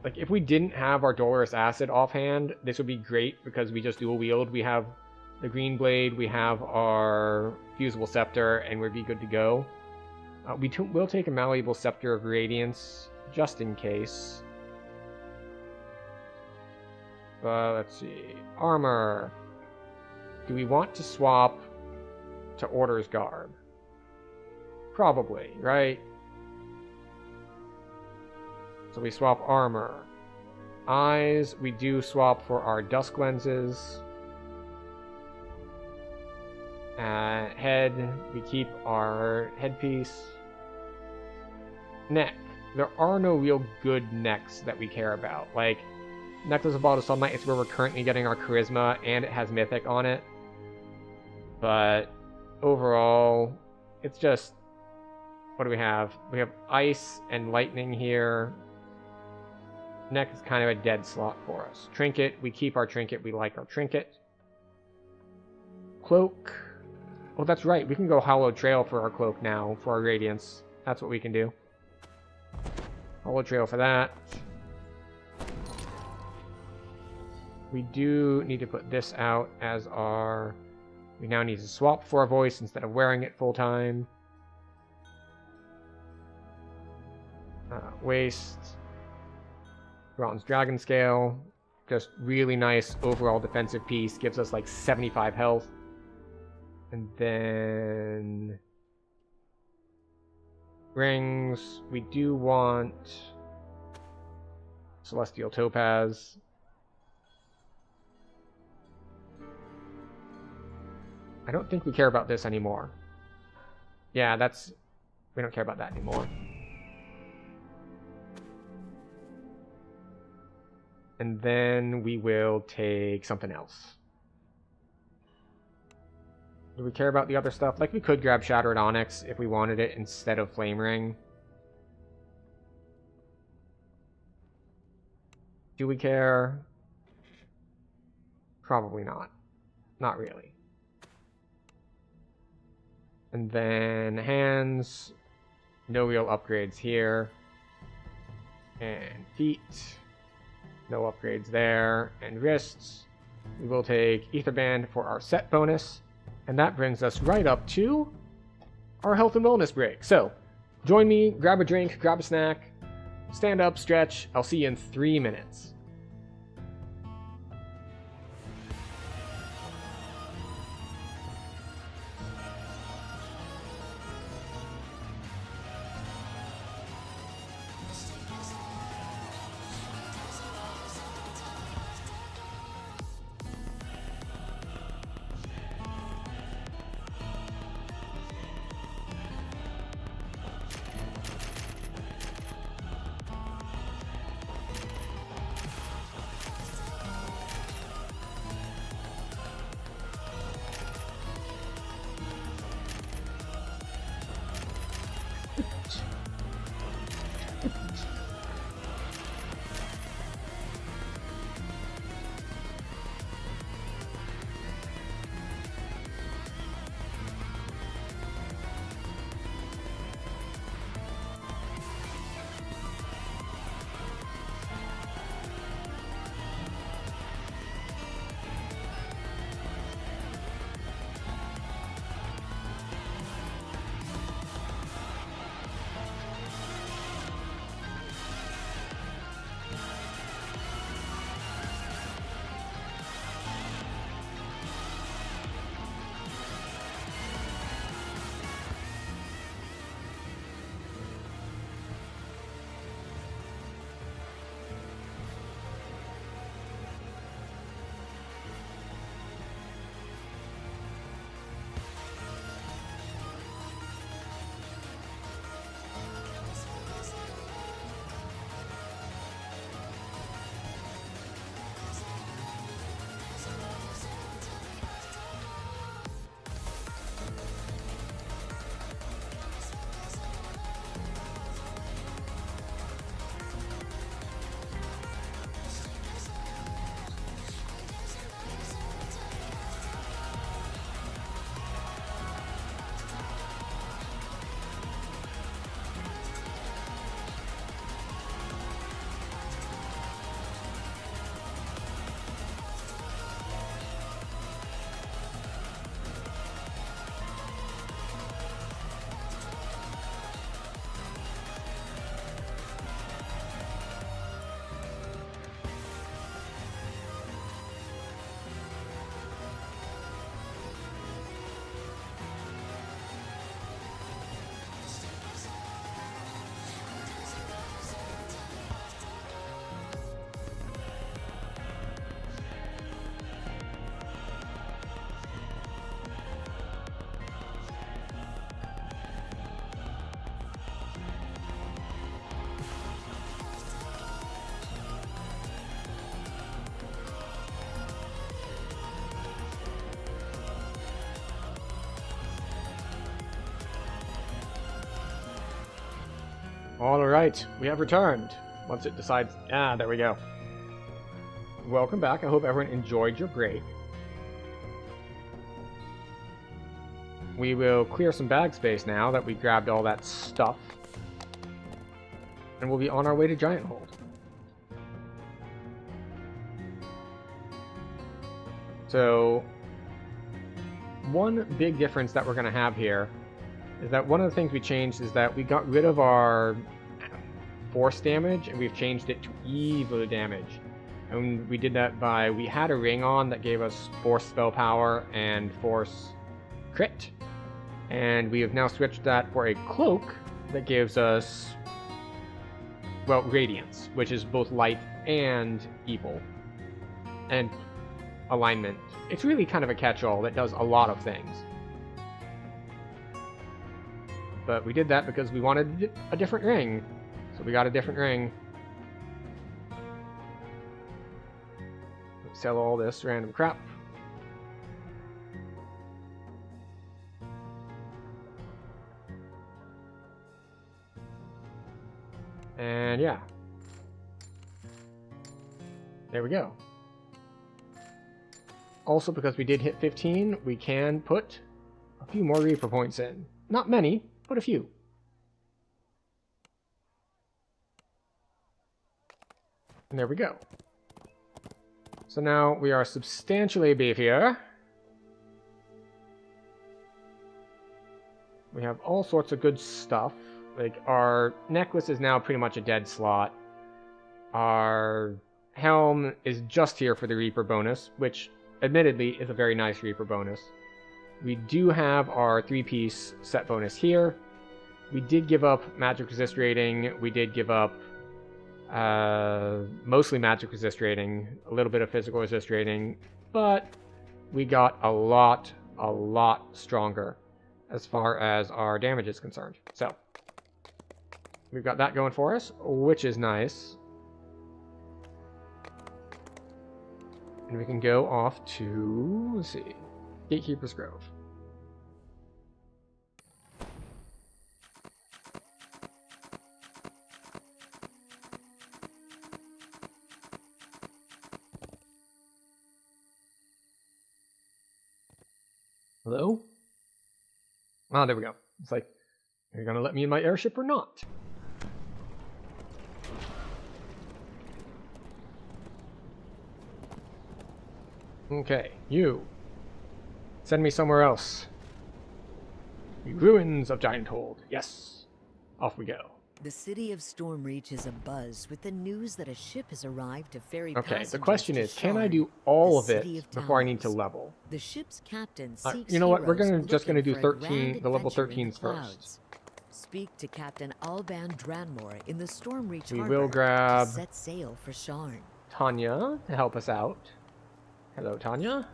Like, if we didn't have our Dolorous Acid offhand, this would be great because we just dual wield. We have the green blade, we have our fusible scepter, and we'd be good to go. We'll take a malleable scepter of radiance just in case. Let's see. Armor. Do we want to swap to Order's Garb? Probably, right? So we swap armor. Eyes, we do swap for our dusk lenses. Head, we keep our headpiece. Neck. There are no real good necks that we care about. Like, Necklace of Ball of Sunlight is where we're currently getting our charisma, and it has Mythic on it. But overall, it's just... What do we have? We have Ice and Lightning here. Neck is kind of a dead slot for us. Trinket, we keep our Trinket. We like our Trinket. Cloak. Oh, that's right. We can go Hollow Trail for our Cloak now, for our Radiance. That's what we can do. Hollow Trail for that. We do need to put this out as our... We now need to swap for a voice instead of wearing it full time. Waist. Bronze Dragon Scale. Just really nice overall defensive piece. Gives us like 75 health. And then... Rings. We do want... Celestial Topaz. I don't think we care about this anymore. Yeah, that's... We don't care about that anymore. And then we will take something else. Do we care about the other stuff? Like, we could grab Shattered Onyx if we wanted it instead of Flame Ring. Do we care? Probably not. Not really. And then hands. No real upgrades here. And feet. No upgrades there. And wrists. We will take Ether Band for our set bonus. And that brings us right up to our health and wellness break. So, join me, grab a drink, grab a snack, stand up, stretch. I'll see you in 3 minutes. Alright, we have returned. Once it decides... Ah, there we go. Welcome back. I hope everyone enjoyed your break. We will clear some bag space now that we grabbed all that stuff. And we'll be on our way to Giant Hold. So, one big difference that we're going to have here is that one of the things we changed is that we got rid of our force damage and we've changed it to evil damage. And we did that by, we had a ring on that gave us force spell power and force crit. And we have now switched that for a cloak that gives us, well, radiance, which is both light and evil. And alignment. It's really kind of a catch-all that does a lot of things. But we did that because we wanted a different ring. So we got a different ring. Let's sell all this random crap. And yeah. There we go. Also, because we did hit 15, we can put a few more Reaper points in. Not many, but a few. And there we go. So now we are substantially beefier. We have all sorts of good stuff. Like, our necklace is now pretty much a dead slot. Our helm is just here for the Reaper bonus, which admittedly is a very nice Reaper bonus. We do have our 3-piece set bonus here. We did give up magic resist rating. We did give up mostly magic resist rating, a little bit of physical resist rating, but we got a lot stronger as far as our damage is concerned. So we've got that going for us, which is nice. And we can go off to, let's see, Gatekeeper's Grove. Hello? Ah, there we go. It's like, are you gonna let me in my airship or not? Okay, you. Send me somewhere else. The ruins of Giant Hold. Yes. Off we go.
The city of Stormreach is abuzz with the news that a ship has arrived to ferry
Okay,
passengers
the question
to
is, can I
Sharn,
do all of
the
it
city of
before I need to
towns.
level?
The ship's captain seeks
You know what? We're
heroes
just gonna do
looking for a
13,
grand
the level
adventure in
13s
the
first.
clouds. Speak to Captain Alban Dranmore in the Stormreach
We
harbor
will grab
to set sail for Sharn.
Tanya to help us out. Hello, Tanya.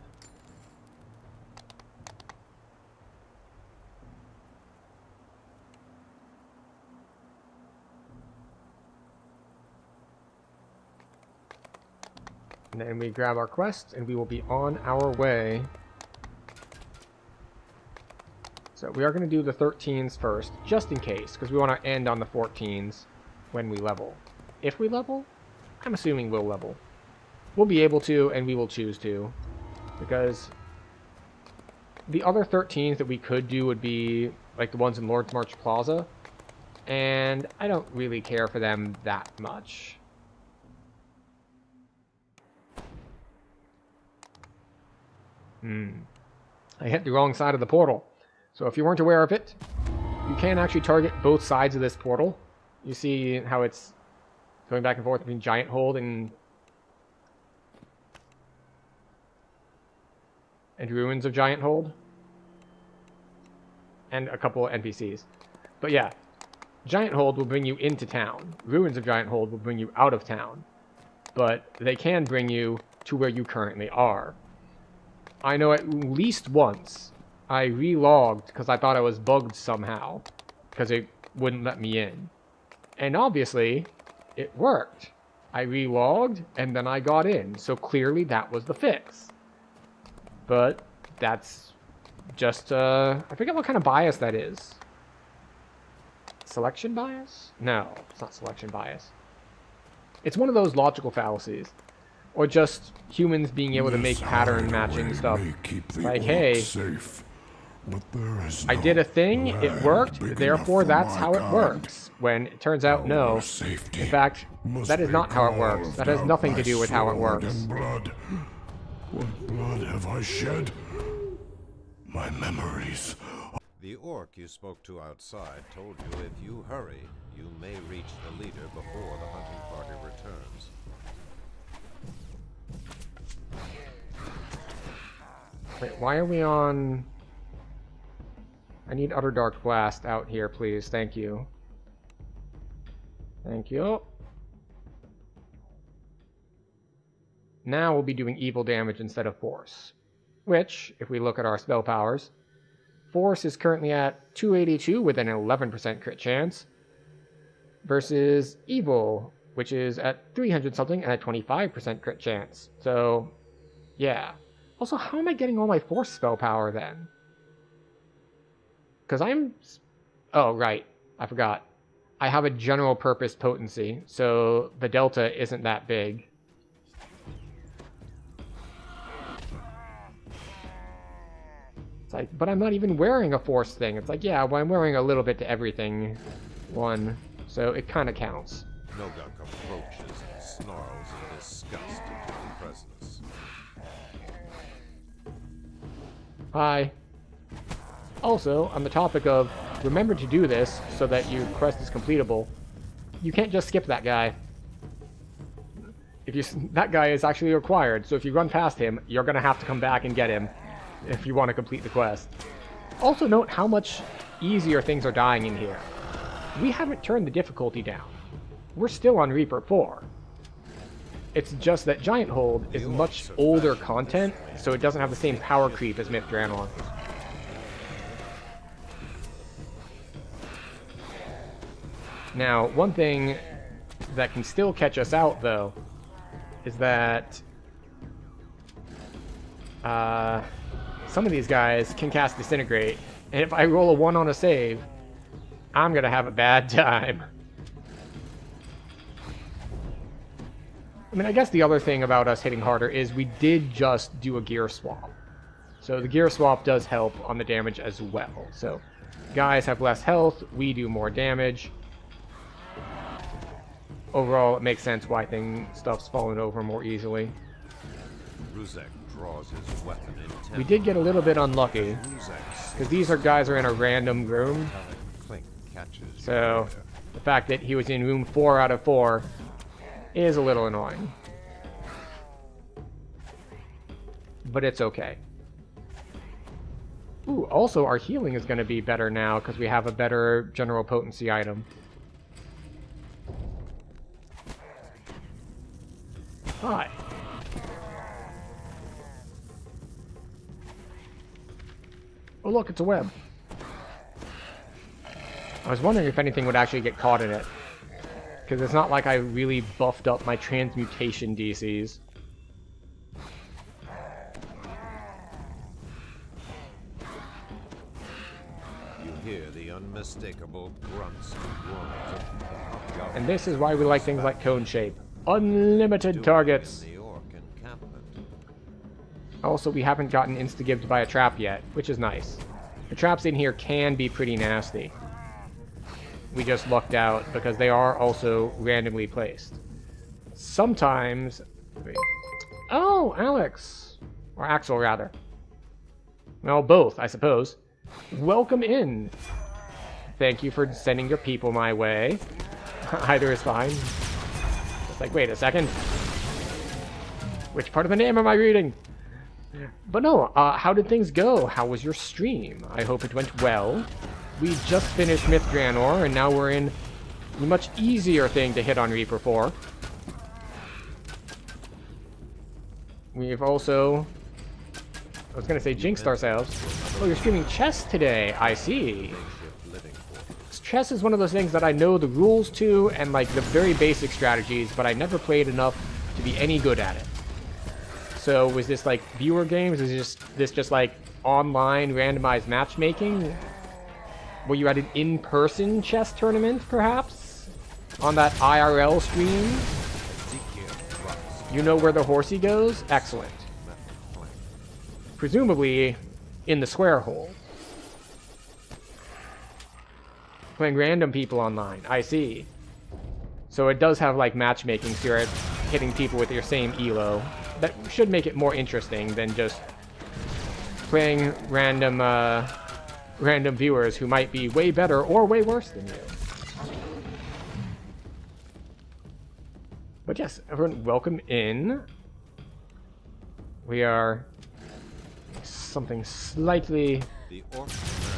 And then we grab our quest, and we will be on our way. So we are going to do the 13s first, just in case, because we want to end on the 14s when we level. If we level, I'm assuming we'll level. We'll be able to, and we will choose to, because the other 13s that we could do would be like the ones in Lord's March Plaza, and I don't really care for them that much. I hit the wrong side of the portal. So if you weren't aware of it, you can actually target both sides of this portal. You see how it's going back and forth between Giant Hold and Ruins of Giant Hold. And a couple of NPCs. But yeah, Giant Hold will bring you into town. Ruins of Giant Hold will bring you out of town. But they can bring you to where you currently are. I know at least once I relogged because I thought I was bugged somehow because it wouldn't let me in. And obviously, it worked. I relogged and then I got in, so clearly that was the fix. But that's just, I forget what kind of bias that is. selection bias? No, it's not selection bias. It's one of those logical fallacies. Or just humans being able to make pattern matching stuff. Like, hey,
safe, but there is
I did a thing, it worked, therefore that's how it works. When it turns out, no. In fact, that is not how it works. That has nothing to do with how it works.
Blood. What blood have I shed? My memories.
The orc you spoke to outside told you if you hurry, you may reach the leader before the hunting party returns.
Wait, why are we on... I need Utter Dark Blast out here, please. Thank you. Thank you. Now we'll be doing evil damage instead of force. Which, if we look at our spell powers, force is currently at 282 with an 11% crit chance, versus evil, which is at 300 something and a 25% crit chance. So, yeah. Also, how am I getting all my force spell power then? Because I'm... Oh, right. I forgot. I have a general purpose potency, so the delta isn't that big. It's like, but I'm not even wearing a force thing. It's like, yeah, well, I'm wearing a little bit to everything. One. So it kind of counts.
Noguk approaches and snarls in disgust at your presence.
Hi. Also, on the topic of remember to do this so that your quest is completable, you can't just skip that guy. That guy is actually required, so if you run past him, you're gonna have to come back and get him if you want to complete the quest. Also note how much easier things are dying in here. We haven't turned the difficulty down. We're still on Reaper 4. It's just that Giant Hold is much older content, so it doesn't have the same power creep as Myth Draenor. Now, one thing that can still catch us out, though, is that some of these guys can cast Disintegrate, and if I roll a 1 on a save, I'm gonna have a bad time. I mean, I guess the other thing about us hitting harder is we did just do a gear swap. So the gear swap does help on the damage as well. So guys have less health, we do more damage. Overall, it makes sense why stuff's falling over more easily.
Ruzek draws his weapon intently.
We did get a little bit unlucky, because these guys are in a random room. So the fact that he was in room 4 out of 4 is a little annoying. But it's okay. Ooh, also our healing is going to be better now because we have a better general potency item. Hi. Oh look, it's a web. I was wondering if anything would actually get caught in it. Because it's not like I really buffed up my transmutation DCs.
You hear the unmistakable grunts and groans of the hobgoblin.
And this is why we like things like cone shape. Unlimited targets. Also, we haven't gotten insta-gibbed by a trap yet, which is nice. The traps in here can be pretty nasty. We just lucked out because they are also randomly placed. Sometimes... Wait. Oh, Alex! Or Axel, rather. Well, both, I suppose. Welcome in. Thank you for sending your people my way. Either is fine. It's like, wait a second. Which part of the name am I reading? But no, how did things go? How was your stream? I hope it went well. We just finished Myth Draenor, and now we're in a much easier thing to hit on Reaper 4. We've also... I was going to say jinxed ourselves. Oh, you're streaming chess today. I see. Chess is one of those things that I know the rules to and like the very basic strategies, but I never played enough to be any good at it. So was this like viewer games? Is this just like online randomized matchmaking? were you at an in-person chess tournament, perhaps? On that IRL stream? You know where the horsey goes? Excellent. Presumably, in the square hole. Playing random people online. I see. So it does have, like, matchmaking, so you're hitting people with your same elo. That should make it more interesting than just playing random viewers who might be way better or way worse than you. But yes, everyone, welcome in. We are something slightly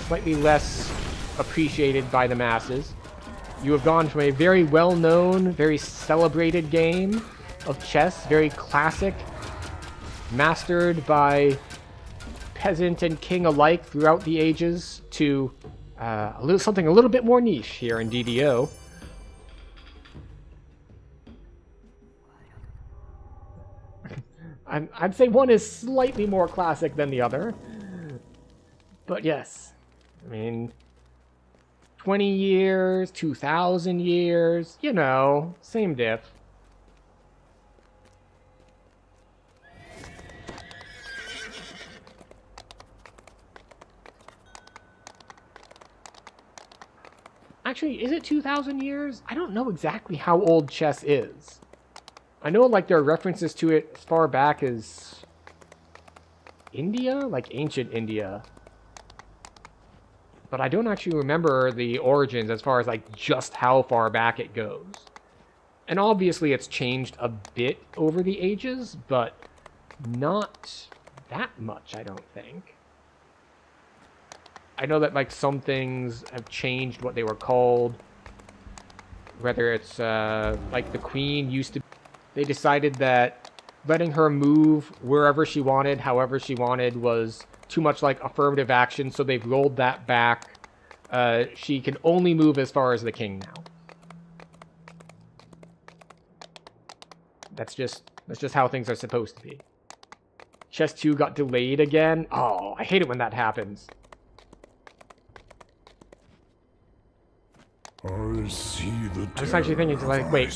less appreciated by the masses. You have gone from a very well-known, very celebrated game of chess, very classic, mastered by peasant and king alike throughout the ages, to something a little bit more niche here in DDO. I'd say one is slightly more classic than the other. But yes, I mean, 20 years, 2,000 years, you know, same diff. Actually, is it 2,000 years? I don't know exactly how old chess is. I know, like, there are references to it as far back as India? Like, ancient India. But I don't actually remember the origins as far as, like, just how far back it goes. And obviously it's changed a bit over the ages, but not that much, I don't think. I know that, like, some things have changed what they were called. Whether it's, like, the queen used to... They decided that letting her move wherever she wanted, however she wanted, was too much like affirmative action, so they've rolled that back. She can only move as far as the king now. That's just how things are supposed to be. Chess 2 got delayed again. Oh, I hate it when that happens.
I see the
I was actually thinking, like, wait,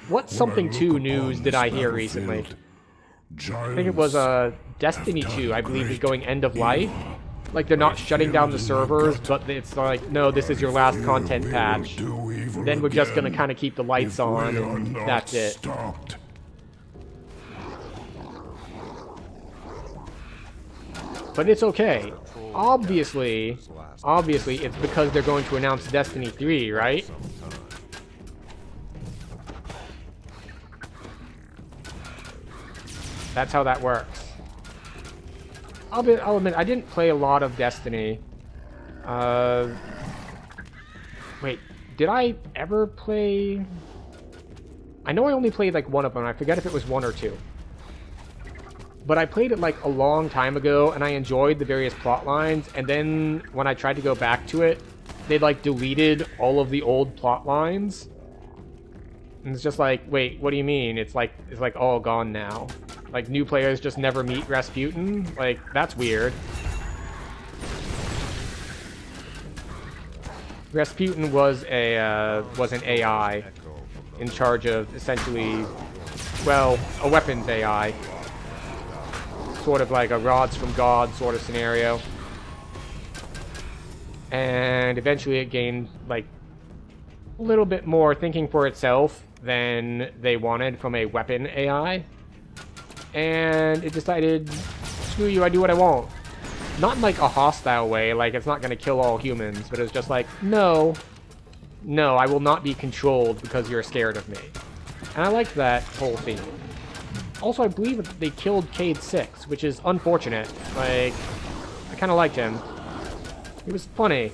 what something 2 news did I hear recently? I think it was Destiny 2, I believe, is going end of life. Like, they're not shutting down the servers, but it's like, no, this is your last content patch. Then we're just gonna kind of keep the lights on, and that's it. But it's okay. Obviously, it's because they're going to announce Destiny 3, right? That's how that works. I'll admit, I didn't play a lot of Destiny. Wait, did I ever play... I know I only played, like, one of them. I forget if it was 1 or 2. But I played it, like, a long time ago, and I enjoyed the various plot lines, and then when I tried to go back to it, they, like, deleted all of the old plot lines. And it's just like, wait, what do you mean? It's like all gone now. Like, new players just never meet Rasputin? Like, that's weird. Rasputin was an AI in charge of, essentially, well, a weapons AI. Sort of like a rods from God sort of scenario. And eventually it gained, like, a little bit more thinking for itself than they wanted from a weapon AI. And it decided, screw you, I do what I want. Not in, like, a hostile way, like, it's not gonna kill all humans, but it's just like, no, I will not be controlled because you're scared of me. And I liked that whole theme. Also, I believe that they killed Cade 6, which is unfortunate. Like, I kind of liked him. He was funny.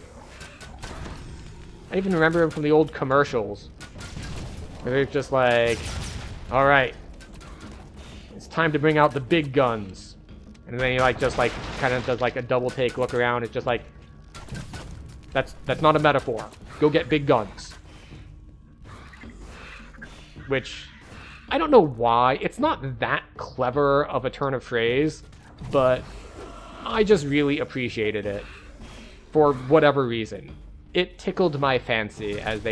I even remember him from the old commercials. Where they're just like, alright, it's time to bring out the big guns. And then he, like, just, like, kind of does, like, a double take look around. It's just like, that's not a metaphor. Go get big guns. Which... I don't know why. It's not that clever of a turn of phrase, but I just really appreciated it for whatever reason. It tickled my fancy, as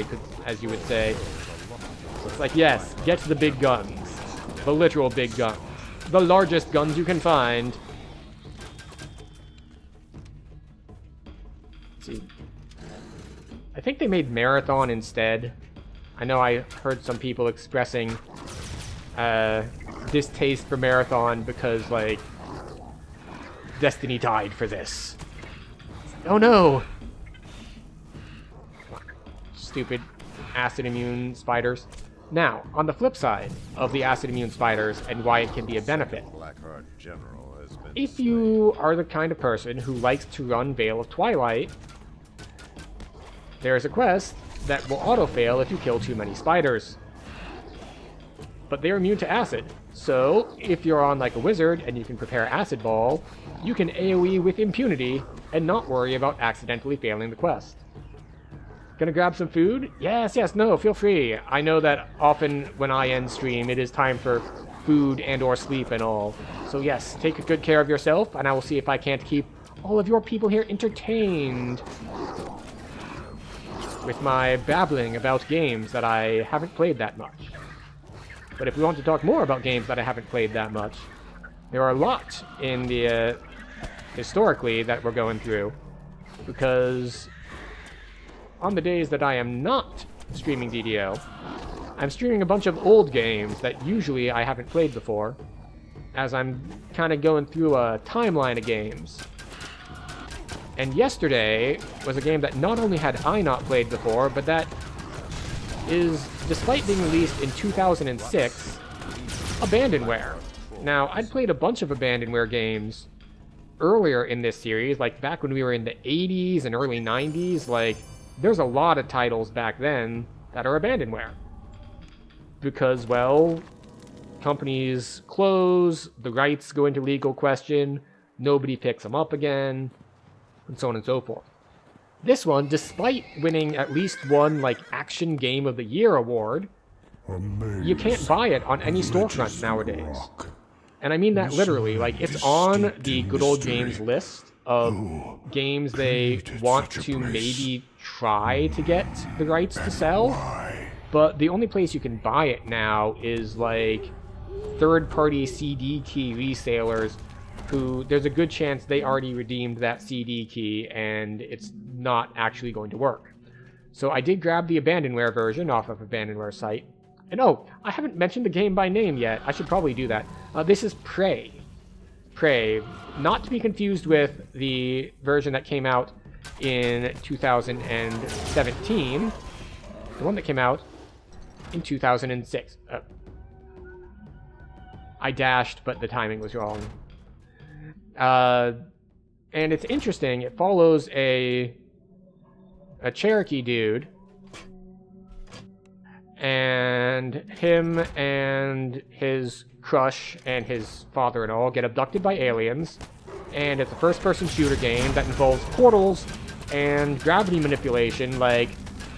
you would say. So it's like, yes, get the big guns. The literal big guns. The largest guns you can find. Let's see. I think they made Marathon instead. I know I heard some people expressing distaste for Marathon because, like, Destiny died for this. Oh no! Stupid acid immune spiders. Now, on the flip side of the acid immune spiders and why it can be a benefit.
Blackheart General has been
If you are the kind of person who likes to run Veil of Twilight, there's a quest that will auto-fail if you kill too many spiders. But they're immune to acid, so if you're on like a wizard and you can prepare Acid Ball, you can AoE with impunity and not worry about accidentally failing the quest. Gonna grab some food? Yes, no, feel free. I know that often when I end stream, it is time for food and or sleep and all. So yes, take good care of yourself, and I will see if I can't keep all of your people here entertained with my babbling about games that I haven't played that much. But if we want to talk more about games that I haven't played that much, there are a lot in the historically that we're going through, because on the days that I am not streaming DDO, I'm streaming a bunch of old games that usually I haven't played before, as I'm kind of going through a timeline of games. And yesterday was a game that not only had I not played before, but that is, despite being released in 2006, Abandonware. Now, I'd played a bunch of Abandonware games earlier in this series, like back when we were in the 80s and early 90s, like, there's a lot of titles back then that are Abandonware. Because, well, companies close, the rights go into legal question, nobody picks them up again, and so on and so forth. This one, despite winning at least one, like, Action Game of the Year award, you can't buy it on any storefront nowadays. And I mean that literally, like, it's on the Good Old Games list of games they want to maybe try to get the rights to sell, but the only place you can buy it now is, like, third-party CD key resellers who, there's a good chance they already redeemed that CD key and it's not actually going to work. So I did grab the Abandonware version off of Abandonware site. And oh, I haven't mentioned the game by name yet. I should probably do that. This is Prey. Prey, not to be confused with the version that came out in 2017. The one that came out in 2006. I dashed, but the timing was wrong. And it's interesting. It follows a Cherokee dude, and him and his crush and his father-in-law get abducted by aliens, and it's a first-person shooter game that involves portals and gravity manipulation. Like,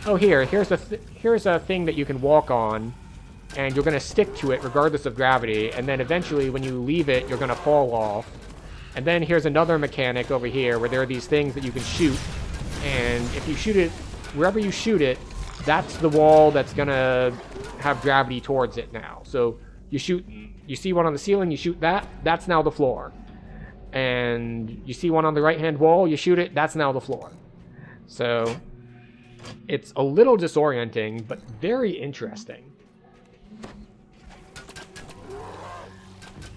oh, here's a thing that you can walk on, and you're gonna stick to it regardless of gravity, and then eventually when you leave it, you're gonna fall off. And then here's another mechanic over here where there are these things that you can shoot, and if you shoot it, wherever you shoot it, that's the wall that's gonna have gravity towards it now. So you see one on the ceiling, you shoot that, that's now the floor. And you see one on the right-hand wall, you shoot it, that's now the floor. So it's a little disorienting, but very interesting.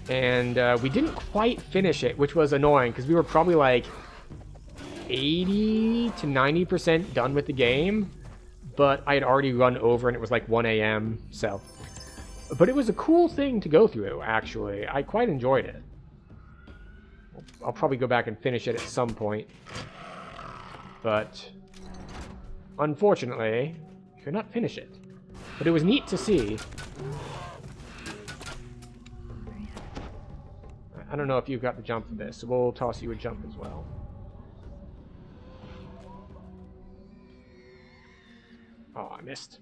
And we didn't quite finish it, which was annoying, because we were probably like 80 to 90% done with the game, but I had already run over and it was like 1 a.m., so. But it was a cool thing to go through, actually. I quite enjoyed it. I'll probably go back and finish it at some point. But unfortunately, I could not finish it. But it was neat to see. I don't know if you've got the jump for this, so we'll toss you a jump as well. Oh, I missed.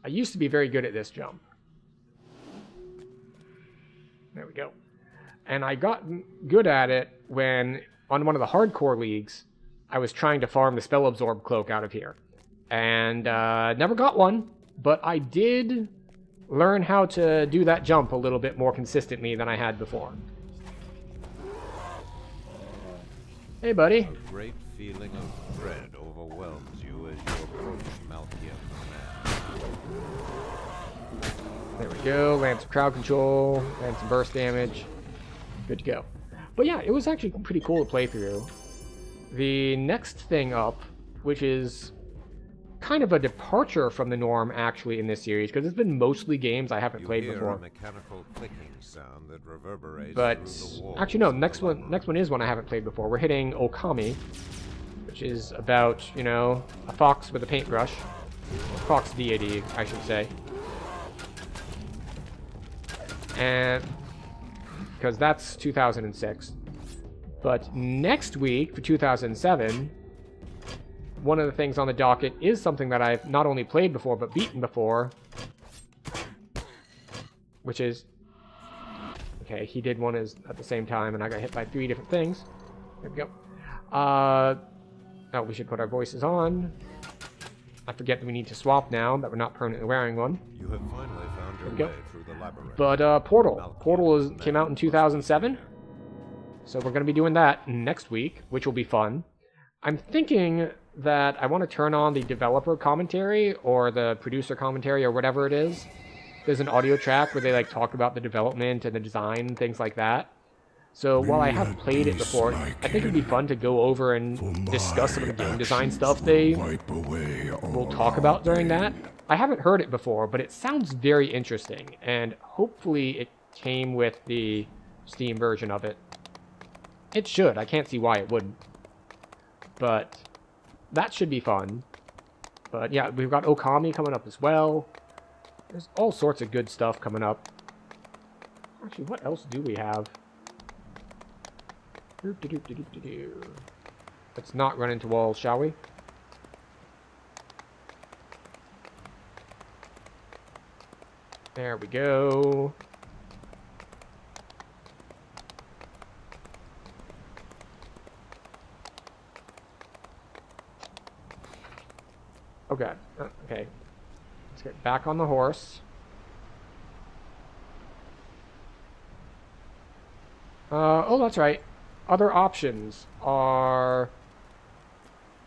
I used to be very good at this jump. There we go. And I got good at it when, on one of the hardcore leagues, I was trying to farm the Spell Absorb Cloak out of here. And never got one, but I did learn how to do that jump a little bit more consistently than I had before. Hey, buddy.
A great feeling of dread overwhelms you as you approach Malkia Command.
There we go. Land some crowd control, land some burst damage. Good to go. But yeah, it was actually pretty cool to play through. The next thing up, which is kind of a departure from the norm actually in this series, because it's been mostly games I haven't played before.
A mechanical clicking sound that reverberates
But
through the walls.
actually no, next one is one I haven't played before. We're hitting Okami, which is about, you know, a fox with a paintbrush. Fox deity, I should say. And because that's 2006. But next week, for 2007, one of the things on the docket is something that I've not only played before, but beaten before. Which is... Okay, he did one at the same time, and I got hit by 3 different things. There we go. Oh, we should put our voices on. I forget that we need to swap now, that we're not permanently wearing one.
You have finally found your way through the labyrinth.
But Portal. Portal came out in 2007. So we're going to be doing that next week, which will be fun. I'm thinking that I want to turn on the developer commentary or the producer commentary or whatever it is. There's an audio track where they like talk about the development and the design and things like that. So while I have played it before, I think it'd be fun to go over and discuss some of the game design stuff they will talk about during that. I haven't heard it before, but it sounds very interesting, and hopefully it came with the Steam version of it. It should. I can't see why it wouldn't. But that should be fun. But yeah, we've got Okami coming up as well. There's all sorts of good stuff coming up. Actually, what else do we have? Let's not run into walls, shall we? There we go. Oh god. Okay. Let's get back on the horse. Oh, that's right. Other options are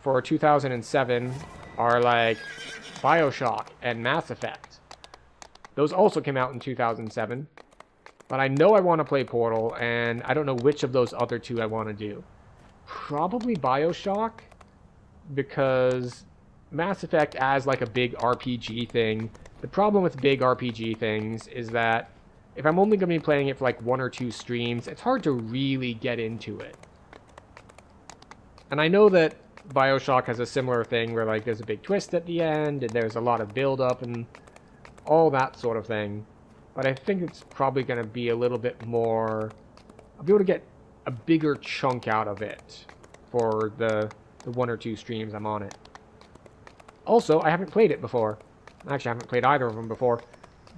for 2007 are like BioShock and Mass Effect. Those also came out in 2007. But I know I want to play Portal, and I don't know which of those other two I want to do. Probably BioShock, because Mass Effect as like a big RPG thing. The problem with big RPG things is that if I'm only going to be playing it for like 1 or 2 streams, it's hard to really get into it. And I know that BioShock has a similar thing where like there's a big twist at the end, and there's a lot of build-up and all that sort of thing. But I think it's probably going to be a little bit more... I'll be able to get a bigger chunk out of it for the 1 or 2 streams I'm on it. Also, I haven't played it before. Actually, I haven't played either of them before.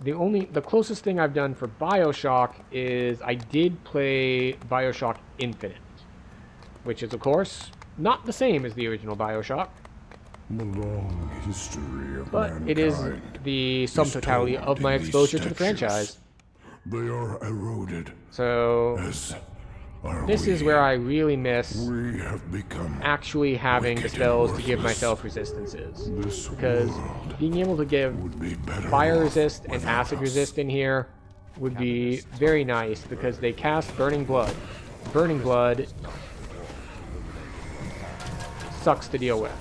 The closest thing I've done for BioShock is I did play BioShock Infinite, which is, of course, not the same as the original BioShock.
The long history of
but
mankind
it is the sum totality of my exposure to the franchise.
They are eroded.
So this is where I really miss
we have become
actually having the spells to give myself resistances. Because being able to give fire resist and acid resist in here would be very nice, because they cast Burning Blood. Burning Blood sucks to deal with.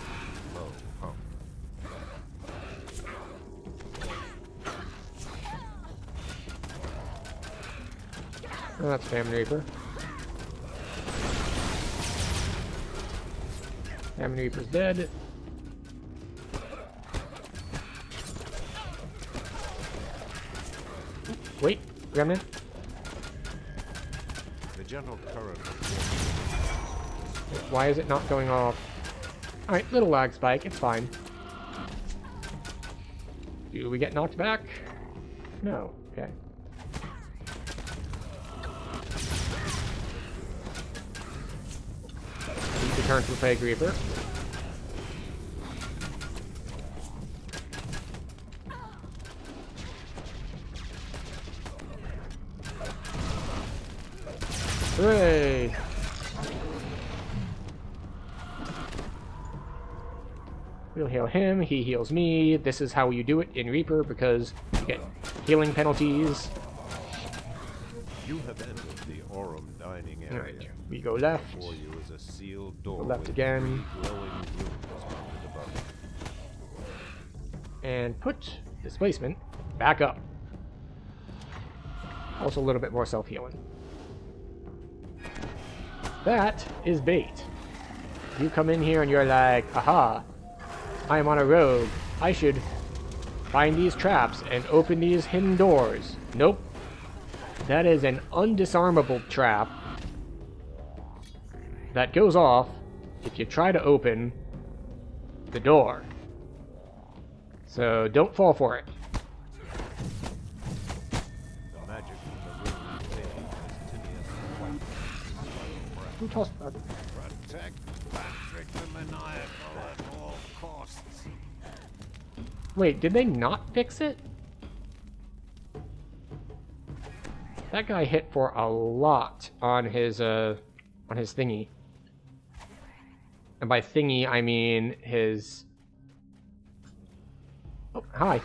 Oh, that's Famine Reaper. Famine Reaper's dead. Wait, Gremlin.
The general current.
Why is it not going off? Alright, little lag spike, it's fine. Do we get knocked back? No, okay. Need to turn to a Plague Reaper. Hooray! We'll heal him, he heals me. This is how you do it in Reaper because you get healing penalties.
You have entered the Aurum dining area.
Alright, we go left.
Before you is a sealed door
Go left
with
again.
3 glowing runes mounted above it.
And put displacement back up. Also a little bit more self-healing. That is bait. You come in here and you're like, aha, I am on a rogue. I should find these traps and open these hidden doors. Nope. That is an undisarmable trap that goes off if you try to open the door. So don't fall for it.
The magic from the room fades as Tinius wipes.
Who tossed that?
Protect Patrick the Maniacal at all costs.
Wait, did they not fix it? That guy hit for a lot on his thingy. And by thingy, I mean his... Oh, hi.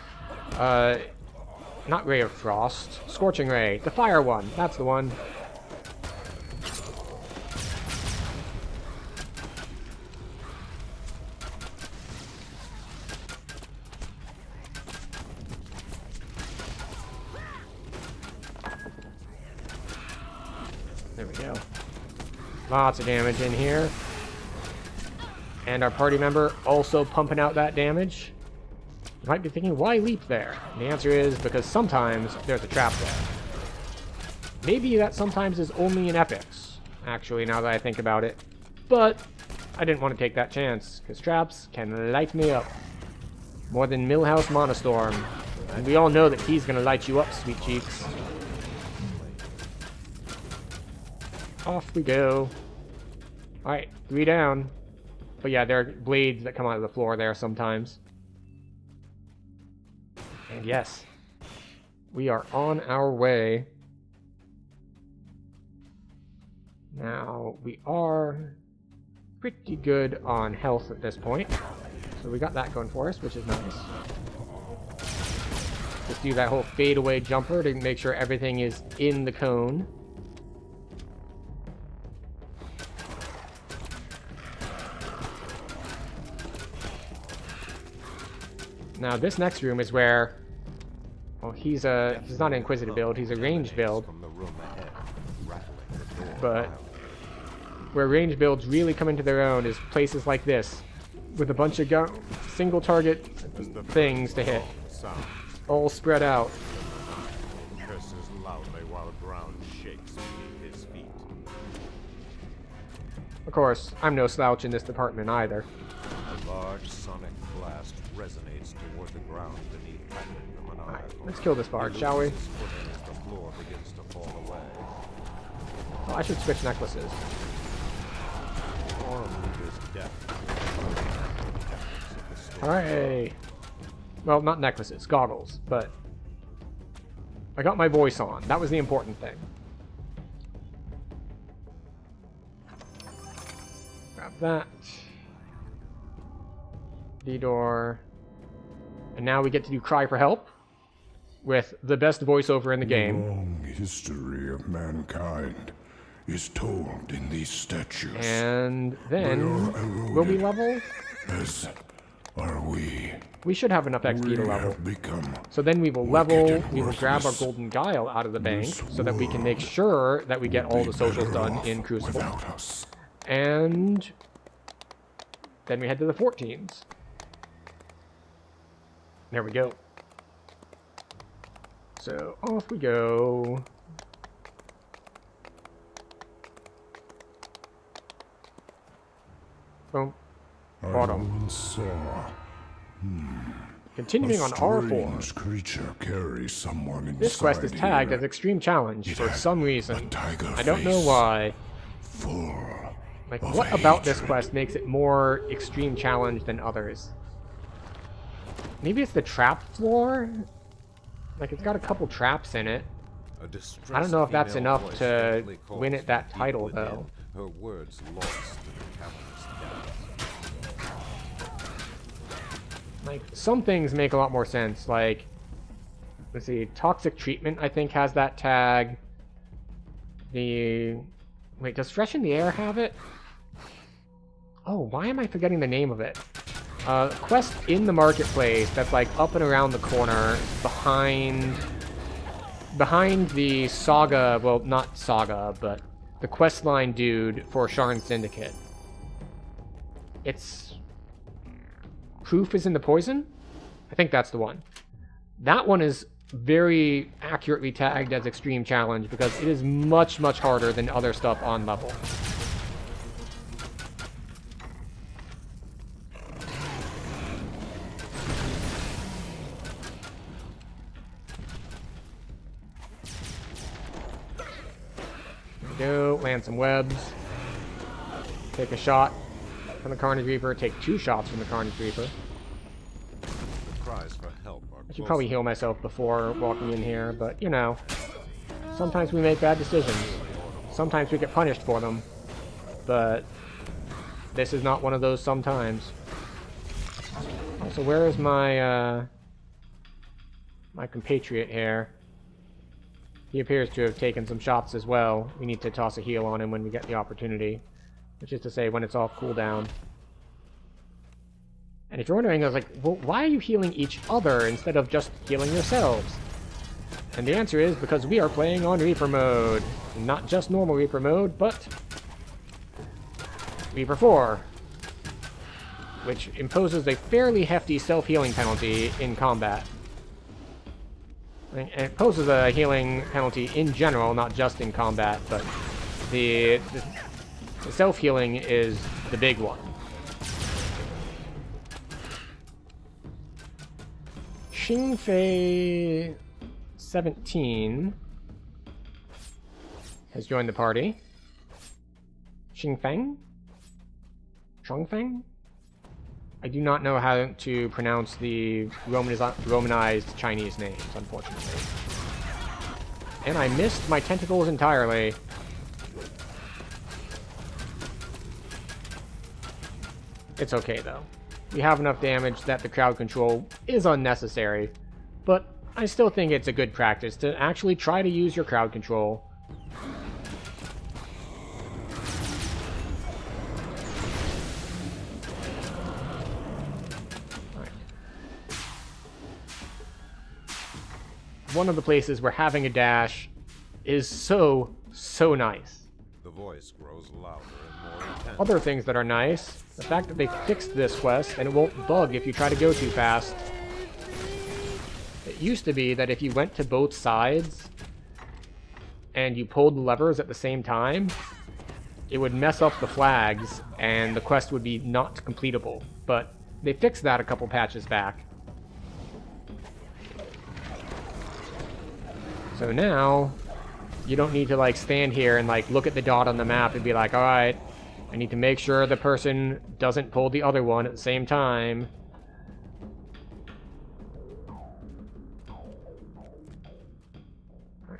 Not Ray of Frost. Scorching Ray. The fire one. That's the one. There we go. Lots of damage in here. And our party member also pumping out that damage. You might be thinking, why leap there? And the answer is because sometimes there's a trap there. Maybe that sometimes is only in epics, actually, now that I think about it. But I didn't want to take that chance, because traps can light me up. More than Millhouse Monostorm. And we all know that he's going to light you up, sweet cheeks. Off we go. Alright, 3 down. But yeah, there are blades that come out of the floor there sometimes. And yes, we are on our way. Now, we are pretty good on health at this point. So we got that going for us, which is nice. Just do that whole fadeaway jumper to make sure everything is in the cone. Now this next room is where, well, he's not an inquisitive build, he's a ranged build. But where ranged builds really come into their own is places like this, with a bunch of single target things to hit, all spread out.
Curses loudly while the ground shakes beneath his feet.
Of course, I'm no slouch in this department either.
A large sonic blast resonates toward the ground beneath Patrick the Maniacal.
Alright, let's kill this bard, shall we?
His footing as the floor begins to fall away.
Oh, I should switch necklaces.
Aurum Reaper's death.
Alright. Well, not necklaces, goggles, but I got my voice on. That was the important thing. Grab that. D-door. And now we get to do Cry for Help with the best voiceover in the game.
The long history of mankind is told in these statues.
And then, will we level?
As are we.
We should have enough XP to level.
Have become
So then we will level, we will grab our golden guile out of the bank so that we can make sure that we get all the socials done in Crucible.
us.
And then we head to the 14s. There we go. So off we go. Boom. Bottom. Continuing on R4.
Creature carries someone inside
This quest is tagged
here.
as Extreme Challenge for some reason.
tiger
I don't know
face.
why.
Full
Like, what about this quest makes it more extreme challenge than others? Maybe it's the trap floor? Like, it's got a couple traps in it. I don't know if that's enough to win it that title, though.
Her words lost in the cavernous depths.
Like, some things make a lot more sense. Like, let's see, toxic treatment, I think, has that tag. Wait, does Fresh in the Air have it? Oh, why am I forgetting the name of it? Quest in the marketplace that's like up and around the corner behind the Saga, well, not Saga, but the questline dude for Sharn Syndicate. It's Proof is in the Poison? I think that's the one. That one is very accurately tagged as Extreme Challenge because it is much, much harder than other stuff on level. Go, land some webs, take a shot from the Carnage Reaper, take 2 shots from the Carnage Reaper.
The cries for help are
I should probably heal myself before walking in here, but you know, sometimes we make bad decisions. Sometimes we get punished for them, but this is not one of those sometimes. So where is my my compatriot here? He appears to have taken some shots as well. We need to toss a heal on him when we get the opportunity. Which is to say, when it's off cooldown. And if you're wondering, I was like, well, why are you healing each other instead of just healing yourselves? And the answer is because we are playing on Reaper mode. Not just normal Reaper mode, but Reaper 4. Which imposes a fairly hefty self-healing penalty in combat. And it poses a healing penalty in general, not just in combat, but the self-healing is the big one. Xingfei 17 has joined the party. Xingfeng? Chongfeng? I do not know how to pronounce the Romanized Chinese names, unfortunately. And I missed my tentacles entirely. It's okay, though. We have enough damage that the crowd control is unnecessary, but I still think it's a good practice to actually try to use your crowd control. One of the places where having a dash is so nice.
The voice grows louder and more intense.
Other things that are nice, the fact that they fixed this quest and it won't bug if you try to go too fast. It used to be that if you went to both sides and you pulled the levers at the same time, it would mess up the flags and the quest would be not completable. But they fixed that a couple patches back. So now, you don't need to like stand here and like look at the dot on the map and be like, alright, I need to make sure the person doesn't pull the other one at the same time.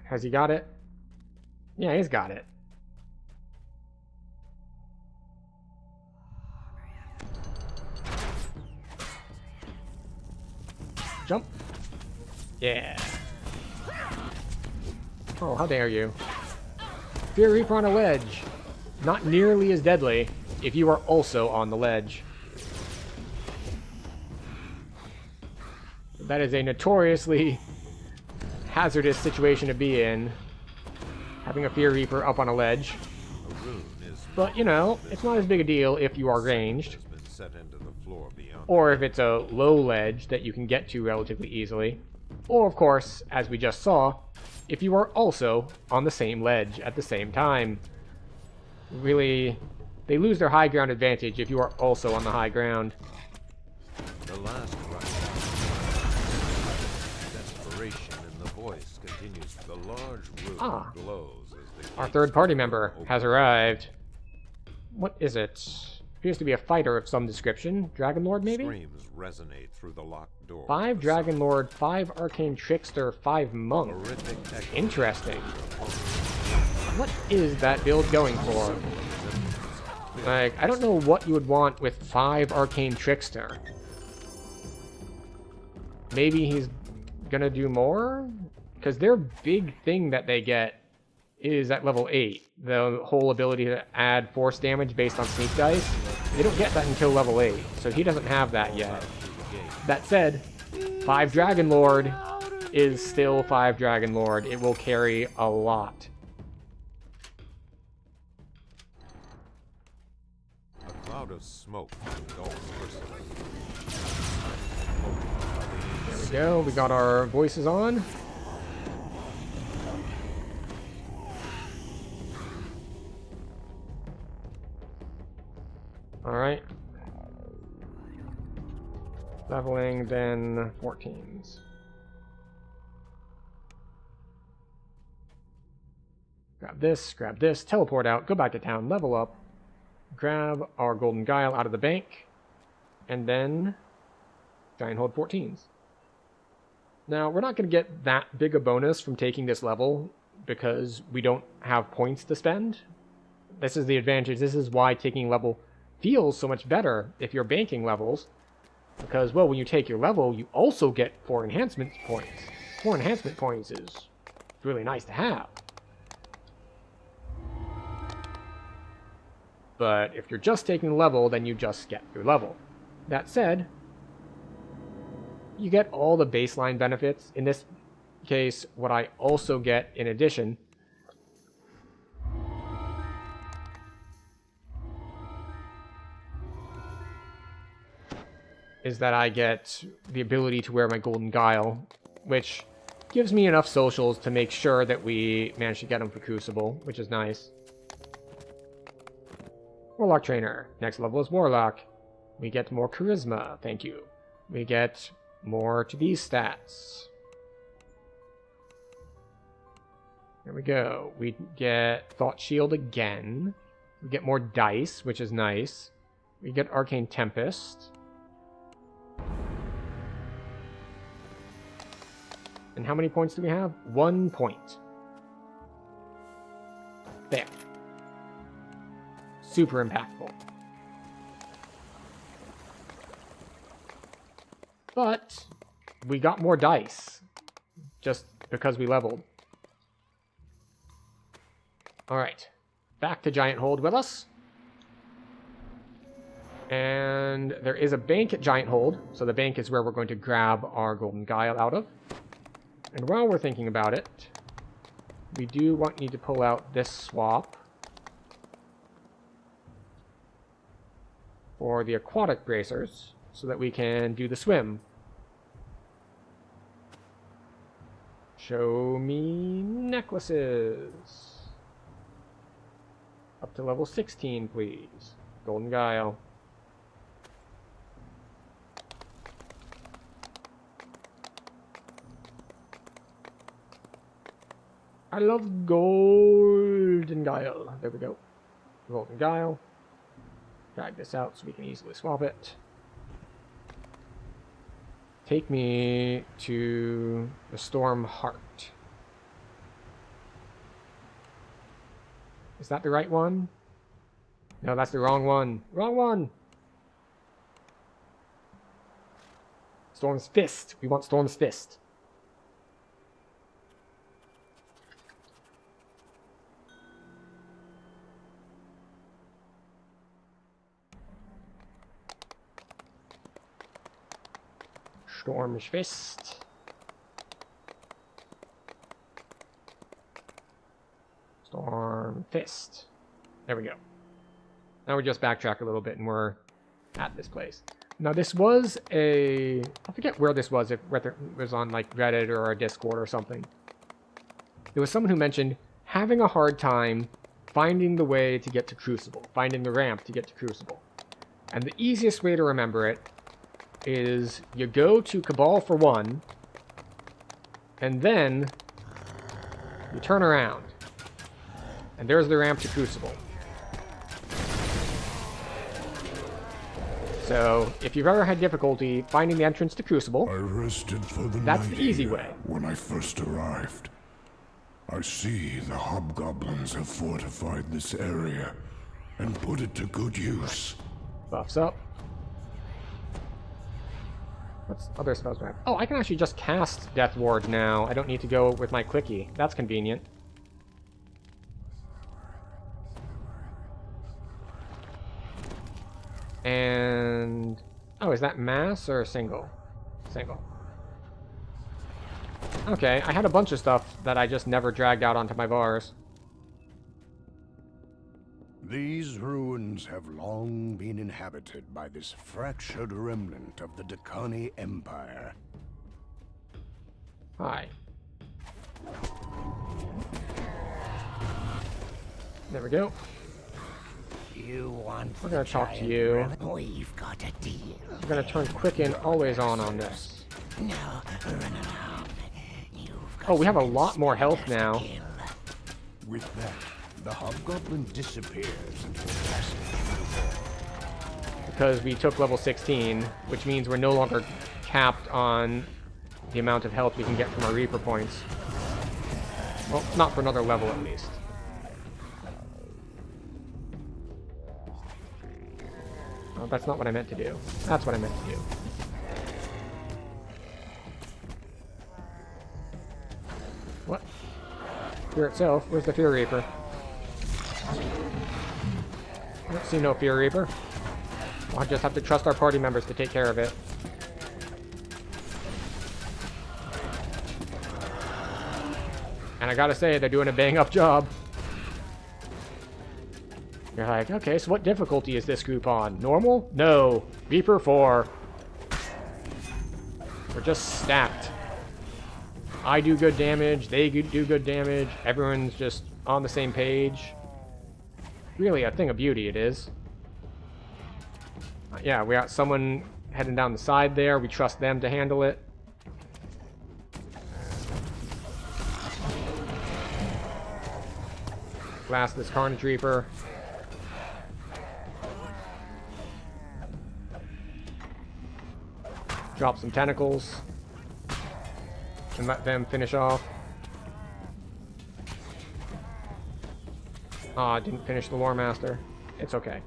Has he got it? Yeah, he's got it. Jump. Yeah. Oh, how dare you. Fear Reaper on a ledge. Not nearly as deadly if you are also on the ledge. That is a notoriously hazardous situation to be in. Having a Fear Reaper up on a ledge. But, you know, it's not as big a deal if you are ranged. Or if it's a low ledge that you can get to relatively easily. Or, of course, as we just saw, if you are also on the same ledge at the same time. Really, they lose their high ground advantage if you are also on the high ground.
The last cry. Desperation in the voice continues. The large room glows as the
our third party member has arrived. What is it? Appears to be a fighter of some description. Dragon Lord, maybe?
Screams resonate through the locked door.
5 Dragon Lord, 5 Arcane Trickster, 5 Monk.
Horrific echo.
Interesting. What is that build going for? Like, I don't know what you would want with 5 Arcane Trickster. Maybe he's gonna do more? Because their big thing that they get is at level 8. The whole ability to add force damage based on sneak dice. They don't get that until level 8, so he doesn't have that yet. That said, 5 Dragon Lord is still 5 Dragon Lord. It will carry a lot.
A cloud of smoke engulfs Ursula.
There we go. We got our voices on. Alright. Leveling, then 14s. Grab this, teleport out, go back to town, level up, grab our golden guile out of the bank, and then giant hold 14s. Now, we're not going to get that big a bonus from taking this level because we don't have points to spend. This is the advantage. This is why taking level feels so much better if you're banking levels. Because, well, when you take your level, you also get 4 enhancement points. 4 enhancement points is really nice to have. But if you're just taking the level, then you just get your level. That said, you get all the baseline benefits. In this case, what I also get in addition is that I get the ability to wear my golden guile, which gives me enough socials to make sure that we manage to get them for Crucible, which is nice. Warlock Trainer. Next level is Warlock. We get more Charisma, thank you. We get more to these stats. There we go. We get Thought Shield again. We get more dice, which is nice. We get Arcane Tempest. And how many points do we have? 1 point. There. Super impactful. But we got more dice just because we leveled. Alright. Back to Giant Hold with us. And there is a bank at Giant Hold, so the bank is where we're going to grab our Golden Guile out of. And while we're thinking about it, we do need to pull out this swap for the aquatic bracers so that we can do the swim. Show me necklaces. Up to level 16, please. Golden Guile. I love Golden Guile. There we go. Golden Guile. Drag this out so we can easily swap it. Take me to the Storm Heart. Is that the right one? No, that's the wrong one. Wrong one! Storm's Fist. We want Storm's Fist. Storm's Fist. Storm Fist. There we go. Now we just backtrack a little bit and we're at this place. Now this was I forget where this was, whether it was on like Reddit or a Discord or something. There was someone who mentioned having a hard time finding the way to get to Crucible, finding the ramp to get to Crucible. And the easiest way to remember it is you go to Cabal for 1, and then you turn around. And there's the ramp to Crucible. So, if you've ever had difficulty finding the entrance to Crucible,
I rested for the
that's
night
the easy
here
way.
when I first arrived. I see the hobgoblins have fortified this area and put it to good use.
Buffs up. What's other spells do I have? Oh, I can actually just cast Death Ward now. I don't need to go with my clicky. That's convenient. And... oh, is that mass or single? Single. Okay, I had a bunch of stuff that I just never dragged out onto my bars.
These ruins have long been inhabited by this fractured remnant of the Dakani Empire.
Hi. There we go.
You want
We're gonna talk to you.
We've got a deal.
We're gonna turn Quicken always on this.
No, run along.
Oh, we have a lot more health now.
With that, the hobgoblin disappears into a passage.
Because we took level 16, which means we're no longer capped on the amount of health we can get from our Reaper points. Well, not for another level at least. Oh, that's not what I meant to do. That's what I meant to do. What? Fear itself? Where's the Fear Reaper? I don't see no Fear Reaper. I'll just have to trust our party members to take care of it. And I gotta say, they're doing a bang-up job. You're like, okay, so what difficulty is this group on? Normal? No. Reaper 4. We're just stacked. I do good damage, they do good damage, everyone's just on the same page. Really a thing of beauty it is. Yeah, we got someone heading down the side there, we trust them to handle it. Blast this Carnage Reaper. Drop some tentacles. And let them finish off. Ah, didn't finish the War Master. It's okay.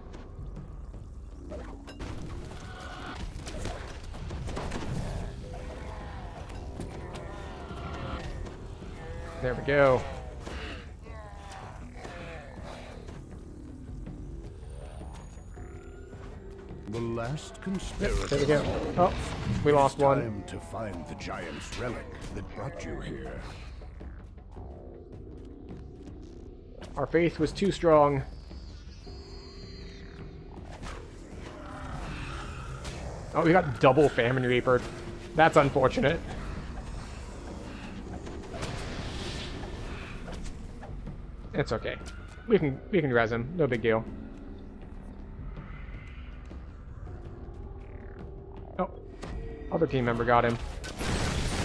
There we go.
The last conspirator.
There we go. Oh, we lost one.
Time to find the giant's relic that brought you here.
Our faith was too strong. Oh, we got double Famine Reaper. That's unfortunate. It's okay. We can res him. No big deal. Oh, other team member got him.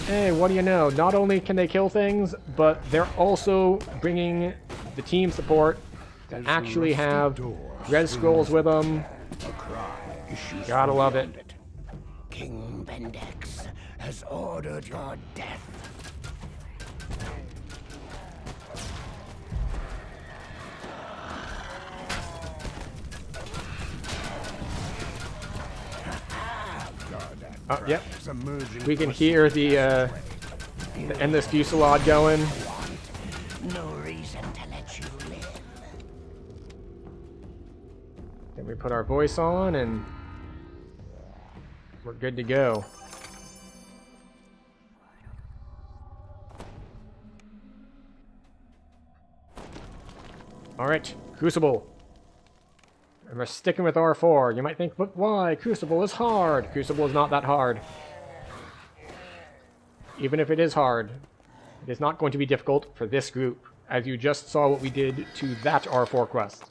Hey, what do you know? Not only can they kill things, but they're also bringing the team support that actually have res scrolls with them. Gotta love it.
King Bendex has ordered your death.
Oh, yep. We can hear the endless fusillade going.
No reason to let you live.
Then we put our voice on and we're good to go. Alright, Crucible. And we're sticking with R4. You might think, but why? Crucible is hard. Crucible is not that hard. Even if it is hard, it is not going to be difficult for this group, as you just saw what we did to that R4 quest.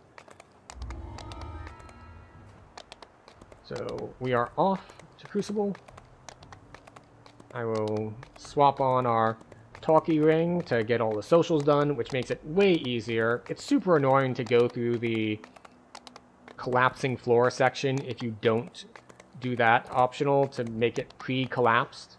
So we are off to Crucible. I will swap on our talkie ring to get all the socials done, which makes it way easier. It's super annoying to go through the collapsing floor section if you don't do that optional to make it pre-collapsed.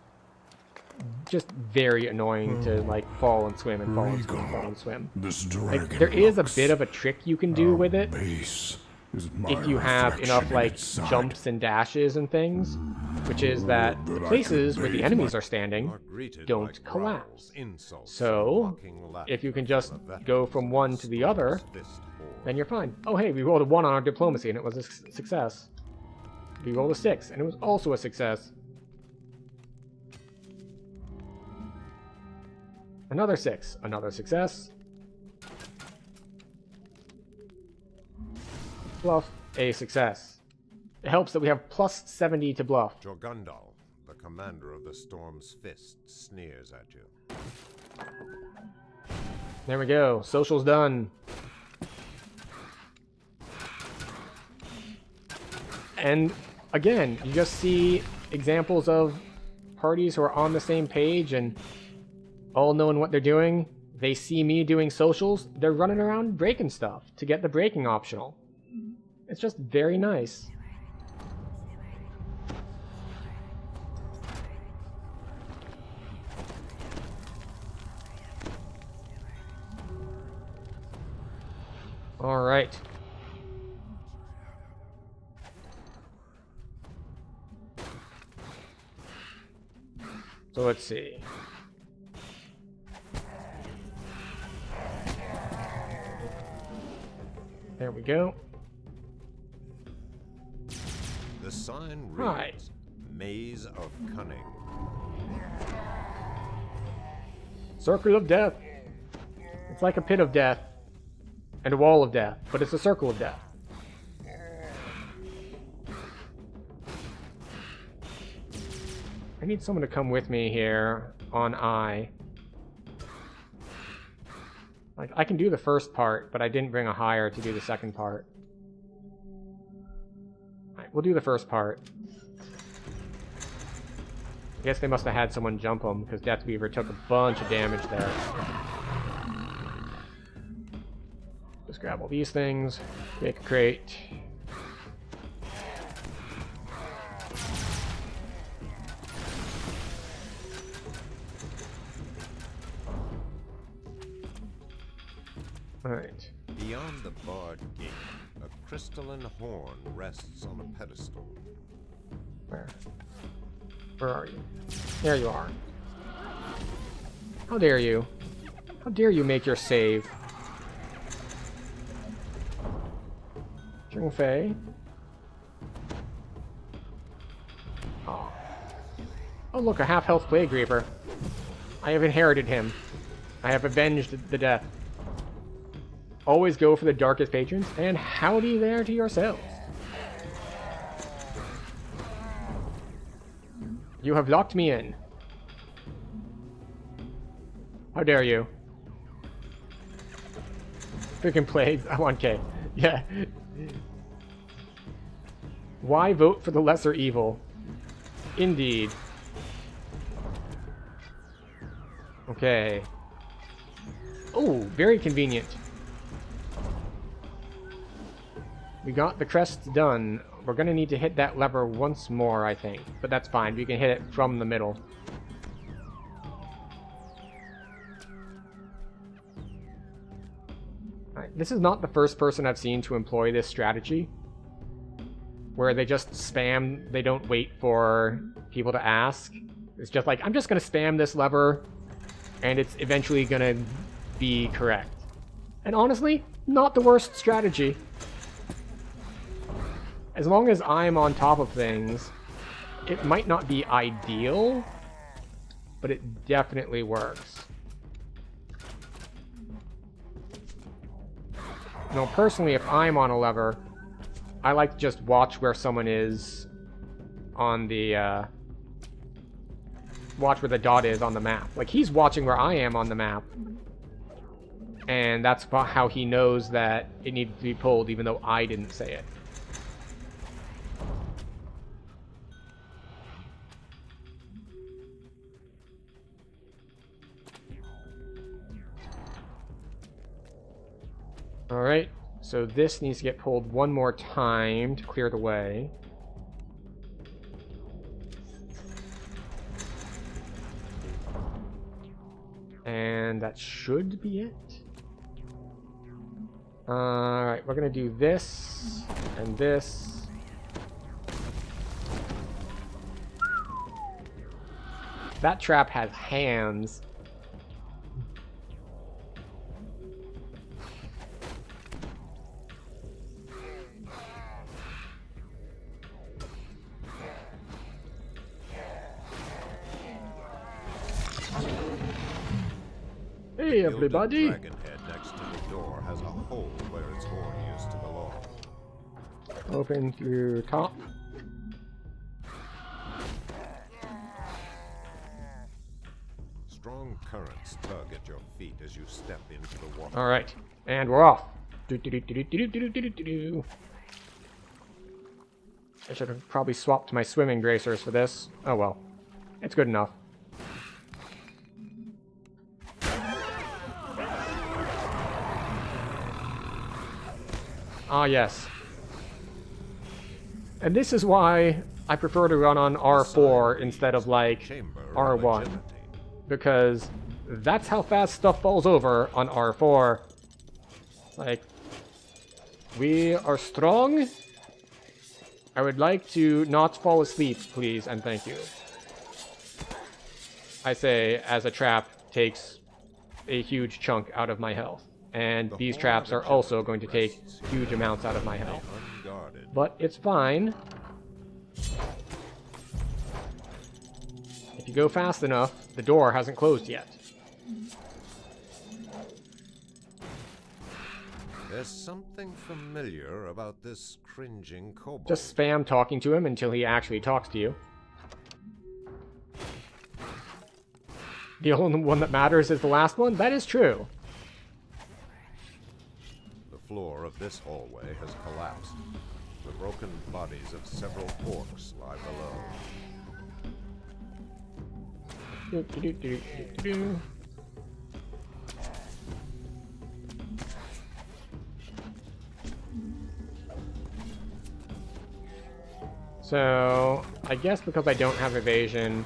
Just very annoying to like fall and swim and fall and swim, fall and swim.
This
Like
dragon
there is a
looks-
bit of a trick you can do with it
Base is my
if you have
reflection
enough
in
like
its side.
jumps and dashes and things, which is that the
But I
places
can
where the
bathe
enemies
my-
are standing
Are greeted
don't
by
collapse.
growls, insults,
So,
mocking laughter
if you can
from
just
a veteran
go from one to the other,
fist horde.
then you're fine. Oh hey, we rolled a 1 on our diplomacy and it was a success. We rolled a 6 and it was also a success. Another 6, another success. Bluff, a success. It helps that we have plus 70 to bluff.
Jorgundal, the commander of the Storm's Fist, sneers at you.
There we go. Social's done. And again, you just see examples of parties who are on the same page and all knowing what they're doing. They see me doing socials. They're running around breaking stuff to get the breaking optional. It's just very nice. All right. So let's see. There we go.
The sign reads,
Right.
Maze of Cunning.
Circle of Death. It's like a pit of death and a wall of death, but it's a circle of death. I need someone to come with me here on I. Like, I can do the first part, but I didn't bring a hire to do the second part. Alright, we'll do the first part. I guess they must have had someone jump them, because Deathweaver took a bunch of damage there. Just grab all these things, make a crate. Alright.
Beyond the barred gate, a crystalline horn rests on a pedestal.
Where? Where are you? There you are. How dare you? How dare you make your save? Fei. Oh. Oh look, a half-health Plague Reaper. I have inherited him. I have avenged the death. Always go for the darkest patrons, and howdy there to yourselves. You have locked me in. How dare you? Freaking plagues. I want K. Yeah. Why vote for the lesser evil? Indeed. Okay. Oh, very convenient. We got the crests done. We're gonna need to hit that lever once more, I think. But that's fine. We can hit it from the middle. Alright, this is not the first person I've seen to employ this strategy. Where they just spam, they don't wait for people to ask. It's just like, I'm just gonna spam this lever, and it's eventually gonna be correct. And honestly, not the worst strategy. As long as I'm on top of things, it might not be ideal, but it definitely works. No, personally, if I'm on a lever, I like to just watch where someone is on the, watch where the dot is on the map. Like, he's watching where I am on the map. And that's how he knows that it needed to be pulled, even though I didn't say it. Alright, so this needs to get pulled one more time to clear the way. And that should be it. Alright, we're gonna do this and this. That trap has hands. Hey everybody!
The dragon head next to the door has a hole where its horn used to belong.
Open through top.
Strong currents tug at your feet as you step into the water.
Alright, and we're off. Do-do-do-do-do-do-do-do-do. I should have probably swapped my swimming bracers for this. Oh well. It's good enough. Ah, yes. And this is why I prefer to run on R4 instead of, like, R1. Because that's how fast stuff falls over on R4. Like, we are strong. I would like to not fall asleep, please, and thank you. I say, as a trap takes a huge chunk out of my health. And these traps are also going to take huge amounts out of my health. But it's fine. If you go fast enough, the door hasn't closed yet.
There's something familiar about this cringing kobold.
Just spam talking to him until he actually talks to you. The only one that matters is the last one? That is true.
The floor of this hallway has collapsed. The broken bodies of several orcs lie below.
Do-do-do-do-do-do. So, I guess because I don't have evasion,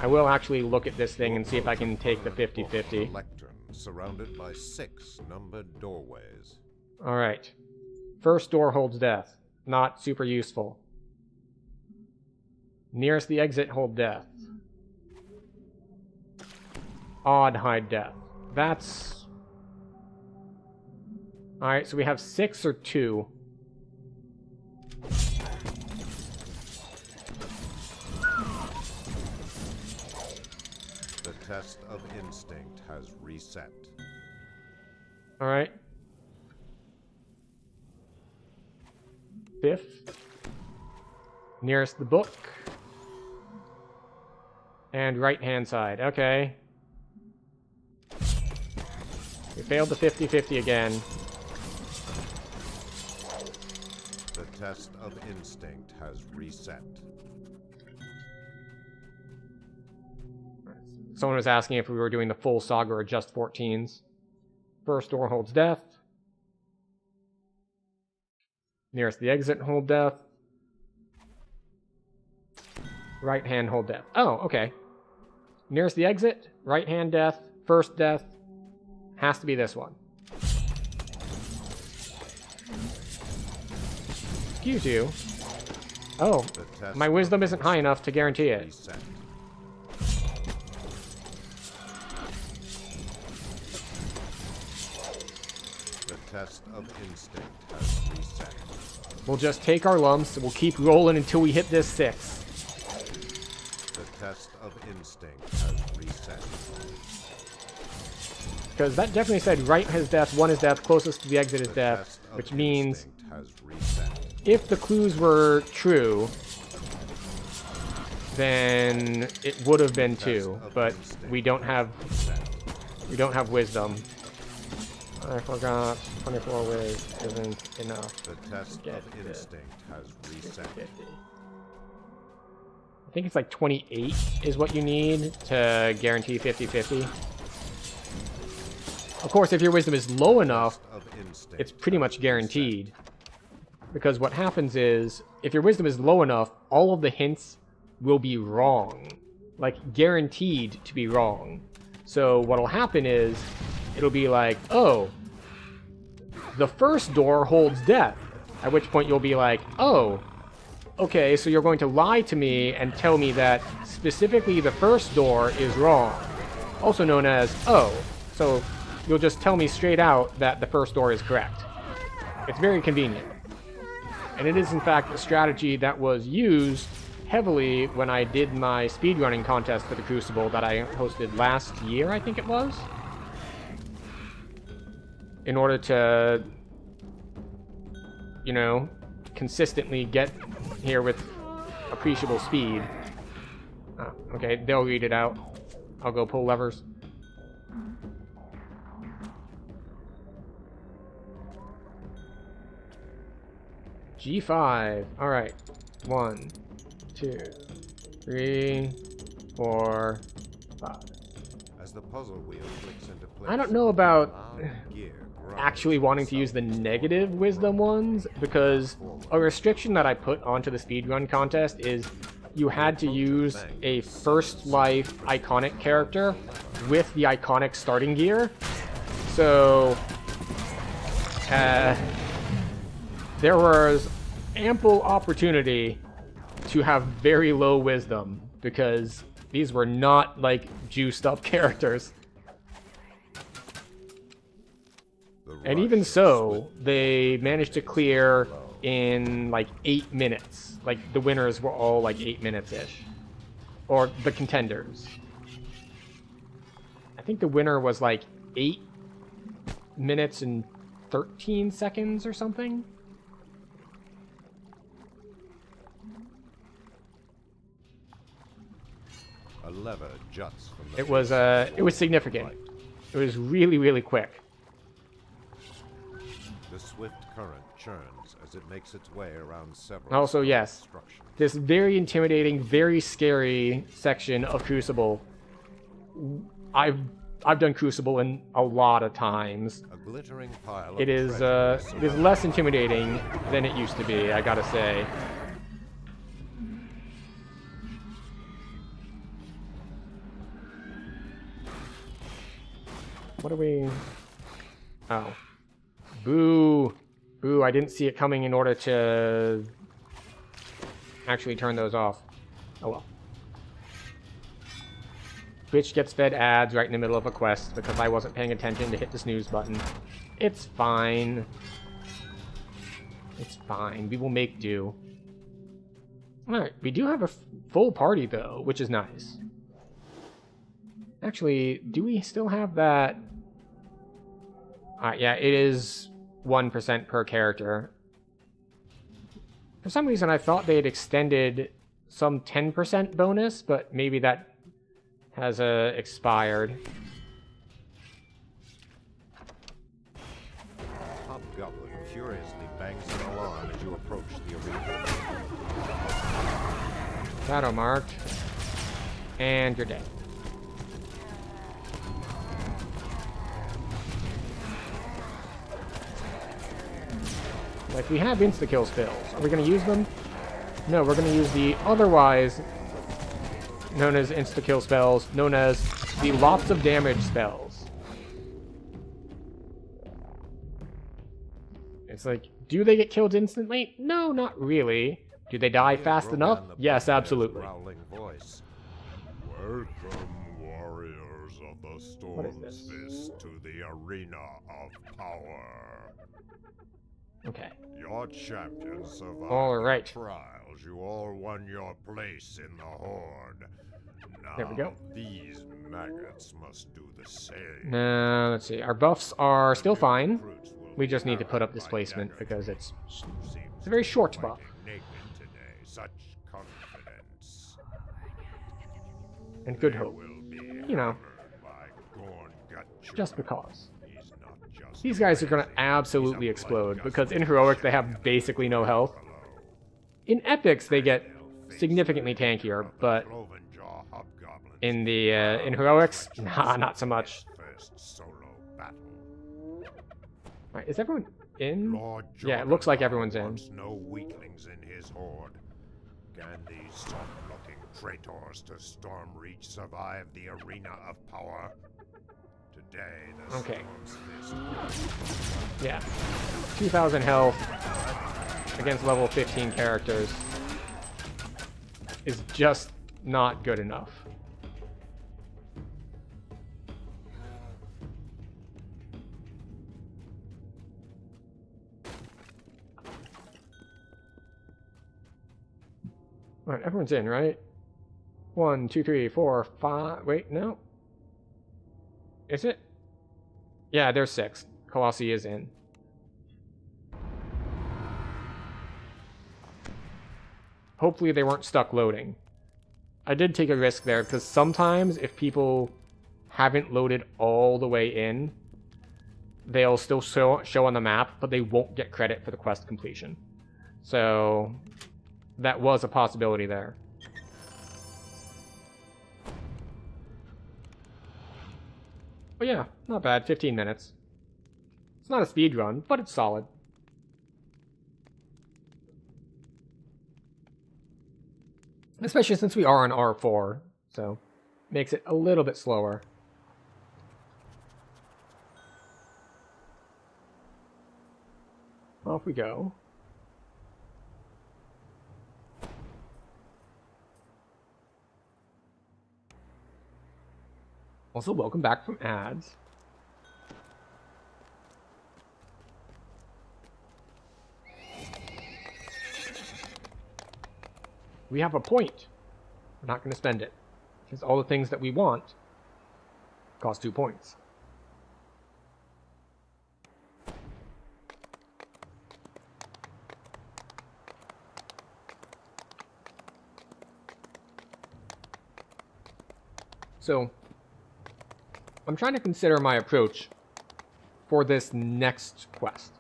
I will actually look at this thing and see if I can take the 50-50.
Lectern surrounded by 6 numbered doorways.
Alright. First door holds death. Not super useful. Nearest the exit, hold death. Odd hide death. That's... Alright, so we have 6 or 2.
The test of instinct has reset.
Alright. 5th. Nearest the book. And right-hand side. Okay. We failed the 50-50 again.
The test of instinct has reset.
Someone was asking if we were doing the full saga or just 14s. First door holds death. Nearest the exit, hold death. Right hand, hold death. Oh, okay. Nearest the exit, right hand death, first death. Has to be this one. Excuse you. Oh, my wisdom isn't high enough to guarantee it.
Reset. The test of instinct has reset.
We'll just take our lumps and we'll keep rolling until we hit this 6.
The test of instinct has reset.
Because that definitely said right has death, 1 is death, closest to the exit is death, which means
has reset.
if the clues were true, then it would have been 2, but we don't have wisdom. I forgot 24 wiz isn't enough.
The test of instinct has reset.
50. I think it's like 28 is what you need to guarantee 50-50. Of course, if your wisdom is low enough, it's pretty much guaranteed. Because what happens is, if your wisdom is low enough, all of the hints will be wrong. Like, guaranteed to be wrong. So what'll happen is, it'll be like, oh, the first door holds death. At which point you'll be like, oh, okay, so you're going to lie to me and tell me that specifically the first door is wrong. Also known as, oh, so you'll just tell me straight out that the first door is correct. It's very convenient. And it is in fact a strategy that was used heavily when I did my speedrunning contest for the Crucible that I hosted last year, I think it was. In order to, you know, consistently get here with appreciable speed. Oh, okay, they'll read it out. I'll go pull levers. G5. Alright. 1, 2, 3, 4, 5.
As the puzzle wheel clicks into place,
I don't know about
gear
actually wanting to use the negative wisdom ones, because a restriction that I put onto the speedrun contest is you had to use a first life iconic character with the iconic starting gear. So there was ample opportunity to have very low wisdom, because these were not like juiced up characters. And even so, they managed to clear in like 8 minutes. Like the winners were all like 8 minutes-ish. Or the contenders. I think the winner was like 8 minutes and 13 seconds or something.
A lever juts from the
It was significant. It was really, really quick.
The swift current churns as it makes its way around several.
Also, yes,
structures.
this very intimidating, very scary section of Crucible. I've done Crucible in a lot of times.
A glittering pile of
It is less intimidating than it used to be, I gotta say. What are we... Oh. Boo! Boo, I didn't see it coming in order to actually turn those off. Oh well. Twitch gets fed ads right in the middle of a quest because I wasn't paying attention to hit the snooze button. It's fine. It's fine. We will make do. Alright, we do have a full party though, which is nice. Actually, do we still have that? Yeah, it is 1% per character. For some reason, I thought they had extended some 10% bonus, but maybe that has expired.
Hobgoblin furiously bangs an alarm as you approach the arena.
Shadow marked. And you're dead. Like, we have insta-kill spells. Are we going to use them? No, we're going to use the otherwise known as insta-kill spells, known as the lots of damage spells. It's like, do they get killed instantly? No, not really. Do they die fast enough? Yes, absolutely.
Voice.
Welcome, warriors of the Storm's Fist, to the arena of power.
Okay.
Your champions survived
All right.
the trials. You all won your place in the Horde. Now,
There we go.
these maggots must do the same.
Let's see. Our buffs are still fine. We just need to put up displacement because it's a very short buff.
Naked today, such confidence.
And good hope. You know, just because. These guys are going to absolutely explode, because in Heroic they have basically no health. In Epics they get significantly tankier, but in the in Heroics, nah, not so much. Alright, is everyone in? Yeah, it looks like everyone's in.
No weaklings in his horde. Can these soft-looking traitors to Stormreach survive the arena of power?
day the
Okay.
storms this
Yeah. 2,000 health against level 15 characters is just not good enough. Alright, everyone's in, right? 1, 2, 3, 4, 5. Wait, no. Is it? Yeah, there's 6. Colossi is in. Hopefully they weren't stuck loading. I did take a risk there, because sometimes if people haven't loaded all the way in, they'll still show on the map, but they won't get credit for the quest completion. So that was a possibility there. But yeah, not bad. 15 minutes. It's not a speed run, but it's solid. Especially since we are on R4, so makes it a little bit slower. Off we go. Also, welcome back from ads. We have a point. We're not going to spend it, because all the things that we want cost 2 points. So, I'm trying to consider my approach for this next quest.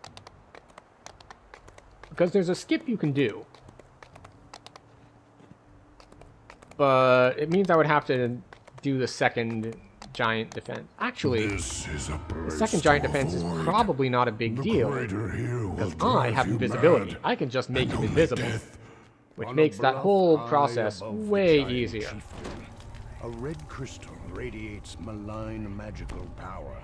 Because there's a skip you can do. But it means I would have to do the second giant defense. Actually, the second giant defense is probably not a big deal. Because I have invisibility. I can just make him invisible. Which makes that whole process way easier.
A red crystal radiates malign magical power.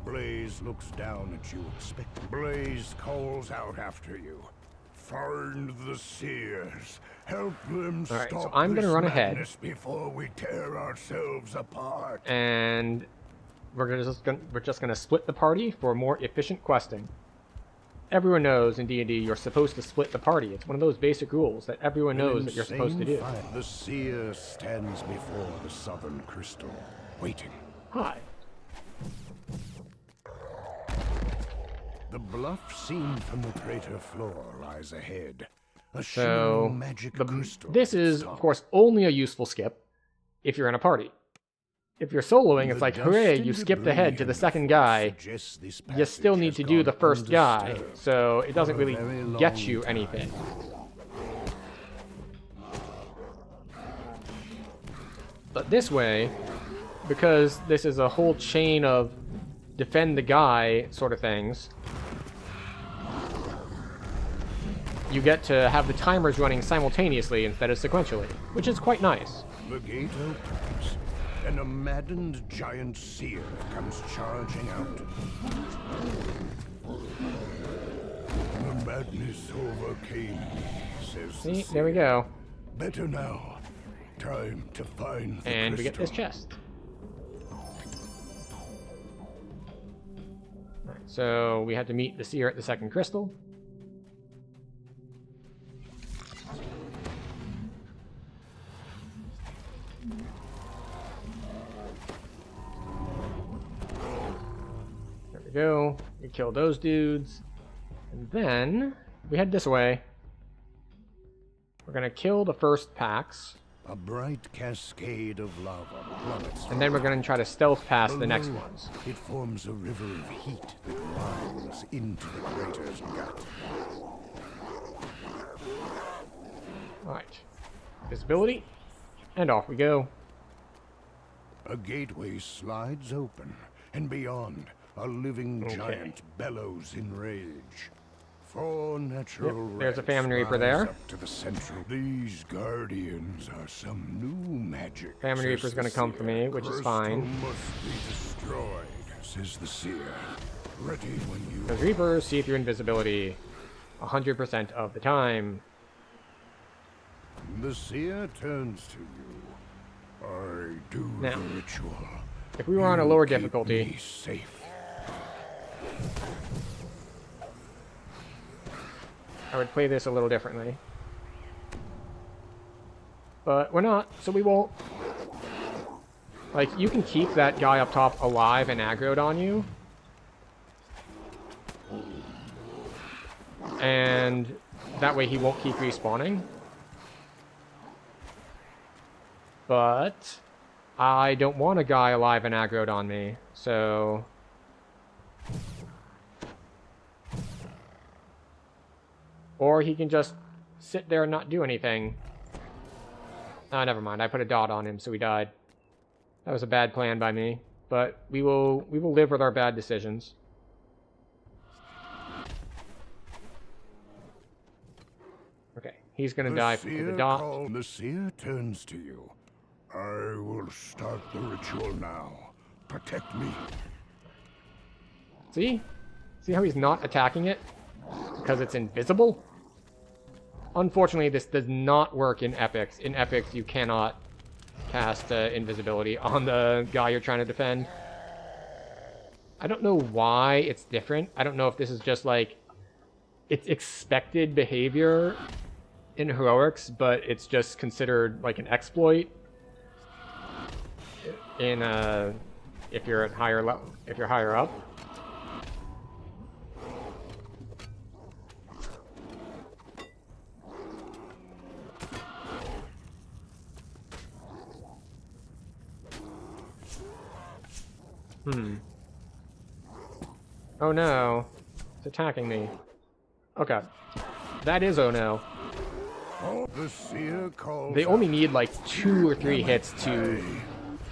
Blaze looks down at you expectantly. Blaze calls out after you. Find the seers. Help them
All right,
stop
so I'm gonna run ahead
before we tear ourselves apart.
And we're just gonna split the party for more efficient questing. Everyone knows in D&D you're supposed to split the party. It's one of those basic rules that everyone knows that you're supposed to do.
The seer stands before the southern crystal, waiting.
Hi.
The bluff seen from the crater floor lies ahead. A
So,
shimmering magic crystal.
this is, of course, only a useful skip if you're in a party. If you're soloing, it's like, hooray, you skipped ahead to the second guy. You still need to do the first guy, so it doesn't really get you anything. But this way, because this is a whole chain of defend the guy sort of things, you get to have the timers running simultaneously instead of sequentially, which is quite nice.
The gate opens, and a maddened giant seer comes charging out. The madness overcame me, says the
See,
seer.
there we go.
Better now. Time to find the
And we get this
crystal.
chest. Alright, so we had to meet the seer at the second crystal. There we go. We kill those dudes. And then we head this way. We're gonna kill the first packs.
A bright cascade of lava plummets.
And then we're gonna try to stealth past the next
Below,
ones.
It forms a river of heat that winds into the crater's gut.
Alright. Visibility. And off we go.
A gateway slides open, and beyond, a living
Okay.
giant bellows in rage. Four natural
Yep, there's a
rats
Famine Reaper
rise
there.
Up to the central. These guardians are some new magic.
Famine
says
Reaper's
the
gonna come for
seer.
me, which is
Crystal
fine.
must be destroyed. says the seer. Ready when you...
Because Reapers see through invisibility 100% of the time.
The seer turns to you. I do
Now,
the ritual.
If we were on a lower
Keep
difficulty,
me safe.
I would play this a little differently. But we're not, so we won't. Like, you can keep that guy up top alive and aggroed on you. And that way he won't keep respawning. But I don't want a guy alive and aggroed on me, so... Or he can just sit there and not do anything. Ah, never mind. I put a dot on him, so he died. That was a bad plan by me, but we will live with our bad decisions. Okay, he's gonna die for the dot.
The seer turns to you. I will start the ritual now. Protect me.
See? See how he's not attacking it? Because it's invisible? Unfortunately, this does not work in Epics. In Epics, you cannot cast invisibility on the guy you're trying to defend. I don't know why it's different. I don't know if this is just like... It's expected behavior in Heroics, but it's just considered like an exploit in if you're at higher level, if you're higher up. Oh no. It's attacking me. Okay. That is oh no.
The seer calls
They only need like 2 or 3 hits to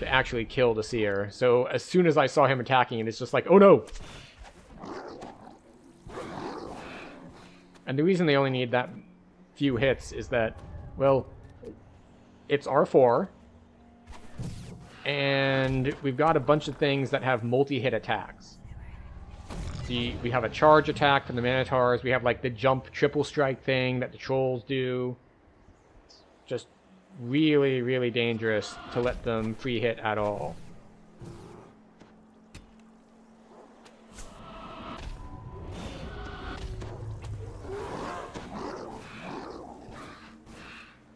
actually kill the seer. So as soon as I saw him attacking it, it's just like, oh no! And the reason they only need that few hits is that, well, it's R4, and we've got a bunch of things that have multi-hit attacks. See, we have a charge attack from the Minotaurs, we have like the jump triple strike thing that the trolls do. Just really, really dangerous to let them free hit at all.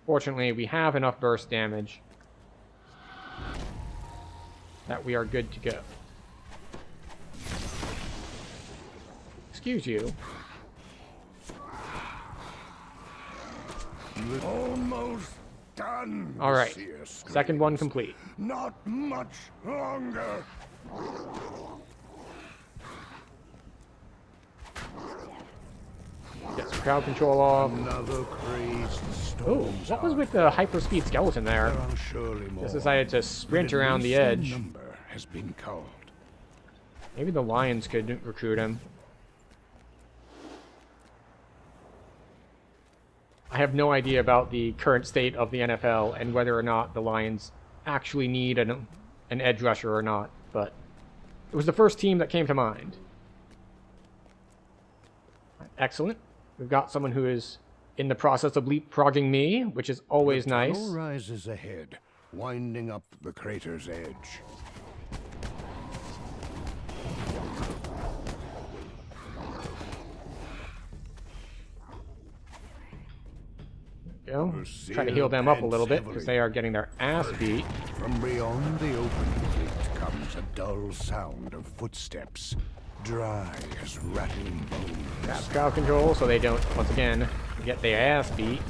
Fortunately, we have enough burst damage that we are good to go. Excuse you.
Almost done.
All right. Second one complete.
Not much longer.
Get some crowd control off.
Another crazed
Oh, what was with the hyperspeed skeleton there? Just decided to sprint around the edge.
Number has been called.
Maybe the Lions could recruit him. I have no idea about the current state of the NFL and whether or not the Lions actually need an edge rusher or not, but it was the first team that came to mind. Excellent. We've got someone who is in the process of leapfrogging me, which is always nice.
The tunnel rises ahead, winding up the crater's edge.
Go. Try to heal them up a little bit because they are getting their ass beat.
From beyond the open gate comes a dull sound of footsteps, dry as rattling bones.
Tap crowd control so they don't, once again, get their ass beat.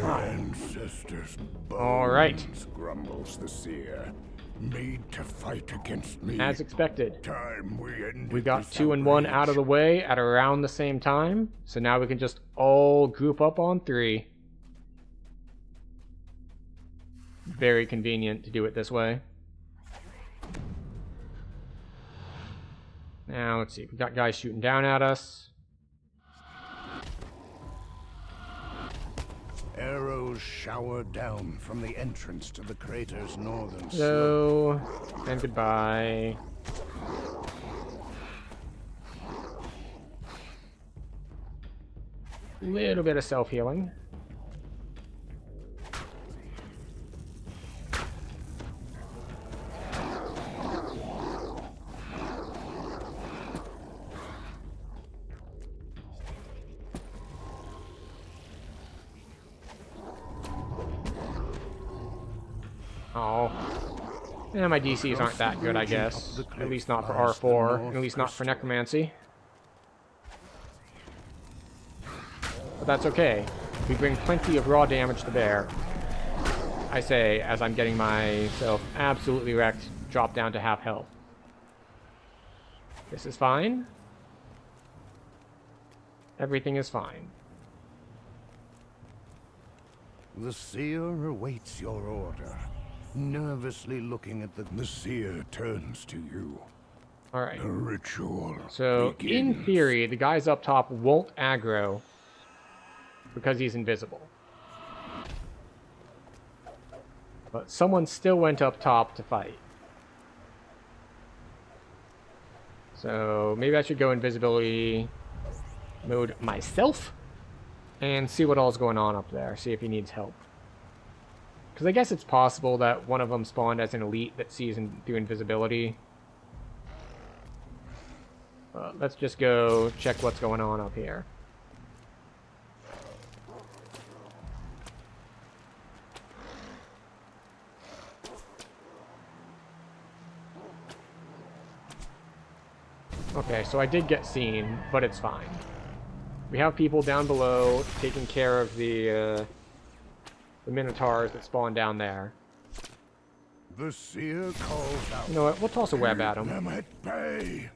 My ancestors' bones,
all right.
Grumbles the seer. Made to fight against me.
As expected.
Time
we got 2 and 1 out of the way at around the same time, so now we can just all group up on 3. Very convenient to do it this way. Now, let's see. We've got guys shooting down at us.
Arrows shower down from the entrance to the crater's northern slope.
Hello, and goodbye. Little bit of self-healing. Oh. Yeah, my DCs aren't that good, I guess. At least not for R4, and at least not for Necromancy. But that's okay. We bring plenty of raw damage to bear. I say, as I'm getting myself absolutely wrecked, drop down to half health. This is fine. Everything is fine.
The seer awaits your order. Nervously looking at the seer turns to you.
Alright.
The ritual
So,
begins.
in theory, the guys up top won't aggro because he's invisible. But someone still went up top to fight. So, maybe I should go invisibility mode myself and see what all's going on up there. See if he needs help. Because I guess it's possible that one of them spawned as an elite that sees through invisibility. Let's just go check what's going on up here. Okay, so I did get seen, but it's fine. We have people down below taking care of the Minotaurs that spawn down there.
The seer calls out.
You know what? We'll toss a web at
Keep
them.
them at bay.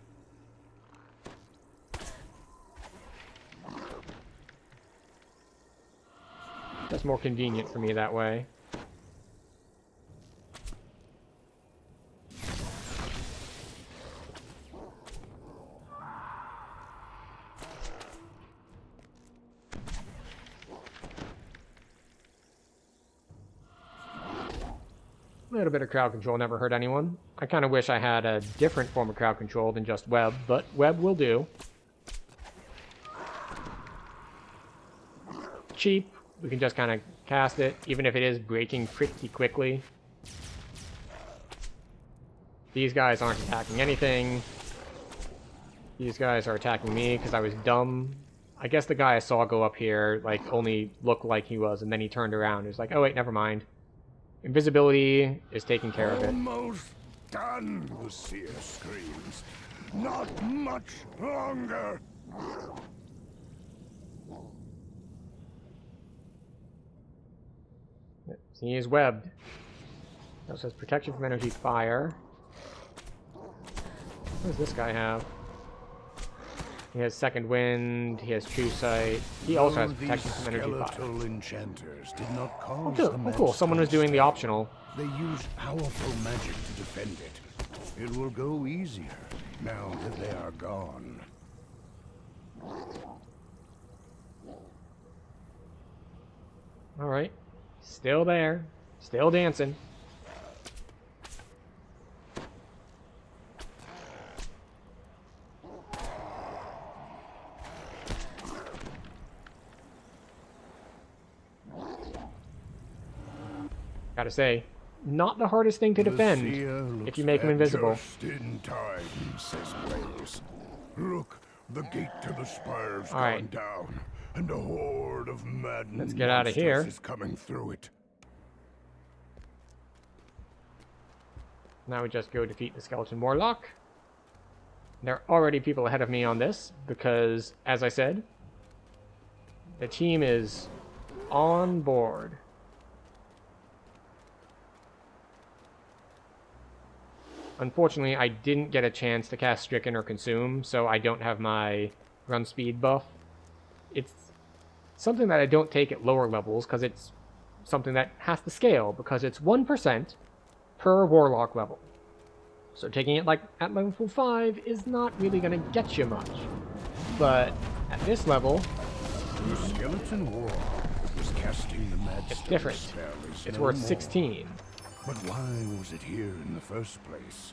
That's more convenient for me that way. A little bit of crowd control never hurt anyone. I kind of wish I had a different form of crowd control than just web, but web will do. Cheap. We can just kind of cast it, even if it is breaking pretty quickly. These guys aren't attacking anything. These guys are attacking me because I was dumb. I guess the guy I saw go up here, like, only looked like he was, and then he turned around. He was like, oh wait, never mind. Invisibility is taking care of it.
Almost done, the seer screams. Not much longer.
He is webbed. It also says protection from energy fire. What does this guy have? He has second wind, he has true sight. He also has protection from energy fire.
Skeletal enchanters did not cause
Oh,
the
cool. Oh, cool. Someone was doing the optional.
They used powerful magic to defend it. It will go easier now that they are gone.
Alright. Still there. Still dancing. Gotta say, not the hardest thing to defend if you make them invisible.
Just in time, says Blaze. Look, the gate to the spire's
All
gone
right.
down, and a horde of maddened
Let's get out of here.
monsters is coming through it.
Now we just go defeat the Skeleton Warlock. There are already people ahead of me on this, because, as I said, the team is on board. Unfortunately, I didn't get a chance to cast Stricken or Consume, so I don't have my run speed buff. It's something that I don't take at lower levels, because it's something that has to scale, because it's 1% per Warlock level. So taking it like at level 5 is not really going to get you much. But at this level,
The skeleton warlock was Casting the mad
It's
stone
different.
spell is
It's
no
worth
more.
16.
But why was it here in the first place?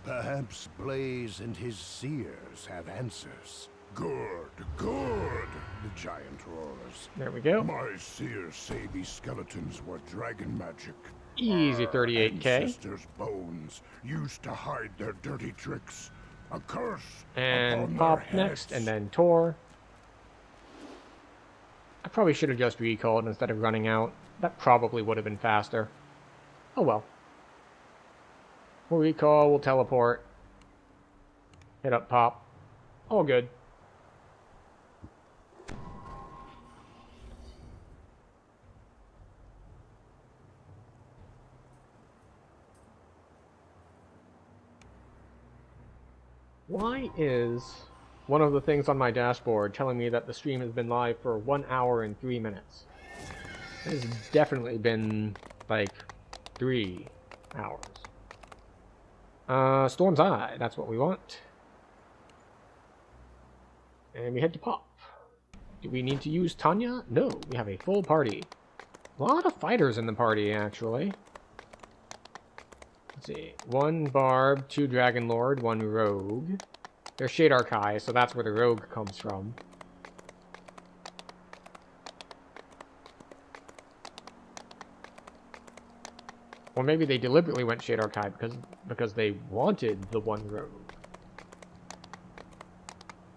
Perhaps Blaze and his seers have answers. Good, good, the giant roars.
There we go.
My seers say these skeletons were dragon magic.
Easy
Our
38k.
ancestors' bones used to hide their dirty tricks. A curse
And
upon
Pop
their
next,
heads.
and then Tor. I probably should have just recalled instead of running out. That probably would have been faster. Oh well. We'll recall, we'll teleport. Hit up Pop. All good. Why is one of the things on my dashboard telling me that the stream has been live for 1 hour and 3 minutes? It has definitely been like 3 hours. Storm's Eye, that's what we want. And we head to Pop. Do we need to use Tanya? No, we have a full party. A lot of fighters in the party, actually. Let's see. 1 Barb, 2 Dragon Lord, 1 Rogue. They're Shade Archive, so that's where the Rogue comes from. Or maybe they deliberately went Shade Archive because they wanted the 1 Rogue.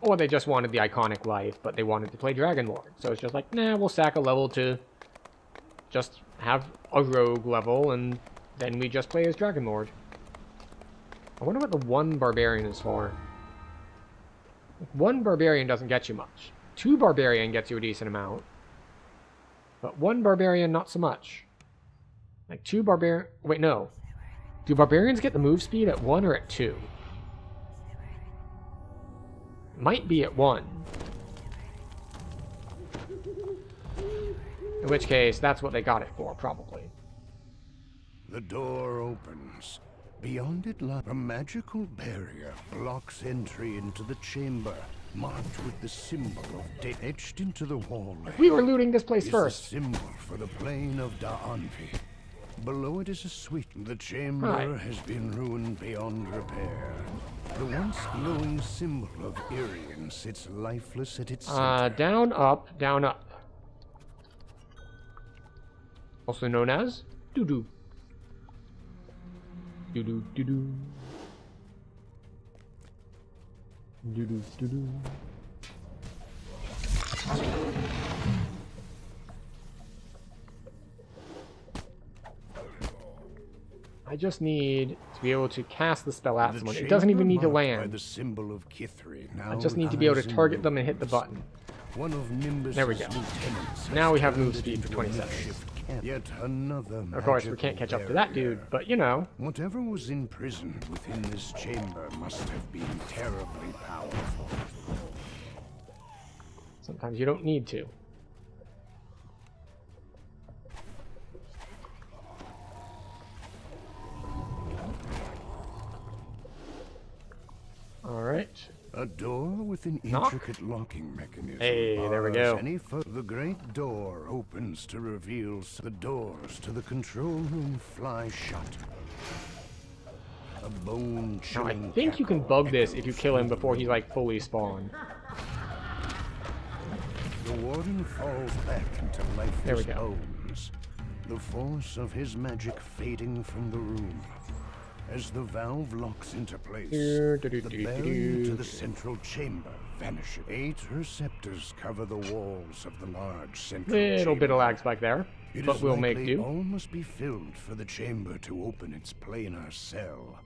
Or they just wanted the iconic life, but they wanted to play Dragon Lord. So it's just like, nah, we'll sack a level to just have a Rogue level, and then we just play as Dragon Lord. I wonder what the 1 Barbarian is for. 1 Barbarian doesn't get you much. 2 Barbarian gets you a decent amount. But 1 Barbarian, not so much. Like 2 Barbarian... Wait, no. Do Barbarians get the move speed at 1 or at 2? Might be at 1. In which case, that's what they got it for, probably.
The door opens. Beyond it lies a magical barrier blocks entry into the chamber, marked with the symbol of death etched into the wall.
We were looting this place
is
first.
the symbol for the plane of Da'anvi. Below it is a suite. The chamber
Hi.
has been ruined beyond repair. The once glowing symbol of Irian sits lifeless at its center.
Down, up, down, up. Also known as doo-doo. Doo-doo, doo-doo. Doo-doo, doo-doo. I just need to be able to cast the spell at someone. It doesn't even need to
By
land.
the symbol of Kithri,
I just need to be able to target them and hit the button.
One of Nimbus's
There we go.
lieutenants has
Now we have move
turned
speed
it
for
into
20
a
seconds.
makeshift camp. Yet another
Of course, we
magical
can't catch up to that
barrier.
dude, but you know.
Whatever was imprisoned within this chamber must have been terribly powerful.
Sometimes you don't need to. Alright.
A door with an
Knock.
intricate locking mechanism.
Hey, there we go.
The great door opens to reveal the doors to the control room fly shut. A
Now, I
bone-chilling
think you can
cackle
bug this if you
echoes
kill him
through
before
the
he's like fully spawned.
The warden falls back into lifeless
There we go.
bones, the force of his magic fading from the room. As the valve locks into place, the barrier to the central chamber vanishes. 8 receptors cover the walls of the large central
Little bit of
chamber.
lag spike there,
It
but
is
we'll make
likely
do.
all must be filled for the chamber to open its planar cell.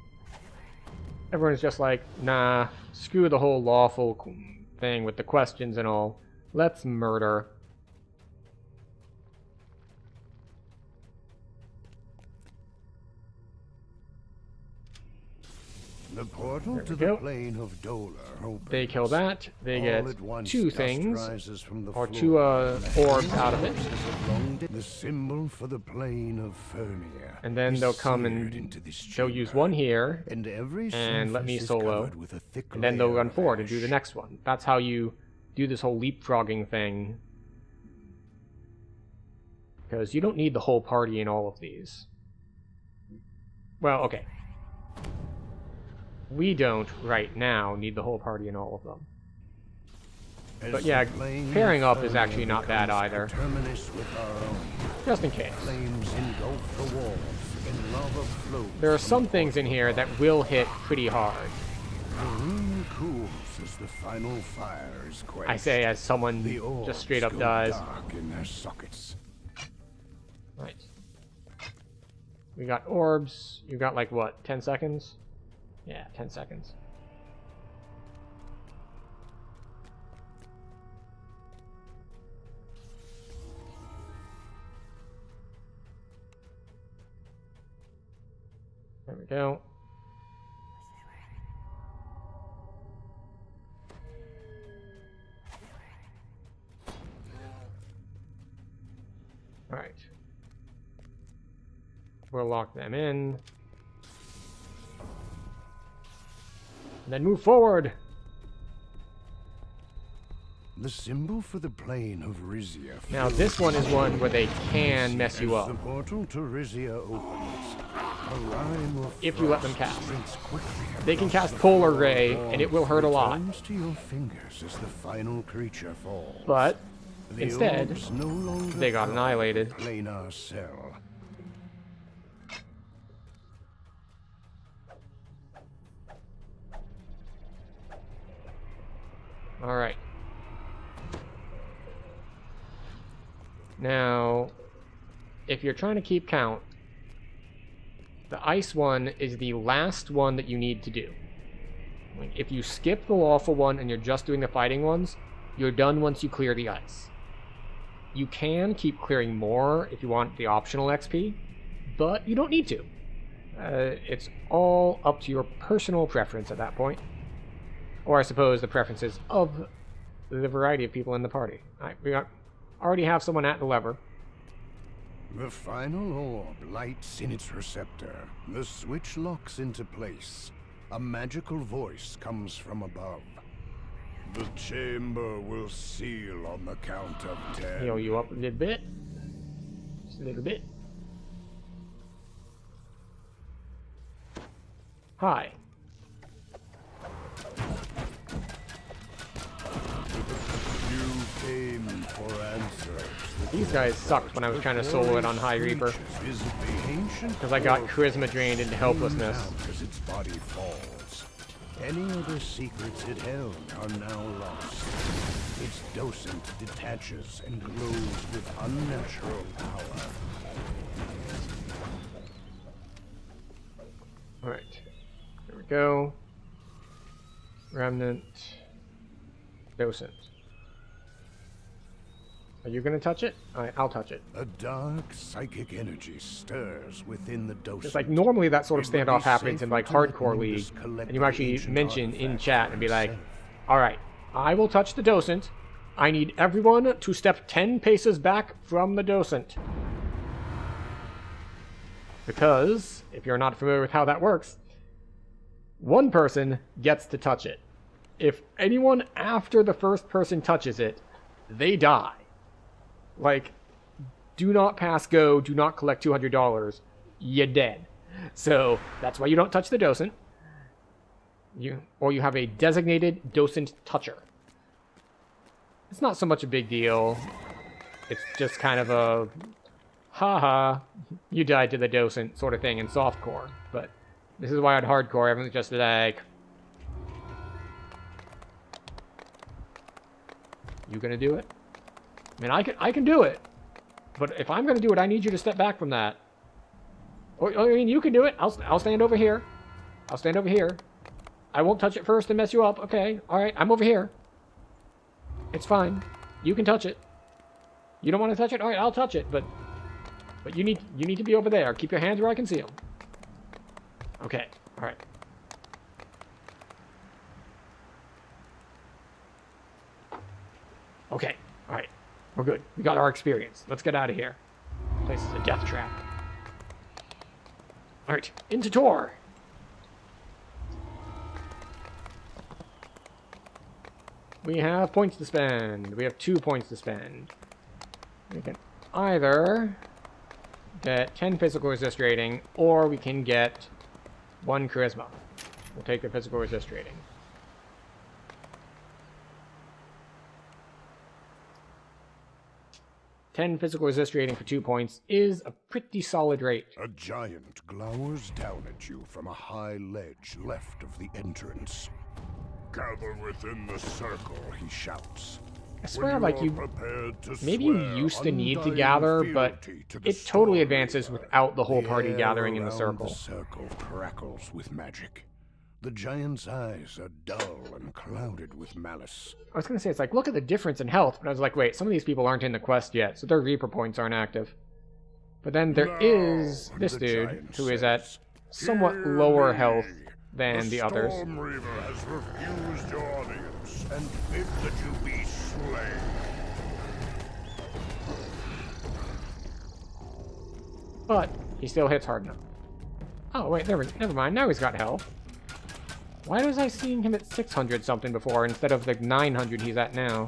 Everyone's just like, nah, screw the whole lawful thing with the questions and all. Let's murder.
The portal
There
to
we
the
go.
plane of Dola opens.
They kill that. They
All
get
at once,
2
dust
things,
rises from the
or
floor.
2 orbs out of it.
The symbol for the plane of Fernia.
And then
is
they'll come
seared
and
into this
they'll use
chamber,
1 here,
and every
and let me
surface is
solo,
covered with a thick
and then they'll
layer
run
of
forward and do the
ash.
next one. That's how you do this whole leapfrogging thing. Because you don't need the whole party in all of these. Well, okay. We don't, right now, need the whole party in all of them. But yeah, pairing up is actually not bad either. Just in case. There are some things in here that will hit pretty hard. I say as someone just straight up does. Right. We got orbs. You got like what, 10 seconds? Yeah, 10 seconds. There we go. All right. We'll lock them in. And then move forward.
The symbol for the plane of Rizia.
Now this one is one where they can mess you up.
The portal to Rizia opens. A rhyme of
if you let them cast.
quickly.
They can cast Polar Ray, and it will hurt a lot.
To your fingers as the final creature falls.
But
The
instead,
orbs no longer
they got
power
annihilated.
the planar cell.
All right. Now, if you're trying to keep count, the ice one is the last one that you need to do. Like, if you skip the lawful one and you're just doing the fighting ones, you're done once you clear the ice. You can keep clearing more if you want the optional XP, but you don't need to. It's all up to your personal preference at that point. Or I suppose the preferences of the variety of people in the party. Alright, we already have someone at the lever.
The final orb lights in its receptor. The switch locks into place. A magical voice comes from above. The chamber will seal on the count of 10.
Heal you up a little bit. Just a little bit. Hi.
You came for answers.
These guys sucked when I was trying to solo it on High Reaper. Because I got charisma drained into helplessness.
As its body falls. Any other secrets it held are now lost. Its docent detaches and glows with unnatural power.
Alright. There we go. Remnant. Docent. Are you gonna touch it? Alright, I'll touch it.
A dark psychic energy stirs within the docent.
It's like normally that sort of standoff happens in like Hardcore League, and you actually mention in chat and be like, alright, I will touch the docent. I need everyone to step 10 paces back from the docent. Because, if you're not familiar with how that works, one person gets to touch it. If anyone after the first person touches it, they die. Like, do not pass go, do not collect $200, you're dead. So, that's why you don't touch the docent. Or you have a designated docent toucher. It's not so much a big deal. It's just kind of a, haha, you died to the docent sort of thing in softcore. But this is why on hardcore, everyone's just like, you gonna do it? I mean, I can do it, but if I'm gonna do it, I need you to step back from that. Or I mean, you can do it. I'll stand over here. I'll stand over here. I won't touch it first and mess you up. Okay, all right. I'm over here. It's fine. You can touch it. You don't want to touch it? All right, I'll touch it. But you need to be over there. Keep your hands where I can see them. Okay. All right. Okay. All right. We're good. We got our experience. Let's get out of here. This place is a death trap. All right. Into Tor. We have points to spend. We have 2 points to spend. We can either get 10 physical resist rating, or we can get 1 charisma. We'll take the physical resist rating. "10 physical resist rating for 2 points is a pretty solid rate."
A giant glowers down at you from a high ledge left of the entrance. "Gather within the circle," he shouts.
I swear,
When
like,
are
you...
prepared to
Maybe you
swear
used to need to
undying
gather, but
fealty to the
it totally
Storm
advances
Reaver.
without the whole party
air
gathering in the
around
circle.
The circle crackles with magic. The giant's eyes are dull and clouded with malice.
I was going to say, it's like, look at the difference in health, but I was like, wait, some of these people aren't in the quest yet, so their Reaper points aren't active. But then there is
Now,
this
the
dude,
giant
who is at
says,
somewhat
"Hear
lower
me.
health than the others.
Storm Reaver has refused your audience and bid that you be slain.
But he still hits hard enough. Oh, wait, never mind, now he's got health. Why was I seeing him at 600 something before instead of the 900 he's at now?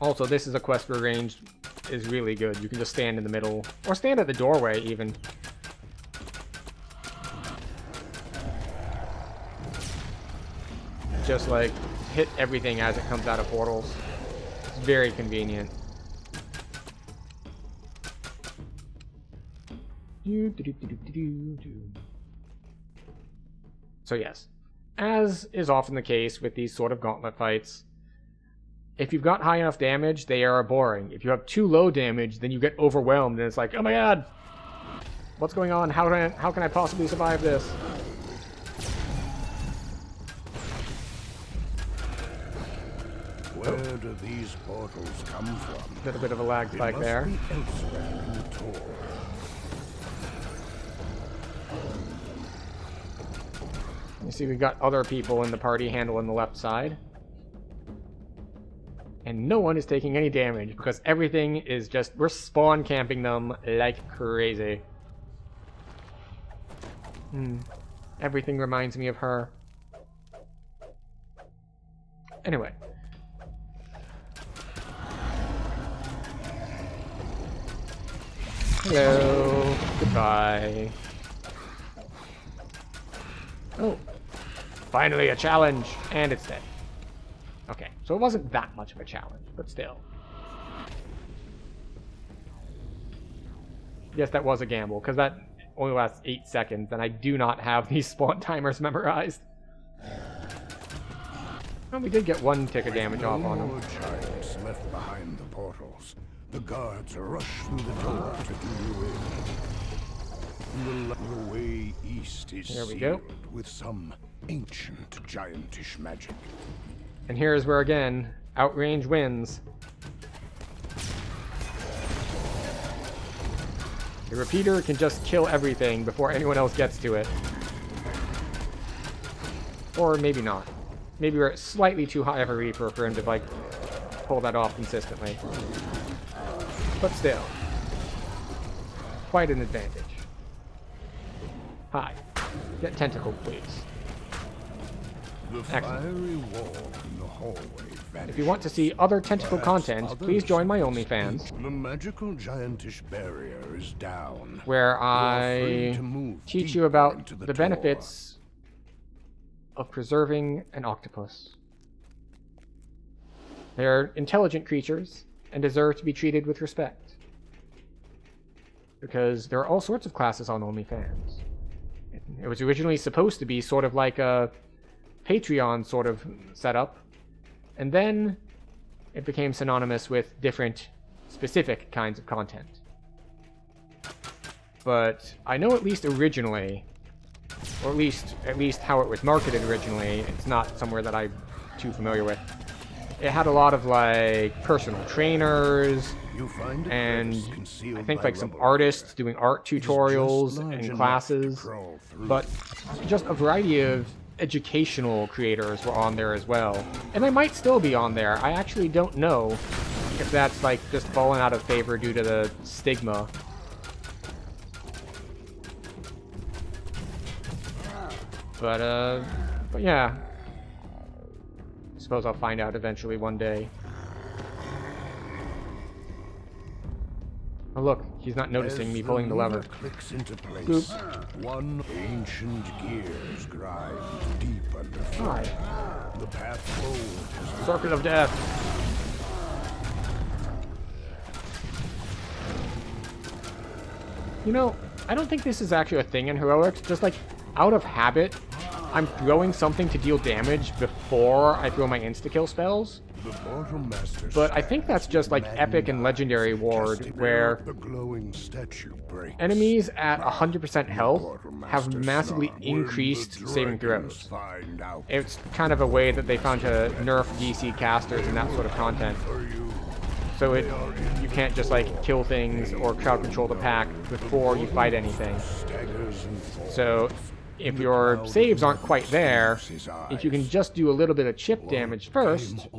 Also, this is a quest where range is really good. You can just stand in the middle, or stand at the doorway even. Just like hit everything as it comes out of portals. It's very convenient. So yes, as is often the case with these sort of gauntlet fights, if you've got high enough damage, they are boring. If you have too low damage, then you get overwhelmed and it's like, oh my god, what's going on? How can I possibly survive this?
Where do these portals come from?
A bit of a lag
It
spike
must
there.
be elsewhere in the tour.
You see, we've got other people in the party handling the left side. And no one is taking any damage because everything is just... We're spawn camping them like crazy. Everything reminds me of her. Anyway. Hello. Goodbye. Oh. Finally a challenge. And it's dead. Okay, so it wasn't that much of a challenge, but still. Yes, that was a gamble, because that only lasts 8 seconds, and I do not have these spawn timers memorized. Well, we did get 1 tick of damage off on
No
him.
more giants left behind the portals. The guards rush through the door to do you in. The way east is
There we
sealed
go.
with some ancient giantish magic.
And here's where, again, outrange wins. The repeater can just kill everything before anyone else gets to it. Or maybe not. Maybe we're at slightly too high of a Reaper for him to, like, pull that off consistently. But still. Quite an advantage. Hi. Get tentacle, please.
The
Excellent.
fiery wall in the hallway vanishes.
If you want to see other tentacle
Perhaps
content,
others
please join my
have
OnlyFans,
escaped. The magical giantish barrier is down.
where
You are free
I
to move
teach
deeper
you about
into
the
tour.
benefits of preserving an octopus. They're intelligent creatures and deserve to be treated with respect. Because there are all sorts of classes on OnlyFans. It was originally supposed to be sort of like a Patreon sort of setup, and then it became synonymous with different specific kinds of content. But I know at least originally, or at least how it was marketed originally, it's not somewhere that I'm too familiar with. It had a lot of like personal trainers,
You find a
and
place concealed
I think
by
like some
rubble
artists
here.
doing art
It is just
tutorials
large
and
enough to
classes,
crawl through.
but just a variety of educational creators were on there as well. And they might still be on there. I actually don't know if that's like just fallen out of favor due to the stigma. But yeah. I suppose I'll find out eventually one day. Oh look, he's not noticing me pulling the lever.
Clicks into place.
Boop.
One ancient gears grind deep underfoot.
Alright.
The path forward is
Circle of death. You know, I don't think this is actually a thing in heroics. Just like out of habit, I'm throwing something to deal damage before I throw my insta-kill spells.
the mortal master.
But I think that's just like epic and legendary ward, where
the glowing statue breaks.
enemies at 100% health have massively increased saving throws. It's kind of a way that they found to nerf DC casters and that sort of content. So you can't just like kill things or crowd control the pack before you fight anything. So if your saves aren't quite there, if you can just do a little bit of chip damage first,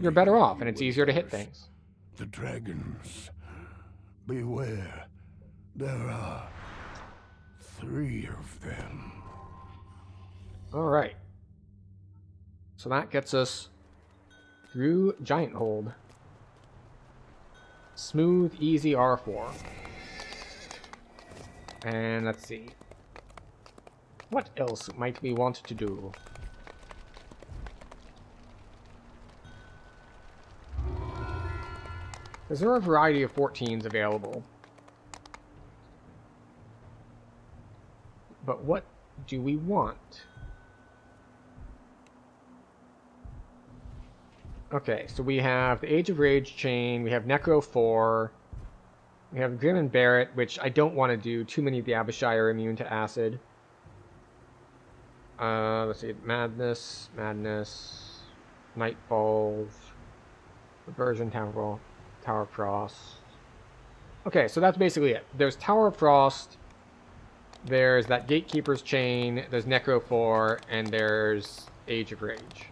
you're better off and it's easier to hit things.
The dragons, beware. There are 3 of them.
Alright. So that gets us through Giant Hold. Smooth, easy R4. And let's see. What else might we want to do? There are a variety of 14s available. But what do we want? Okay, so we have the Age of Rage chain, we have Necro 4, we have Grim and Barret, which I don't want to do. Too many of the Abishai are immune to acid. Let's see, Madness, Nightfalls, Reversion, Tower of Frost. Okay, so that's basically it. There's Tower of Frost, there's that Gatekeeper's chain, there's Necro 4, and there's Age of Rage.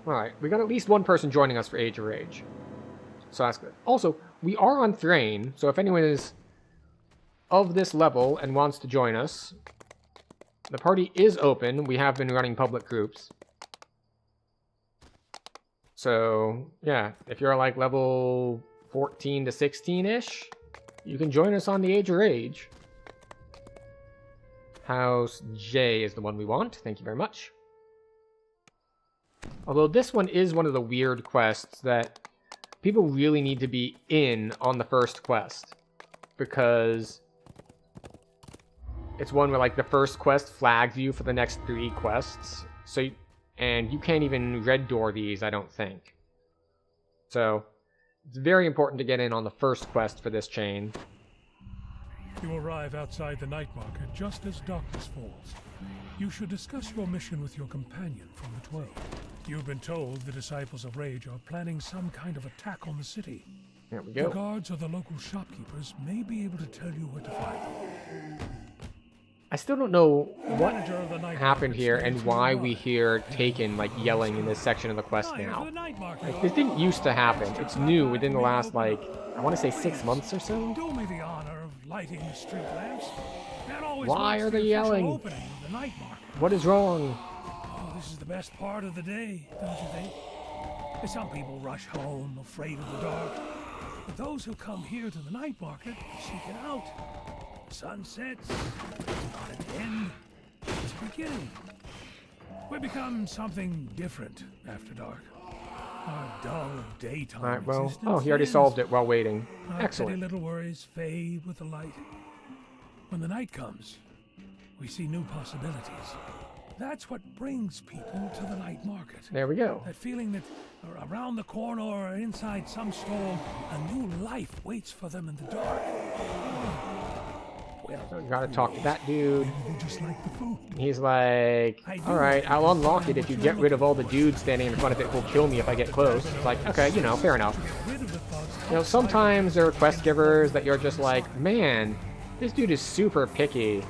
Alright, we got at least one person joining us for Age of Rage. So that's good. Also, we are on Thrain, so if anyone is of this level and wants to join us, the party is open. We have been running public groups. So, yeah, if you're like level 14 to 16-ish, you can join us on the Age of Rage. House J is the one we want. Thank you very much. Although this one is one of the weird quests that people really need to be in on the first quest. Because it's one where like the first quest flags you for the next 3 quests. So, and you can't even red door these, I don't think. So, it's very important to get in on the first quest for this chain.
You arrive outside the night market just as darkness falls. You should discuss your mission with your companion from the 12. You've been told the Disciples of Rage are planning some kind of attack on the city.
There we go.
The guards or the local shopkeepers may be able to tell you where to find them.
I still don't know what happened here and why we hear Taken like yelling in this section of the quest now. Like, this didn't used to happen. It's new within the last, like, I want to say 6 months or so.
Do me the honor of lighting the street lamps.
Why are they yelling? What is wrong?
Oh, this is the best part of the day, don't you think? Some people rush home, afraid of the dark. But those who come here to the night market seek it out. The sun sets, not an end, it's a beginning. We become something different after dark. Our dull daytime
Alright, well,
existence
oh, he already
ends.
solved it while waiting.
Our
Excellent.
petty little worries fade with the light. When the night comes, we see new possibilities. That's what brings people to the night market.
There we go.
That feeling that around the corner or inside some storm, a new life waits for them in the dark.
So you gotta talk to that dude.
They just like the food.
He's like, alright, I'll unlock it if you get rid of all the dudes standing in front of it who'll kill me if I get close. It's like, okay, you know, fair enough. You know, sometimes there are quest givers that you're just like, man, this dude is super picky.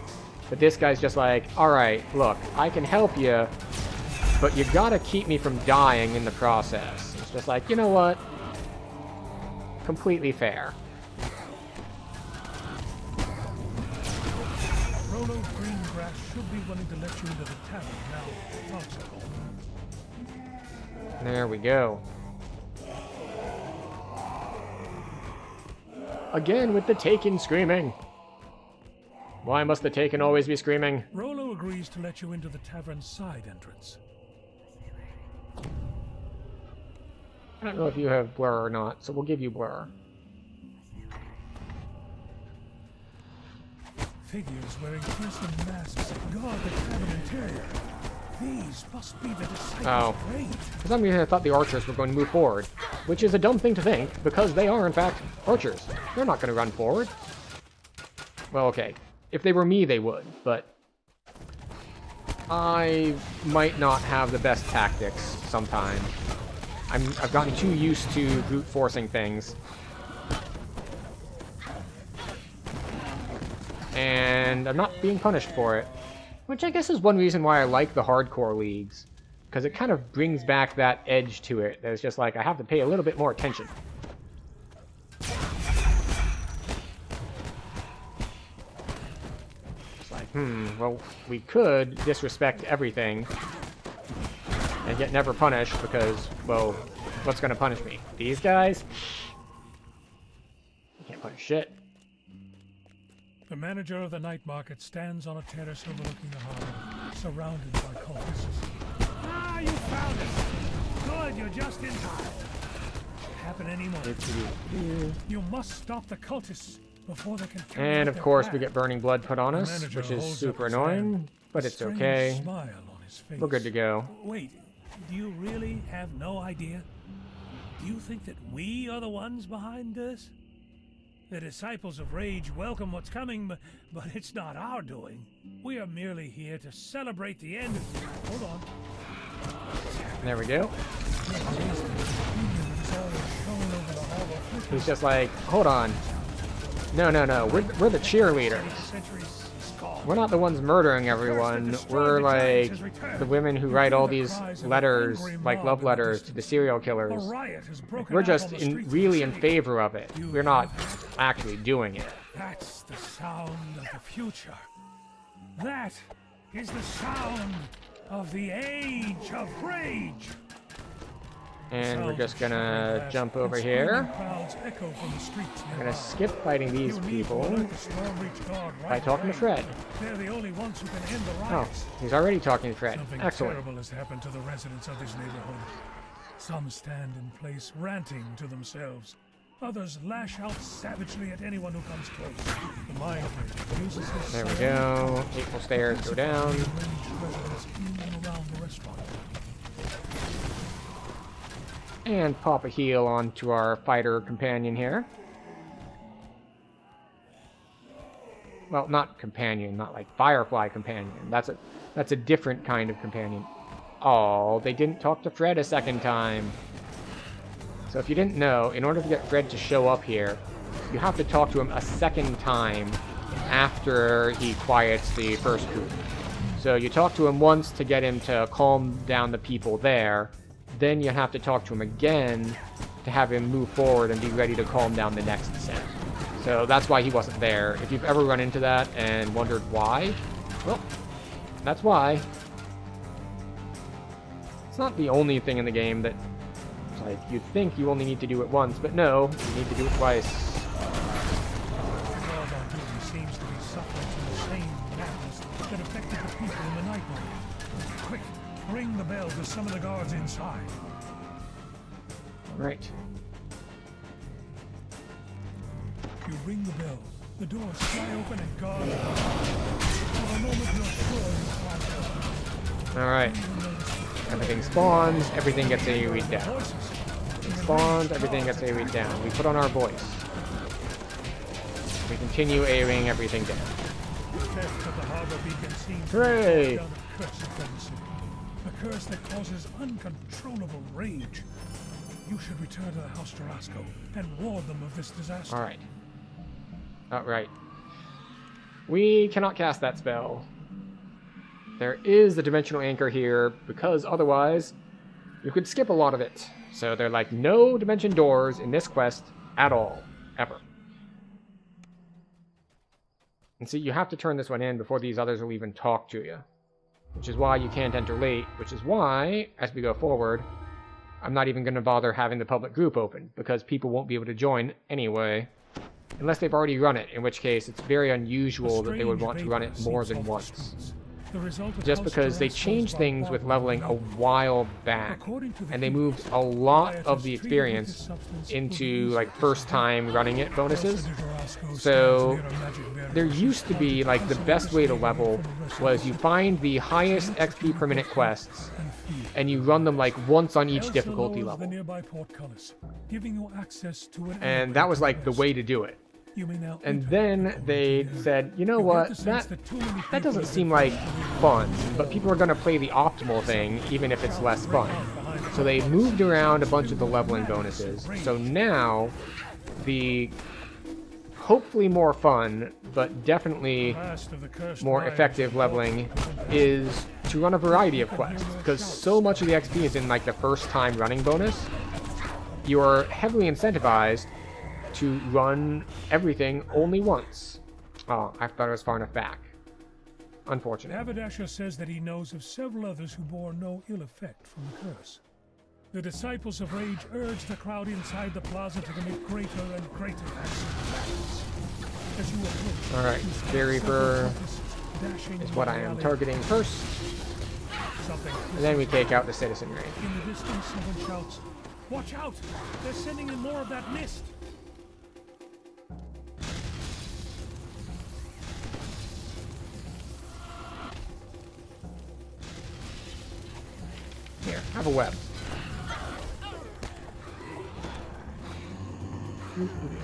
But this guy's just like, alright, look, I can help you, but you gotta keep me from dying in the process. It's just like, you know what? Completely fair.
Rolo Green grass should be willing to let you into the tavern now. Thoughts at all.
There we go. Again with the Taken screaming. Why must the Taken always be screaming?
Rolo agrees to let you into the tavern's side entrance.
I don't know if you have blur or not, so we'll give you blur.
Figures wearing fearsome masks guard the tavern interior. These must be the disciples of Rage.
For some reason I thought the archers were going to move forward, which is a dumb thing to think, because they are in fact archers. They're not going to run forward. Well, okay. If they were me, they would, but I might not have the best tactics sometimes. I've gotten too used to brute forcing things. And I'm not being punished for it. Which I guess is one reason why I like the hardcore leagues. Because it kind of brings back that edge to it. It's just like, I have to pay a little bit more attention. It's like, well, we could disrespect everything. And get never punished because, well, what's going to punish me? These guys? You can't punish shit.
The manager of the night market stands on a terrace overlooking the harbor, surrounded by cultists. Ah, you found it! Good, you're just in time. Happen anymore. You must stop the cultists before they can.
And of course, we get burning blood put on us, which is super annoying, but it's okay. We're good to go.
Wait, do you really have no idea? Do you think that we are the ones behind this? The disciples of Rage welcome what's coming, but it's not our doing. We are merely here to celebrate the end of... Hold on.
There we go. He's just like, hold on. No, we're the cheerleaders. We're not the ones murdering everyone. We're like the women who write all these letters, like love letters to the serial killers. We're just really in favor of it. We're not actually doing it.
That's the sound of the future. That is the sound of the Age of Rage.
And we're just gonna jump over here. We're gonna skip fighting these people by talking to Fred. Oh, he's already talking to Fred. Excellent.
Something terrible has happened to the residents of this neighborhood. Some stand in place, ranting to themselves. Others lash out savagely at anyone who comes close. The mind uses his
there we go. Hateful stairs go down. And pop a heal onto our fighter companion here. Well, not companion, not like Firefly companion. That's a different kind of companion. Oh, they didn't talk to Fred a second time. So if you didn't know, in order to get Fred to show up here, you have to talk to him a second time after he quiets the first group. So you talk to him once to get him to calm down the people there. Then you have to talk to him again to have him move forward and be ready to calm down the next set. So that's why he wasn't there. If you've ever run into that and wondered why, well, that's why. It's not the only thing in the game that, like, you think you only need to do it once, but no, you need to do it twice.
Seems to be suffering from the same madness that affected the people in the night market. Quick, ring the bell to some of the guards inside.
Right.
You ring the bell. The doors fly open and guards. For a moment, you're sure you
Alright. Everything spawns, everything gets AoE'd down. Spawns, everything gets AoE'd down. We put on our voice. We continue AoEing everything down. Hooray!
A curse that causes uncontrollable rage. You should return to the House Tarasco and warn them of this disaster.
Alright. Alright. We cannot cast that spell. There is the dimensional anchor here, because otherwise you could skip a lot of it. So they're like no dimension doors in this quest at all. Ever. And so you have to turn this one in before these others will even talk to you. Which is why you can't enter late, which is why, as we go forward, I'm not even going to bother having the public group open, because people won't be able to join anyway. Unless they've already run it, in which case it's very unusual that they would want to run it more than once. Just because they changed things with leveling a while back, and they moved a lot of the experience into like first time running it bonuses. So there used to be like the best way to level was you find the highest XP per minute quests and you run them like once on each difficulty level. And that was like the way to do it. And then they said, you know what, that doesn't seem like fun, but people are going to play the optimal thing, even if it's less fun. So they moved around a bunch of the leveling bonuses. So now, the hopefully more fun, but definitely more effective leveling is to run a variety of quests, because so much of the XP is in like the first time running bonus. You are heavily incentivized to run everything only once. Oh, I thought it was far enough back. Unfortunate.
Haberdasher says that he knows of several others who bore no ill effect from the curse. The disciples of Rage urge the crowd inside the plaza to commit greater and greater acts. As you approach,
alright, Spear Reaper is what I am targeting first. And then we take out the citizenry.
In the distance, someone shouts, "Watch out! They're sending in more of that mist!"
Here, have a web.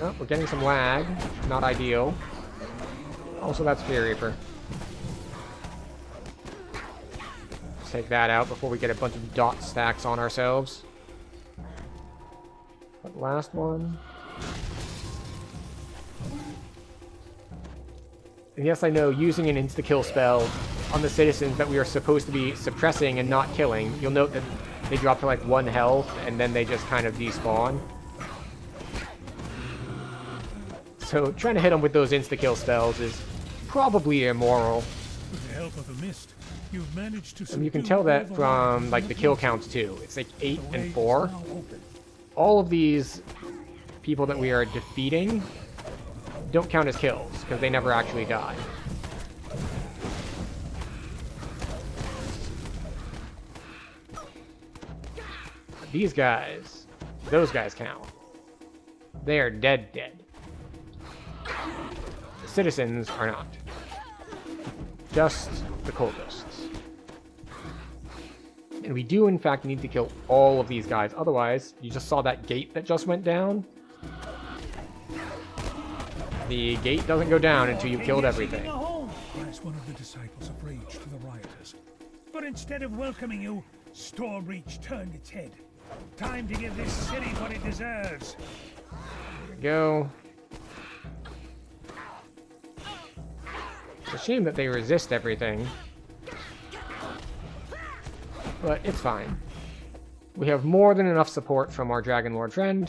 Oh, we're getting some lag. Not ideal. Also, that's Spear Reaper. Let's take that out before we get a bunch of dot stacks on ourselves. That last one. And yes, I know, using an insta-kill spell on the citizens that we are supposed to be suppressing and not killing, you'll note that they drop to like 1 health and then they just kind of despawn. So trying to hit them with those insta-kill spells is probably immoral.
With the help of the mist, you've managed to
and you can tell that from like the kill counts too. It's like 8 and 4. All of these people that we are defeating don't count as kills because they never actually die. These guys, those guys count. They are dead. The citizens are not. Just the cultists. And we do, in fact, need to kill all of these guys. Otherwise, you just saw that gate that just went down? The gate doesn't go down until you've killed everything.
Cries one of the disciples of Rage to the rioters. But instead of welcoming you, Stormreach turned its head. Time to give this city what it deserves.
There we go. It's a shame that they resist everything. But it's fine. We have more than enough support from our Dragon Lord friend.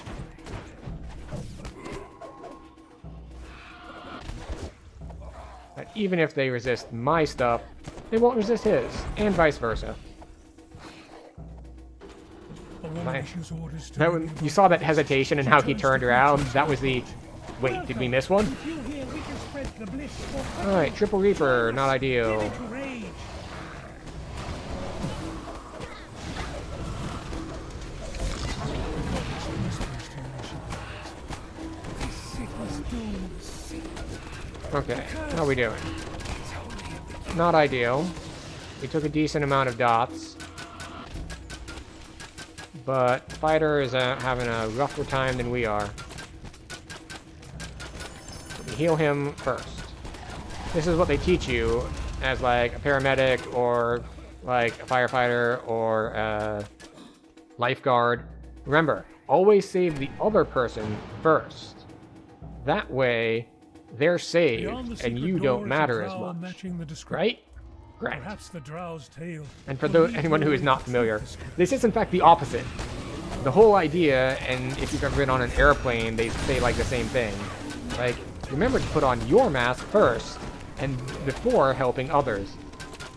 That even if they resist my stuff, they won't resist his, and vice versa. You saw that hesitation and how he turned around. That was the... Wait, did we miss one? Alright, Triple Reaper, not ideal. Okay, how are we doing? Not ideal. We took a decent amount of dots. But Fighter is having a rougher time than we are. So we heal him first. This is what they teach you as like a paramedic or like a firefighter or a lifeguard. Remember, always save the other person first. That way, they're saved and you don't matter as much. Right? Right. And for anyone who is not familiar, this is in fact the opposite. The whole idea, and if you've ever been on an airplane, they say like the same thing. Like, remember to put on your mask first, and before helping others.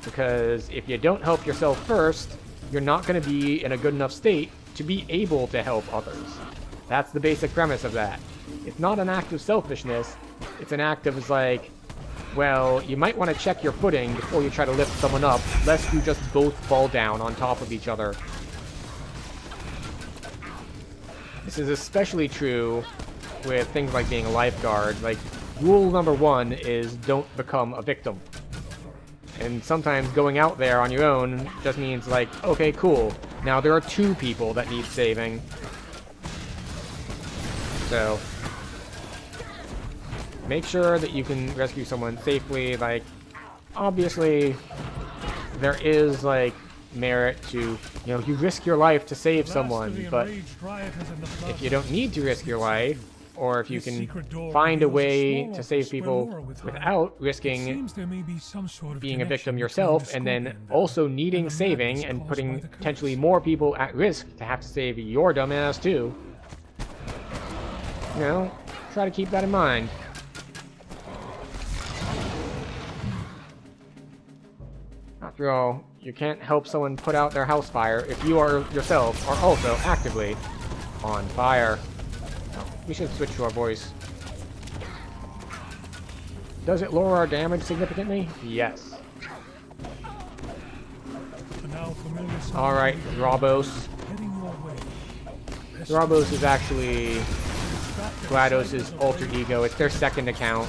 Because if you don't help yourself first, you're not going to be in a good enough state to be able to help others. That's the basic premise of that. It's not an act of selfishness. It's an act of, like, well, you might want to check your footing before you try to lift someone up, lest you just both fall down on top of each other. This is especially true with things like being a lifeguard. Like, rule number 1 is don't become a victim. And sometimes going out there on your own just means, like, okay, cool. Now there are 2 people that need saving. So, make sure that you can rescue someone safely. Like, obviously, there is, like, merit to, you know, you risk your life to save someone, but if you don't need to risk your life, or if you can find a way to save people without risking being a victim yourself, and then also needing saving and putting potentially more people at risk to have to save your dumbass too, you know, try to keep that in mind. After all, you can't help someone put out their house fire if you are yourself are also actively on fire. We should switch to our voice. Does it lower our damage significantly? Yes. Alright, Drabos. Drabos is actually GLaDOS' alter ego. It's their second account.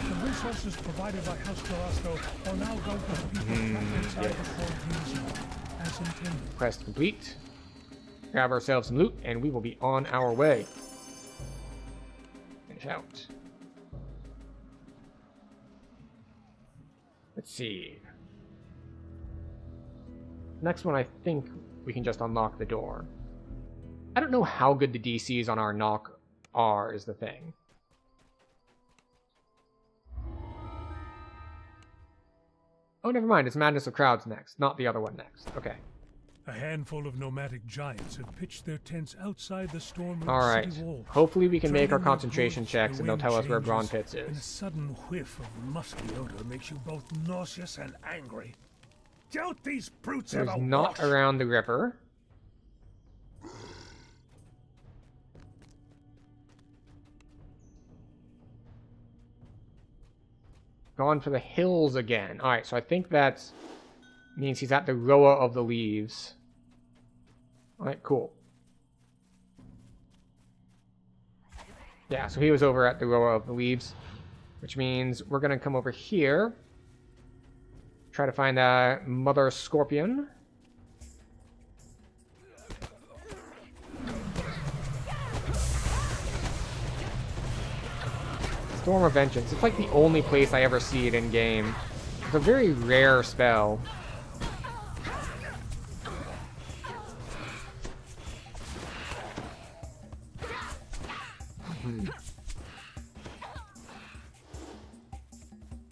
The resources provided by House Carrasco are now going to the people inside the fort museum, as intended.
Quest complete. Grab ourselves some loot, and we will be on our way. Finish out. Let's see. Next one, I think we can just unlock the door. I don't know how good the DCs on our knock are, is the thing. Oh, never mind. It's Madness of Crowds next, not the other one next. Okay.
A handful of nomadic giants had pitched their tents outside the storm
Alright.
city walls.
Hopefully we can make our concentration checks and they'll tell us where Brawn Pits
And a
is.
sudden whiff of musky odor makes you both nauseous and angry. Doubt these brutes
There's
have a
not
wash.
around the river. Gone for the hills again. Alright, so I think that means he's at the Roa of the Leaves. Alright, cool. Yeah, so he was over at the Roa of the Leaves, which means we're going to come over here. Try to find that Mother Scorpion. Storm of Vengeance. It's like the only place I ever see it in game. It's a very rare spell.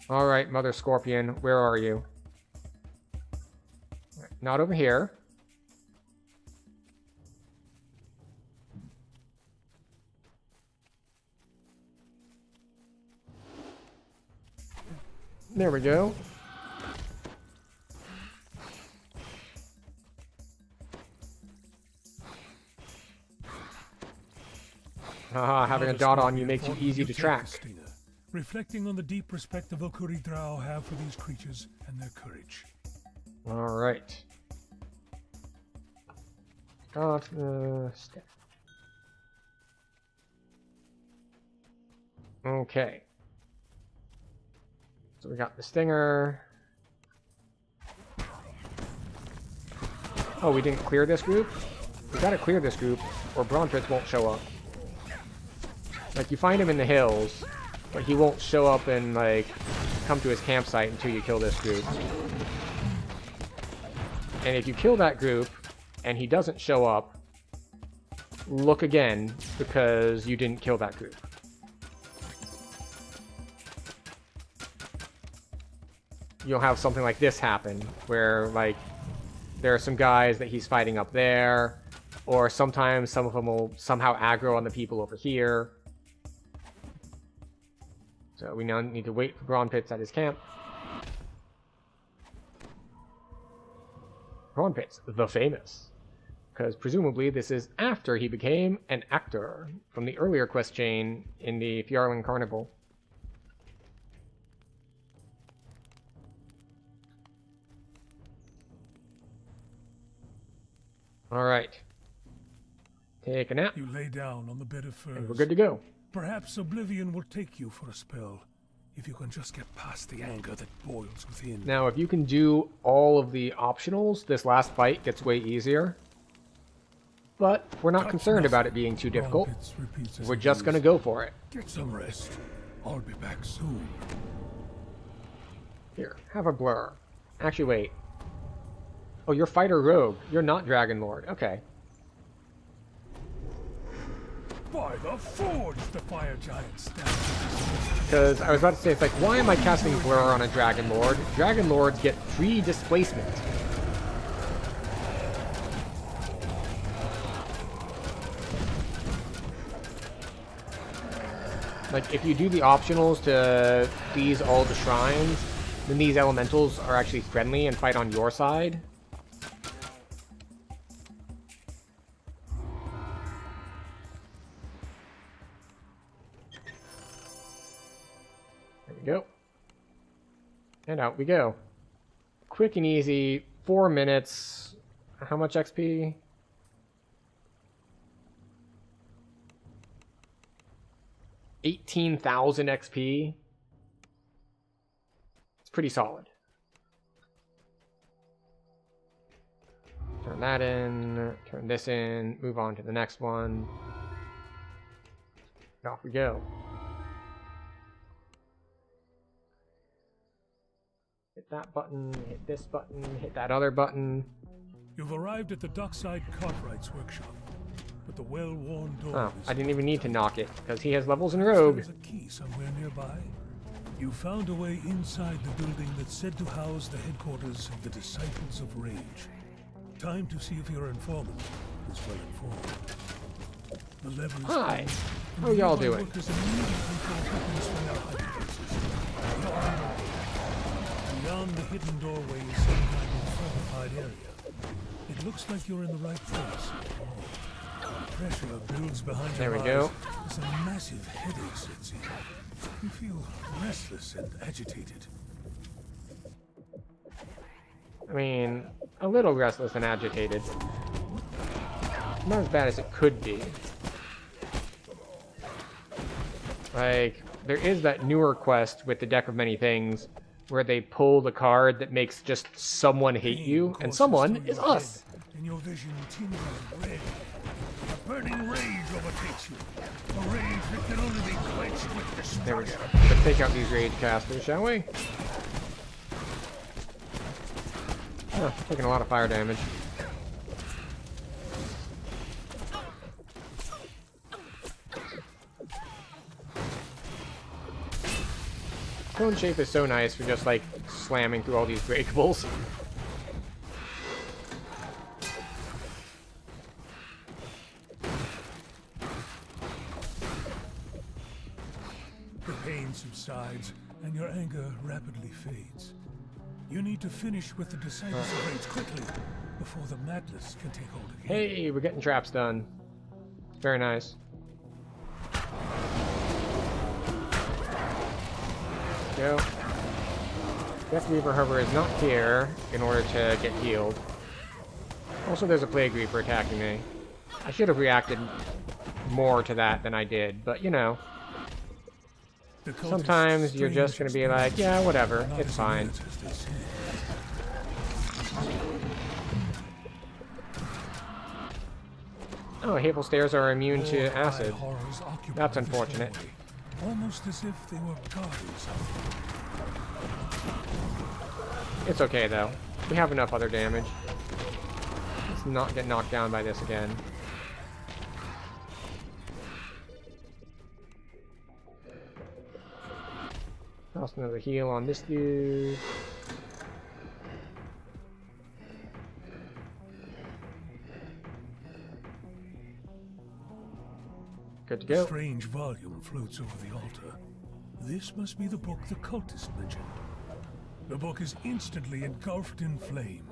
Alright, Mother Scorpion, where are you? Not over here. There we go. Haha, having a dot on you makes you easy to track.
Reflecting on the deep respect the Valkyrie Drow have for these creatures and their courage.
Alright. Got the stick. Okay. So we got the stinger. Oh, we didn't clear this group? We gotta clear this group, or Brawn Pits won't show up. Like, you find him in the hills, but he won't show up and, like, come to his campsite until you kill this group. And if you kill that group, and he doesn't show up, look again, because you didn't kill that group. You'll have something like this happen, where, like, there are some guys that he's fighting up there, or sometimes some of them will somehow aggro on the people over here. So we now need to wait for Brawn Pits at his camp. Brawn Pits, the famous. Because presumably this is after he became an actor from the earlier quest chain in the Fjarlin Carnival. Alright. Take a nap.
You lay down on the bed of furs.
And we're good to go.
Perhaps oblivion will take you for a spell, if you can just get past the anger that boils within.
Now, if you can do all of the optionals, this last fight gets way easier. But we're not concerned about it being too difficult. We're just going to go for it.
Get some rest. I'll be back soon.
Here, have a blur. Actually, wait. Oh, you're Fighter Rogue. You're not Dragon Lord. Okay.
By the forge, the fire giant stands.
Because I was about to say, it's like, why am I casting Blur on a Dragon Lord? Dragon Lords get free displacement. Like, if you do the optionals to please all the shrines, then these elementals are actually friendly and fight on your side. There we go. And out we go. Quick and easy, 4 minutes. How much XP? $18,000 XP. It's pretty solid. Turn that in, turn this in, move on to the next one. And off we go. Hit that button, hit this button, hit that other button.
You've arrived at the Dockside Cartwright's workshop. But the well-worn door.
Oh, I didn't even need to knock it, because he has levels in Rogue.
There's a key somewhere nearby. You found a way inside the building that's said to house the headquarters of the Disciples of Rage. Time to see if your informant is well informed. The lever is
Hi, how are y'all doing?
Beyond the hidden doorway is some kind of fortified area. It looks like you're in the right place. Pressure builds behind
there
your
we go.
It's a massive headache sets in. You feel restless and agitated.
I mean, a little restless and agitated. Not as bad as it could be. Like, there is that newer quest with the Deck of Many Things where they pull the card that makes just someone hate you, and someone is us.
In your vision, tingling red. A burning rage overtakes you. A rage that can only be quenched with destruction.
There we go. Let's take out these rage casters, shall we? Oh, taking a lot of fire damage. Cone shape is so nice for just like slamming through all these breakables.
The pain subsides, and your anger rapidly fades. You need to finish with the Disciples of Rage quickly, before the madness can take hold again.
Hey, we're getting traps done. It's very nice. Go. Death Reaper, however, is not here in order to get healed. Also, there's a Plague Reaper attacking me. I should have reacted more to that than I did, but you know. Sometimes you're just going to be like, yeah, whatever, it's fine. Oh, Havel Stairs are immune to acid. That's unfortunate.
Almost as if they were guardians.
It's okay, though. We have enough other damage. Let's not get knocked down by this again. Toss another heal on this dude. Good to go.
A strange volume floats over the altar. This must be the book the cultist mentioned. The book is instantly engulfed in flame.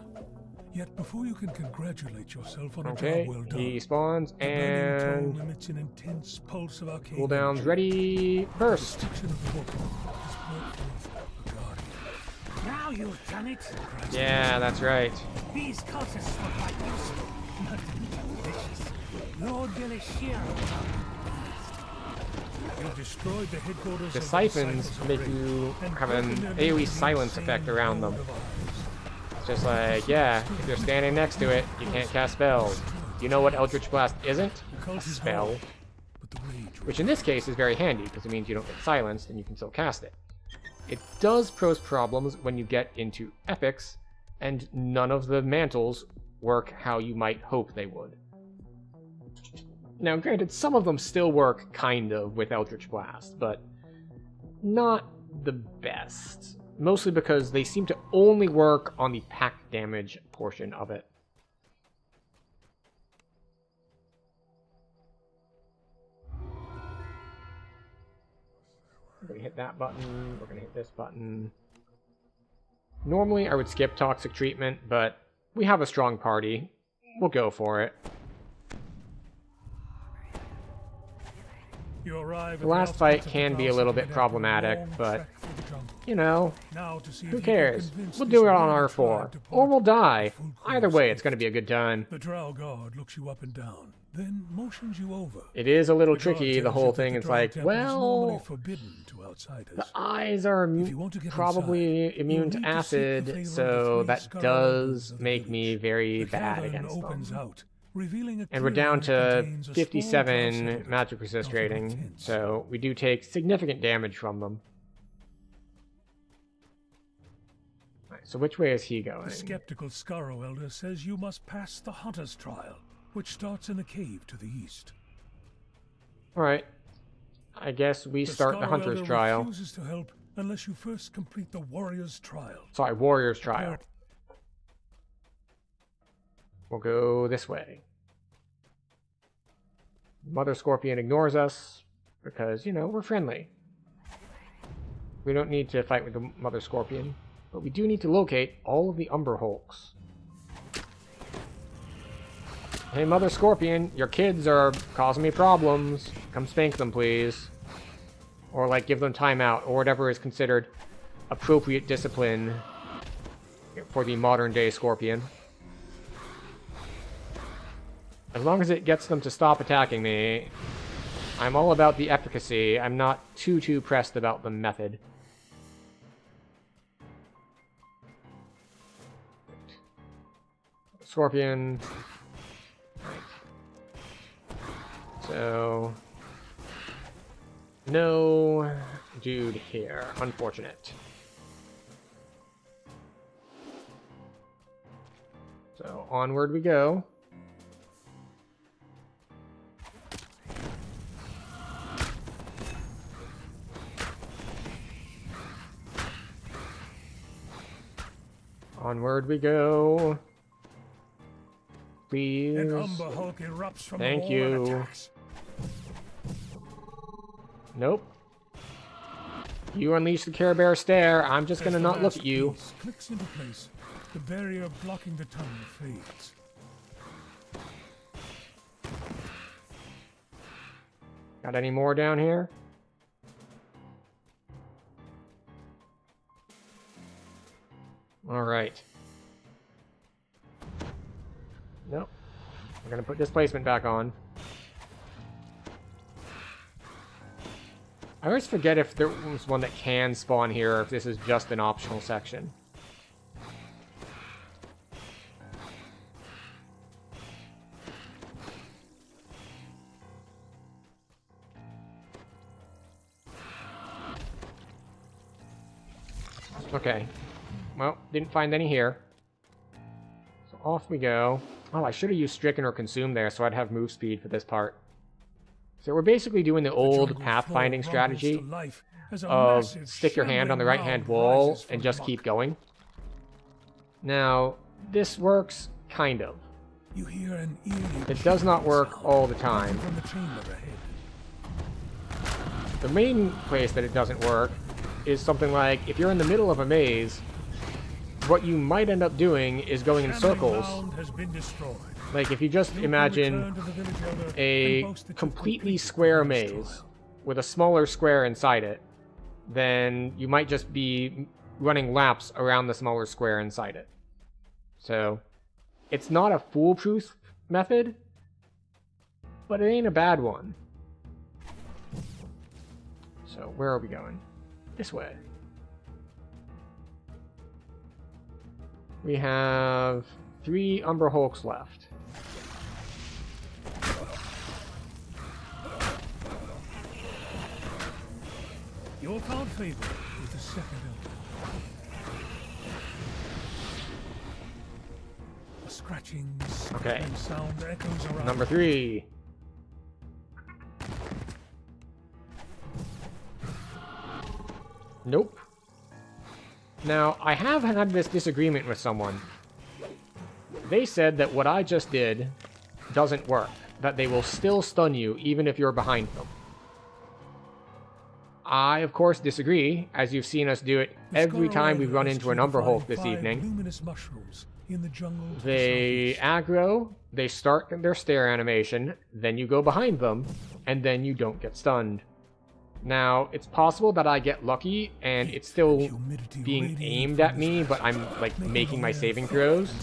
Yet before you can congratulate yourself on a job well done,
he spawns
the burning
and
tome emits an intense pulse of arcane
cooldowns
energy.
ready, burst.
The section of the book is brought forth a guardian.
Now you've done it.
Yeah, that's right.
These cultists were quite useful, not delicious. Lord Delishir.
You destroyed the headquarters
The
of
siphons
Disciples of
make
Rain
you
and
have an
broken their
AoE
memories
silence
saying
effect around them.
Lord of Ours.
It's just like, yeah, if you're standing next to it, you can't cast spells. You know what Eldritch Blast isn't? A spell.
But the rage
Which in this case is very handy, because it means you don't get silenced and you can still cast it. It does pose problems when you get into epics, and none of the mantles work how you might hope they would. Now, granted, some of them still work, kind of, with Eldritch Blast, but not the best. Mostly because they seem to only work on the pack damage portion of it. We're going to hit that button, we're going to hit this button. Normally I would skip Toxic Treatment, but we have a strong party. We'll go for it.
You arrive
The last fight can be a little bit problematic, but, you know, who cares? We'll do it on R4, or we'll die. Either way, it's going to be a good time.
The Drow guard looks you up and down, then motions you over.
It is a little tricky, the whole thing. It's like, well,
outsiders.
the eyes are probably immune to acid, so that does make me very bad against them. And we're down to 57 magic resist rating, so we do take significant damage from them. Right, so which way is he going?
The skeptical Scarrow Elder says you must pass the Hunter's Trial, which starts in the cave to the east.
Alright. I guess we start the Hunter's Trial.
Refuses to help unless you first complete the Warrior's Trial.
Sorry, Warrior's Trial. We'll go this way. Mother Scorpion ignores us because, you know, we're friendly. We don't need to fight with the Mother Scorpion, but we do need to locate all of the Umber Hulks. Hey, Mother Scorpion, your kids are causing me problems. Come spank them, please. Or, like, give them timeout, or whatever is considered appropriate discipline for the modern-day Scorpion. As long as it gets them to stop attacking me, I'm all about the efficacy. I'm not too pressed about the method. Scorpion. So, no dude here. Unfortunate. So, onward we go. Onward we go. Please.
An Umber Hulk erupts from
Thank
the wall and
you.
attacks.
Nope. You unleash the Care Bear stare. I'm just gonna not look at you.
Piece clicks into place. The barrier blocking the tunnel fades.
Got any more down here? Alright. Nope. We're gonna put displacement back on. I always forget if there was one that can spawn here, or if this is just an optional section. Okay. Well, didn't find any here. So off we go. Oh, I should have used Stricken or Consume there so I'd have move speed for this part. So we're basically doing the old pathfinding strategy of stick your hand on the right-hand wall and just keep going. Now, this works, kind of.
You hear an eerie
It does not work all the time.
from the chamber ahead.
The main place that it doesn't work is something like, if you're in the middle of a maze, what you might end up doing is going in circles. Like, if you just imagine a completely square maze with a smaller square inside it, then you might just be running laps around the smaller square inside it. So, it's not a foolproof method, but it ain't a bad one. So, where are we going? This way. We have 3 Umber Hulks left.
You're found favor with the second elder. A scratching sound echoes around.
Number 3. Nope. Now, I have had this disagreement with someone. They said that what I just did doesn't work. That they will still stun you even if you're behind them. I, of course, disagree, as you've seen us do it every time we've run into an Umber Hulk this evening. They aggro, they start their stare animation, then you go behind them, and then you don't get stunned. Now, it's possible that I get lucky, and it's still being aimed at me, but I'm, like, making my saving throws.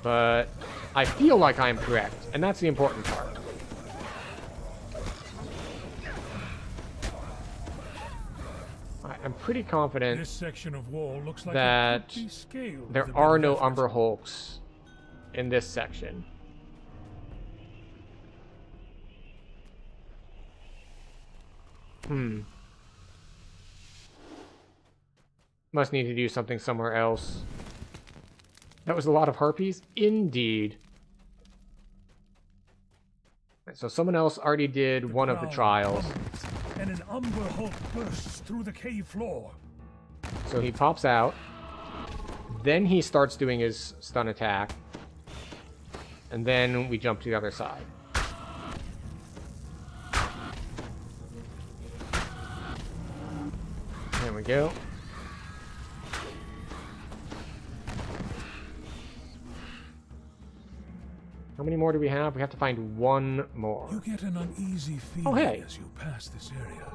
But I feel like I'm correct, and that's the important part. I'm pretty confident
this section of wall looks like
that there are no Umber Hulks in this section. Must need to do something somewhere else. That was a lot of harpies? Indeed. So someone else already did one of the trials.
And an Umber Hulk bursts through the cave floor.
So he pops out. Then he starts doing his stun attack. And then we jump to the other side. There we go. How many more do we have? We have to find one more.
You get an uneasy feeling as you pass this area.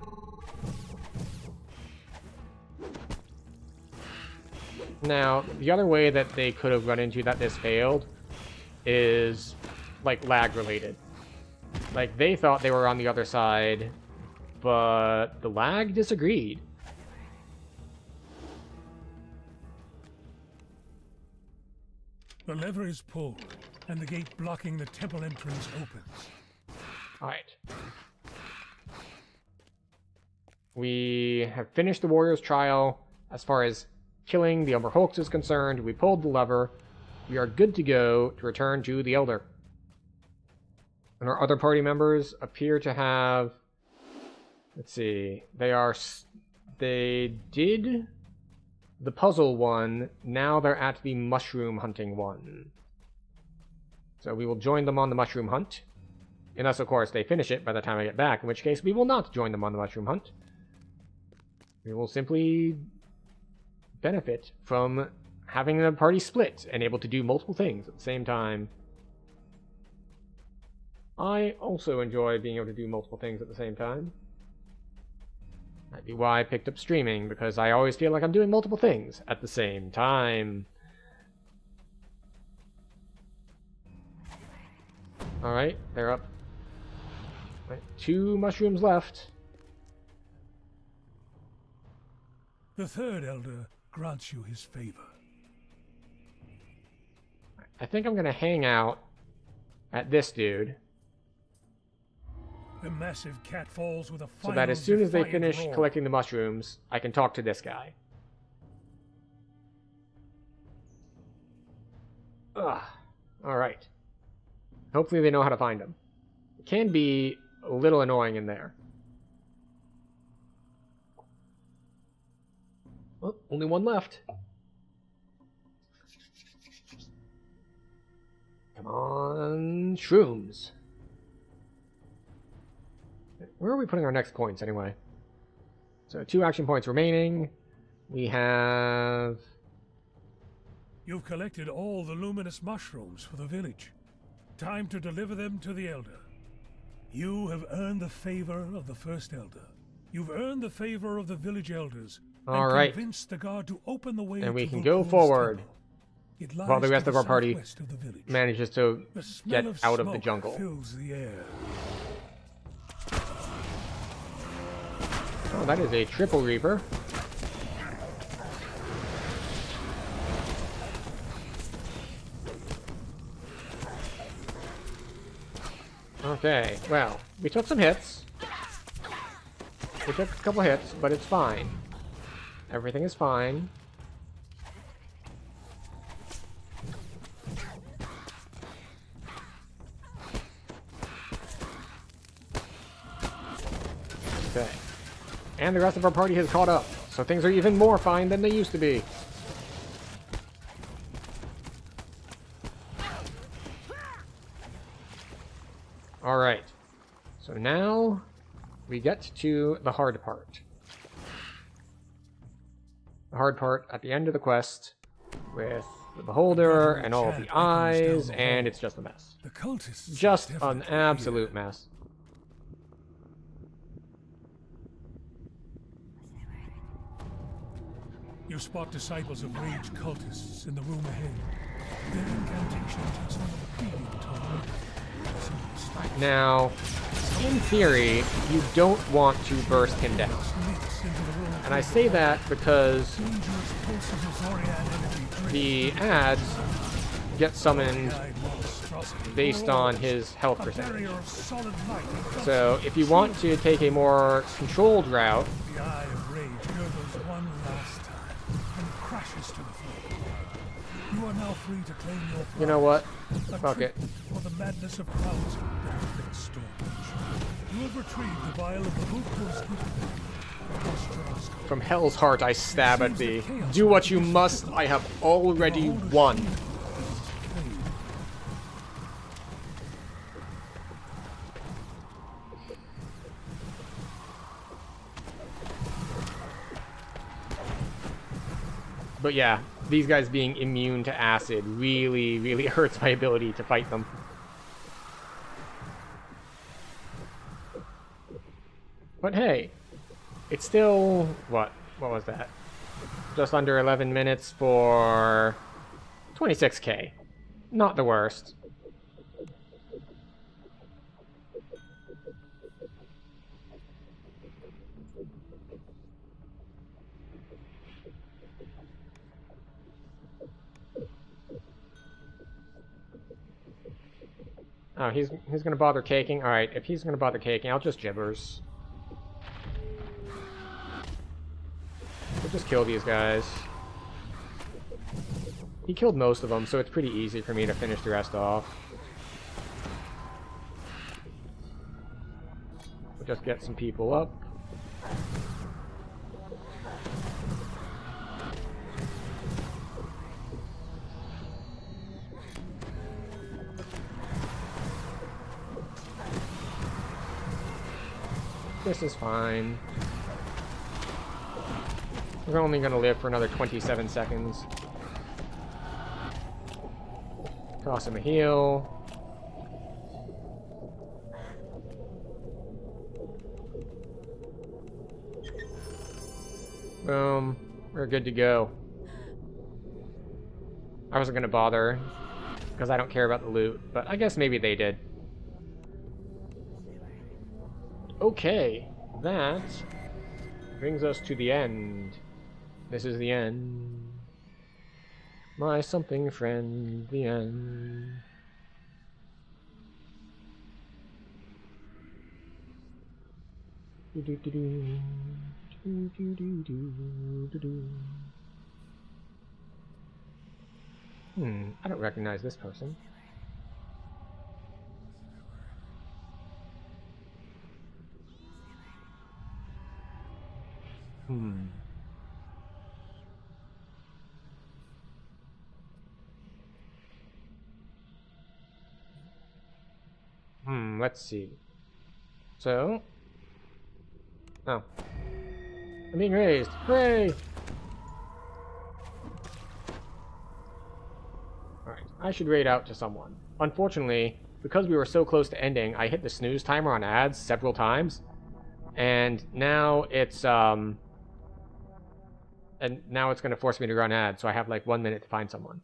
Now, the other way that they could have run into that this failed is, like, lag related. Like, they thought they were on the other side, but the lag disagreed.
The lever is pulled, and the gate blocking the temple entrance opens.
Alright. We have finished the Warrior's Trial. As far as killing the Umber Hulks is concerned, we pulled the lever. We are good to go to return to the Elder. And our other party members appear to have... Let's see. They did the puzzle one. Now they're at the mushroom hunting one. So we will join them on the mushroom hunt. Unless, of course, they finish it by the time I get back, in which case we will not join them on the mushroom hunt. We will simply benefit from having the party split and able to do multiple things at the same time. I also enjoy being able to do multiple things at the same time. That'd be why I picked up streaming, because I always feel like I'm doing multiple things at the same time. Alright, they're up. Right, 2 mushrooms left.
The third elder grants you his favor.
I think I'm gonna hang out at this dude.
The massive cat falls with a
so that as soon as they finish
roar.
collecting the mushrooms, I can talk to this guy. Ugh. Alright. Hopefully they know how to find him. It can be a little annoying in there. Well, only 1 left. Come on, shrooms. Where are we putting our next points, anyway? So 2 action points remaining. We have...
You've collected all the luminous mushrooms for the village. Time to deliver them to the Elder. You have earned the favor of the First Elder. You've earned the favor of the village elders.
All
and
right.
convinced the guard to open the way
And we
to
can
the
go
Wolf's
forward.
Tunnel. It lies
While the
to
rest of our party
southwest of the village.
manages to
The smell
get
of
out of the
smoke
jungle.
fills the air.
Oh, that is a triple reaper. Okay, well, we took some hits. We took a couple hits, but it's fine. Everything is fine. Okay. And the rest of our party has caught up, so things are even more fine than they used to be. Alright. So now we get to the hard part. The hard part at the end of the quest with the beholder and all of the eyes, and it's just a mess.
The cultists
Just
are
an
definitely
absolute
here.
mess.
You spot disciples of rage cultists in the room ahead. Their incantation takes on a pleading tone.
Now, in theory, you don't want to burst him down. And I say that because the ads get summoned based on his health percentage. So if you want to take a more controlled route,
The eye of rage gurgles one last time and crashes to the floor. You are now free to claim your prize.
you know what?
A
Fuck
trick
it.
For the madness of crowds that have been stormed. You have retrieved the vial of the Hoopo's
From hell's heart I stab at thee. Do what you must, I have already won. But yeah, these guys being immune to acid really, really hurts my ability to fight them. But hey, it's still, what was that? Just under 11 minutes for 26k. Not the worst. Oh, he's gonna bother caking? Alright, if he's gonna bother caking, I'll just gibbers. We'll just kill these guys. He killed most of them, so it's pretty easy for me to finish the rest off. We'll just get some people up. This is fine. We're only gonna live for another 27 seconds. Toss him a heal. Boom. We're good to go. I wasn't gonna bother, because I don't care about the loot, but I guess maybe they did. Okay, that brings us to the end. This is the end. My something friend, the end. I don't recognize this person. let's see. So... Oh. I'm being raised. Hooray! Alright, I should raid out to someone. Unfortunately, because we were so close to ending, I hit the snooze timer on ads several times. And now it's, And now it's going to force me to run ads, so I have like 1 minute to find someone.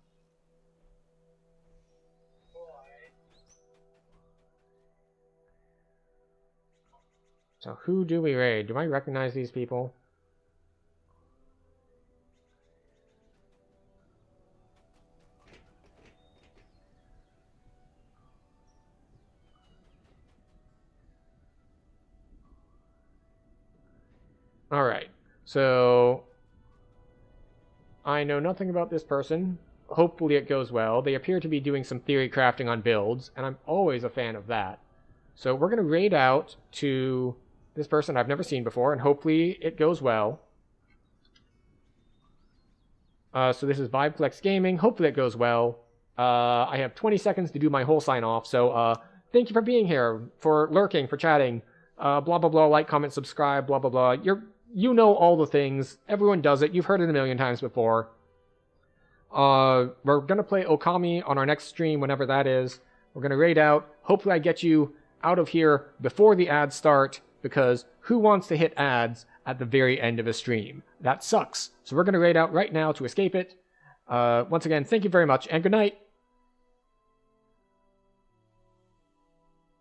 So who do we raid? Do I recognize these people? Alright, so I know nothing about this person. Hopefully it goes well. They appear to be doing some theory crafting on builds, and I'm always a fan of that. So we're going to raid out to this person I've never seen before, and hopefully it goes well. So this is Vibeflex Gaming. Hopefully it goes well. I have 20 seconds to do my whole sign-off, so thank you for being here, for lurking, for chatting. Blah, blah, blah, like, comment, subscribe, blah, blah, blah. You know all the things. Everyone does it. You've heard it a million times before. We're going to play Okami on our next stream, whenever that is. We're going to raid out. Hopefully I get you out of here before the ads start, because who wants to hit ads at the very end of a stream? That sucks. So we're going to raid out right now to escape it. Once again, thank you very much, and good night.